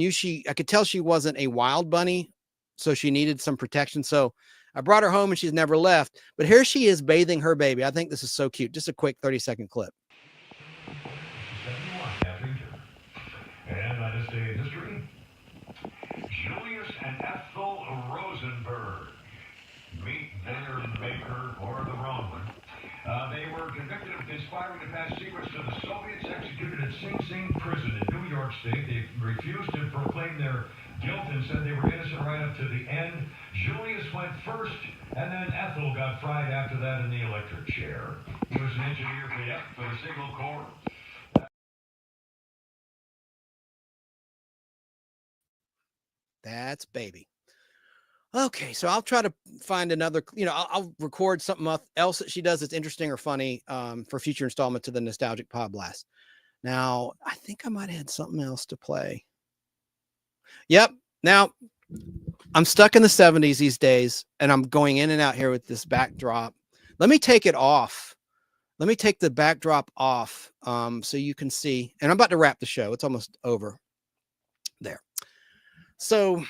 could tell she wasn't a wild bunny, so she needed some protection. So I brought her home and she's never left. But here she is bathing her baby. I think this is so cute. Just a quick 30-second clip. And on this day in history, Julius and Ethel Rosenberg. Meet their maker or the wrong one. They were convicted of conspiring to pass secrets to the Soviets executed at Sing Sing prison in New York State. They refused to proclaim their guilt and said they were innocent right up to the end. Julius went first, and then Ethel got fried after that in the electric chair. He was an engineer for the Signal Corps. That's Baby. Okay, so I'll try to find another, I'll record something else that she does that's interesting or funny for future installment to the Nostalgic Podblast. Now, I think I might have had something else to play. Yep. Now, I'm stuck in the 70s these days, and I'm going in and out here with this backdrop. Let me take it off. Let me take the backdrop off so you can see. And I'm about to wrap the show. It's almost over. There. So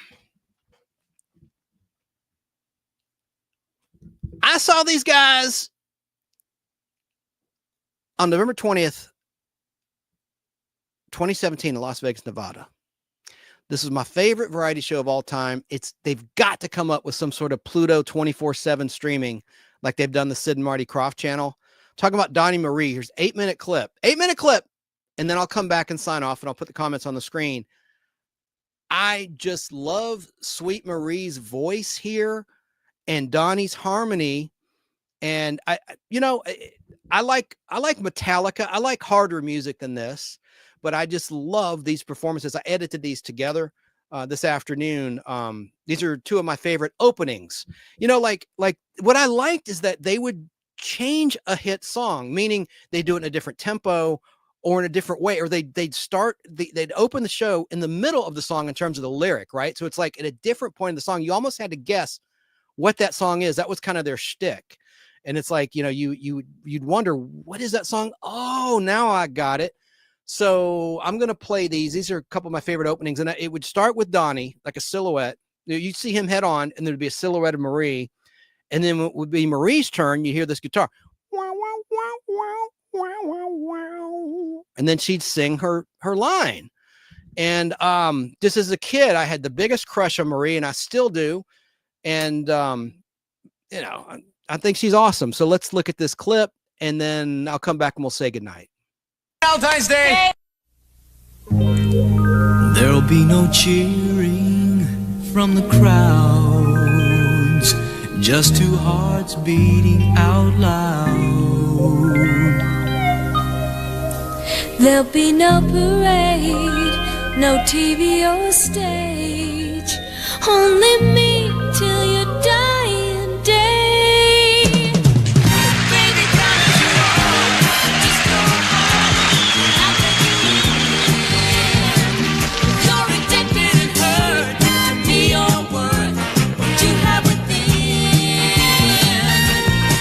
I saw these guys on November 20th, 2017 in Las Vegas, Nevada. This is my favorite variety show of all time. They've got to come up with some sort of Pluto 24/7 streaming like they've done the Sid and Marty Krofft channel. Talking about Donny Marie. Here's 8-minute clip. 8-minute clip. And then I'll come back and sign off, and I'll put the comments on the screen. I just love Sweet Marie's voice here and Donnie's harmony. And I like Metallica. I like harder music than this, but I just love these performances. I edited these together this afternoon. These are two of my favorite openings. Like what I liked is that they would change a hit song, meaning they do it in a different tempo or in a different way, or they'd open the show in the middle of the song in terms of the lyric, right? So it's like at a different point in the song, you almost had to guess what that song is. That was kind of their shtick. And it's like, you'd wonder, what is that song? Oh, now I got it. So I'm going to play these. These are a couple of my favorite openings. And it would start with Donnie, like a silhouette. You'd see him head on, and there'd be a silhouette of Marie. And then it would be Marie's turn. You hear this guitar. And then she'd sing her line. And just as a kid, I had the biggest crush on Marie, and I still do. And, I think she's awesome. So let's look at this clip, and then I'll come back and we'll say goodnight. Valentine's Day! There'll be no cheering from the crowds, just two hearts beating out loud. There'll be no parade, no TV or stage, only me till your dying day. Baby, come as you are, just go home. I'll take you in. You're rejected and hurt, to me your worth, what you have within.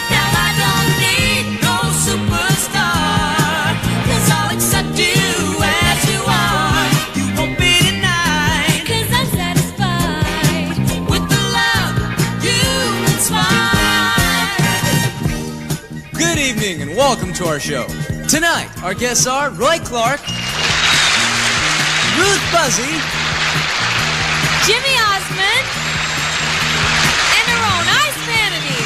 Now I don't need no superstar, 'cause I'll accept you as you are. You won't be denied, 'cause I'm satisfied with the love you inspire. Good evening and welcome to our show. Tonight, our guests are Roy Clark, Ruth Buzzy, Jimmy Osmond, and her own Ice Vanity.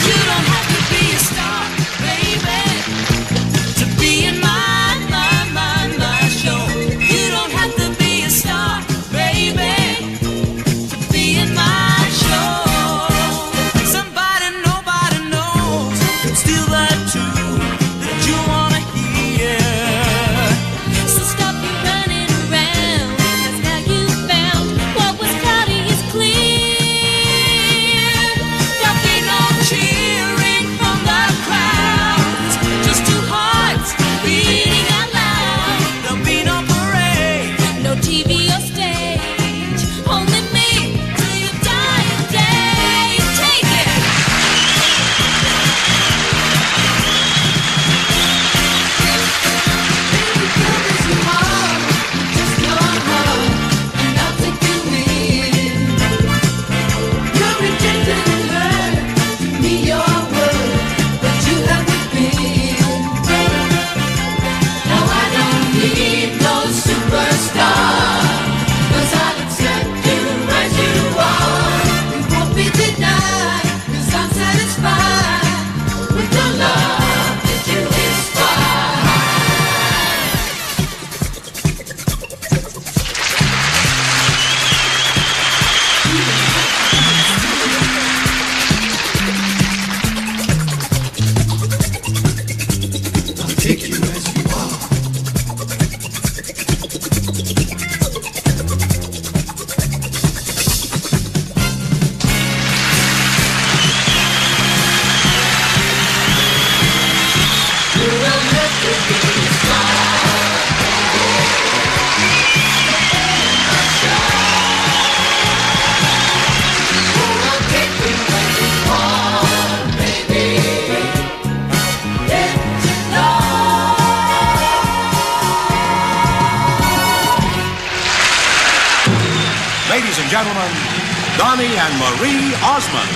You don't have to be a star, baby, to be in my show. You don't have to be a star, baby, to be in my show. Somebody nobody knows, steal that tune that you wanna hear. Ladies and gentlemen, Donny and Marie Osmond.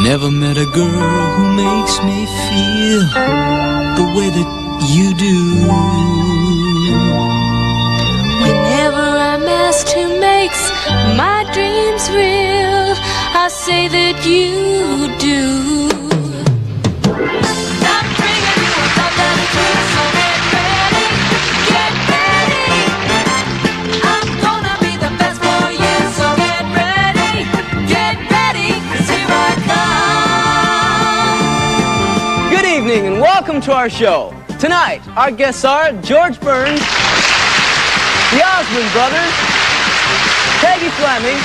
Never met a girl who makes me feel the way that you do. Whenever I'm asked who makes my dreams real, I say that you do. I'm bringing you a love that's true, so get ready, get ready. I'm gonna be the best for you, so get ready, 'cause here I come. Good evening and welcome to our show. Tonight, our guests are George Burns, the Osmond Brothers, Peggy Fleming,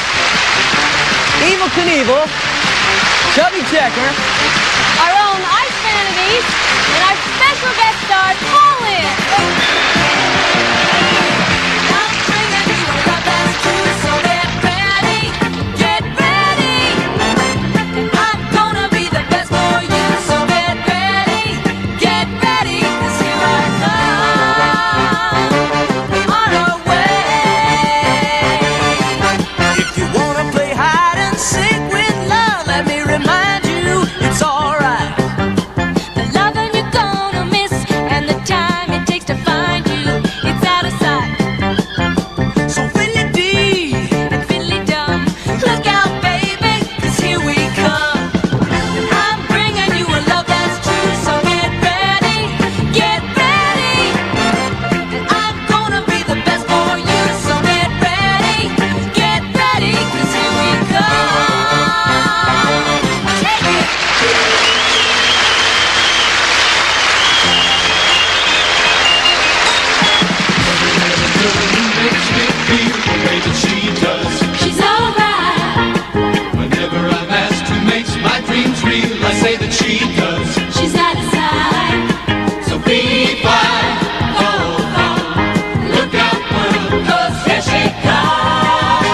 Evel Knievel, Chubby Checker, Our own Ice Vanities, and our special guest star, Colin. I'm bringing you a love that's true, so get ready, get ready. I'm gonna be the best for you, so get ready, 'cause here I come on our way. If you wanna play hide and seek with love, let me remind you, it's alright. The loving you're gonna miss, and the time it takes to find you, it's out of sight. So fiddly dee and fiddly dum, look out, baby, 'cause here we come. I'm bringing you a love that's true, so get ready, get ready. I'm gonna be the best for you, so get ready, 'cause here we come. Take it. makes me feel the way that she does. She's alright. Whenever I'm asked who makes my dreams real, I say that she does. She's out of sight. So be fine, hold on, look out, world, 'cause here she comes.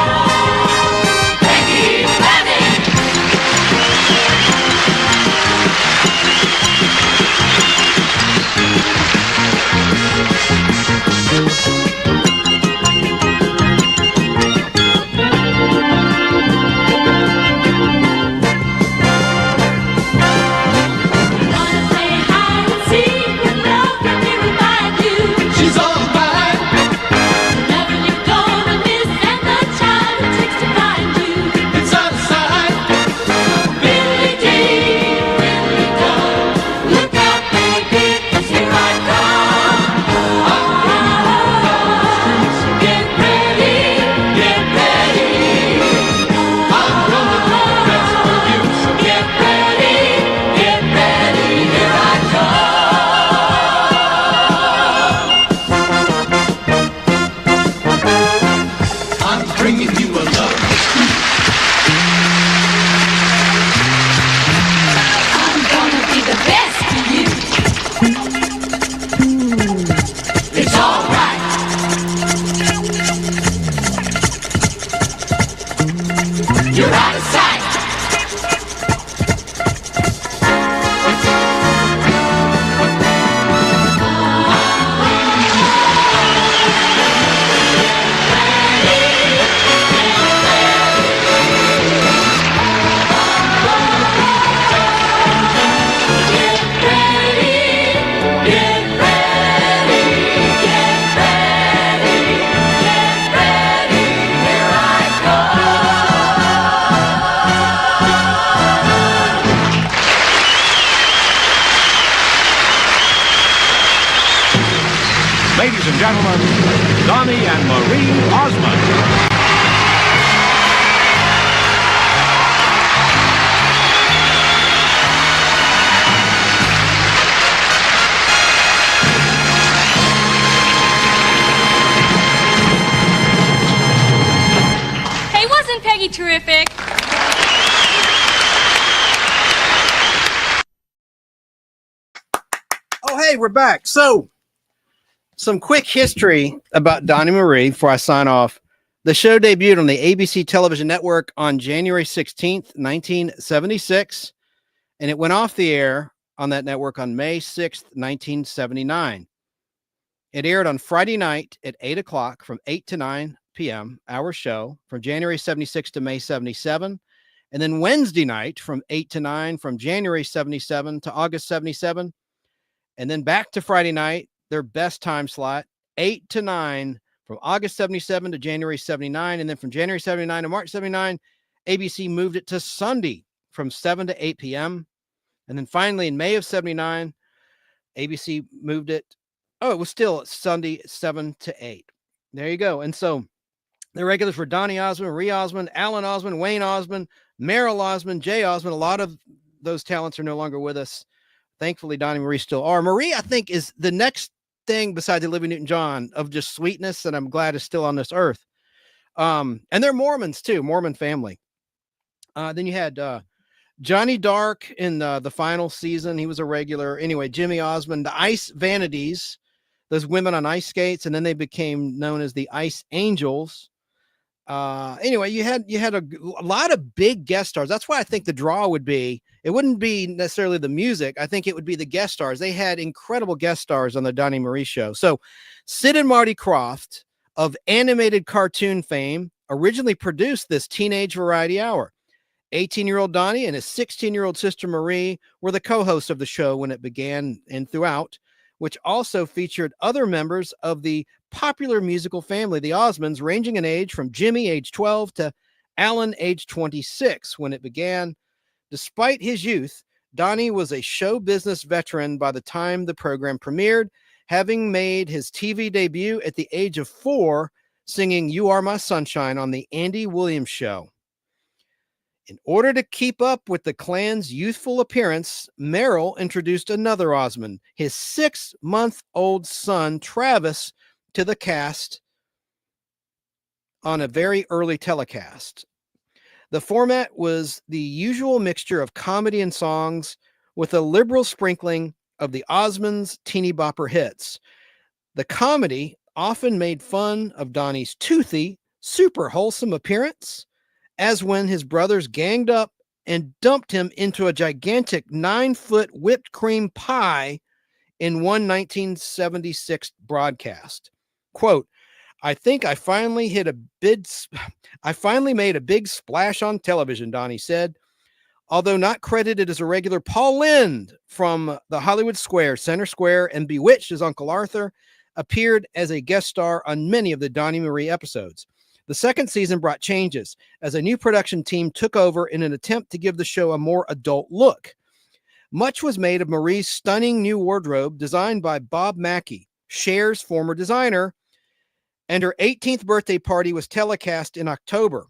Peggy Fleming. Wanna play hide and seek with love? Let me remind you. She's all mine. Never you're gonna miss, and the time it takes to find you. It's out of sight. Billy Dee, Billy Dum, look out, baby, 'cause here I come. I'm bringing you love, so get ready, get ready. I'm gonna do the best for you, so get ready, here I come. I'm bringing you a love. I'm gonna be the best to you. It's alright. You're out of sight. Ladies and gentlemen, Donny and Marie Osmond. Hey, wasn't Peggy terrific? Oh, hey, we're back. So Some quick history about Donny Marie before I sign off. The show debuted on the ABC television network on January 16th, 1976, and it went off the air on that network on May 6th, 1979. It aired on Friday night at 8 o'clock from 8 to 9 p.m., our show, from January 76 to May 77. And then Wednesday night from 8 to 9 from January 77 to August 77. And then back to Friday night, their best time slot, 8 to 9 from August 77 to January 79. And then from January 79 to March 79, ABC moved it to Sunday from 7 to 8 p.m. And then finally in May of 79, ABC moved it. Oh, it was still Sunday, 7 to 8. There you go. And so the regulars were Donny Osmond, Marie Osmond, Alan Osmond, Wayne Osmond, Merrill Osmond, Jay Osmond. A lot of those talents are no longer with us. Thankfully, Donny Marie still are. Marie, I think, is the next thing besides Olivia Newton-John of just sweetness, and I'm glad is still on this earth. And they're Mormons too, Mormon family. Then you had Johnny Dark in the final season. He was a regular. Anyway, Jimmy Osmond, the Ice Vanities, those women on ice skates, and then they became known as the Ice Angels. Anyway, you had a lot of big guest stars. That's why I think the draw would be, it wouldn't be necessarily the music. I think it would be the guest stars. They had incredible guest stars on the Donny Marie show. So Sid and Marty Krofft of animated cartoon fame originally produced this teenage variety hour. 18-year-old Donny and his 16-year-old sister Marie were the co-hosts of the show when it began and throughout, which also featured other members of the popular musical family, the Osmonds, ranging in age from Jimmy, age 12, to Alan, age 26, when it began. Despite his youth, Donny was a show business veteran by the time the program premiered, having made his TV debut at the age of 4, singing You Are My Sunshine on the Andy Williams Show. In order to keep up with the clan's youthful appearance, Merrill introduced another Osmond, his 6-month-old son, Travis, to the cast on a very early telecast. The format was the usual mixture of comedy and songs with a liberal sprinkling of the Osmonds' teeny bopper hits. The comedy often made fun of Donny's toothy, super wholesome appearance, as when his brothers ganged up and dumped him into a gigantic 9-foot whipped cream pie in one 1976 broadcast. Quote, I think I finally made a big splash on television, Donny said. Although not credited as a regular, Paul Lynde from the Hollywood Square, Center Square, and Bewitched as Uncle Arthur appeared as a guest star on many of the Donny Marie episodes. The second season brought changes as a new production team took over in an attempt to give the show a more adult look. Much was made of Marie's stunning new wardrobe designed by Bob Mackey, Cher's former designer, and her 18th birthday party was telecast in October.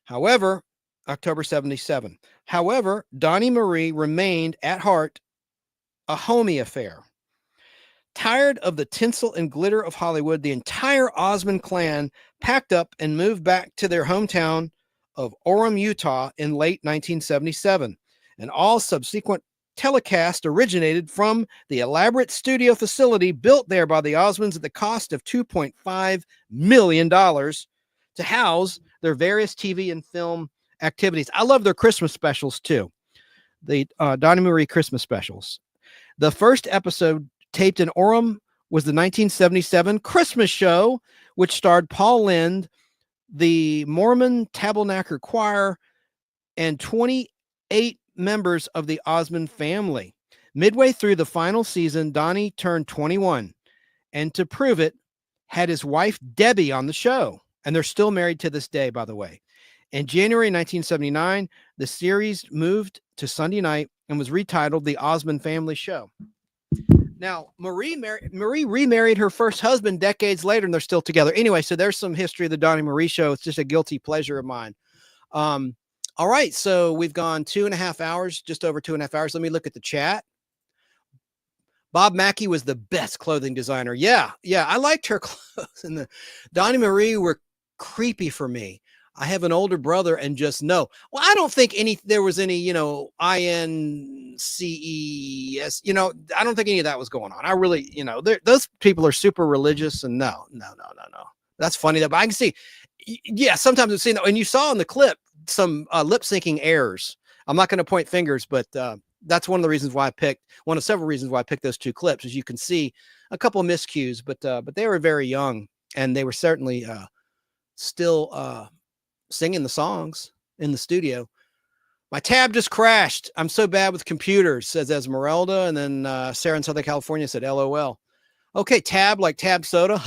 However, October 77. However, Donny Marie remained at heart a homey affair. Tired of the tinsel and glitter of Hollywood, the entire Osmond clan packed up and moved back to their hometown of Orem, Utah in late 1977, and all subsequent telecasts originated from the elaborate studio facility built there by the Osmonds at the cost of $2.5 million to house their various TV and film activities. I love their Christmas specials too, the Donny Marie Christmas specials. The first episode taped in Orem was the 1977 Christmas show, which starred Paul Lynde, the Mormon Tabernacle Choir, and 28 members of the Osmond family. Midway through the final season, Donny turned 21, and to prove it, had his wife Debbie on the show, and they're still married to this day, by the way. In January 1979, the series moved to Sunday night and was retitled The Osmond Family Show. Now, Marie remarried her first husband decades later, and they're still together. Anyway, so there's some history of the Donny Marie show. It's just a guilty pleasure of mine. All right, so we've gone 2.5 hours, just over 2.5 hours. Let me look at the chat. Bob Mackey was the best clothing designer. Yeah, I liked her clothes. And the Donny Marie were creepy for me. I have an older brother and just know. Well, I don't think there was any, INCES, I don't think any of that was going on. I really, those people are super religious, and no. That's funny though, but I can see, yeah, sometimes I've seen that. And you saw in the clip some lip syncing errors. I'm not going to point fingers, but that's one of several reasons why I picked those two clips. As you can see, a couple of miscues, but they were very young, and they were certainly still singing the songs in the studio. My tab just crashed. I'm so bad with computers, says Esmeralda. And then Sarah in Southern California said, LOL. Okay, tab like tab soda.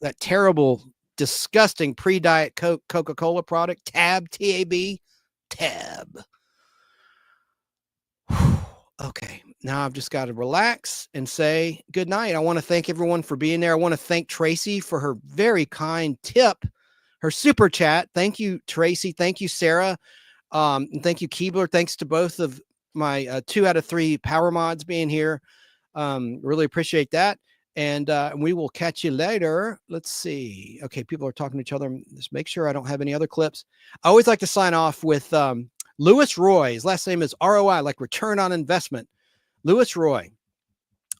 That terrible, disgusting pre-diet Coke, Coca-Cola product. Tab, T-A-B, tab. Okay, now I've just got to relax and say good night. I want to thank everyone for being there. I want to thank Tracy for her very kind tip, her super chat. Thank you, Tracy. Thank you, Sarah. And thank you, Keebler. Thanks to both of my 2 out of 3 power mods being here. Really appreciate that. And we will catch you later. Let's see. Okay, people are talking to each other. Just make sure I don't have any other clips. I always like to sign off with Louis Roy. His last name is ROI, like return on investment. Louis Roy,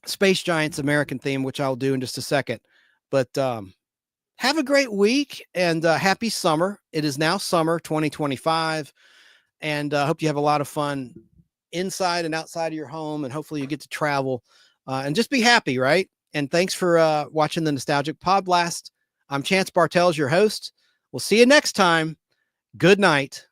Space Giants American theme, which I'll do in just a second. But have a great week and happy summer. It is now summer 2025. And I hope you have a lot of fun inside and outside of your home. And hopefully you get to travel and just be happy, right? And thanks for watching the Nostalgic Podblast. I'm Chance Bartels, your host. We'll see you next time. Good night.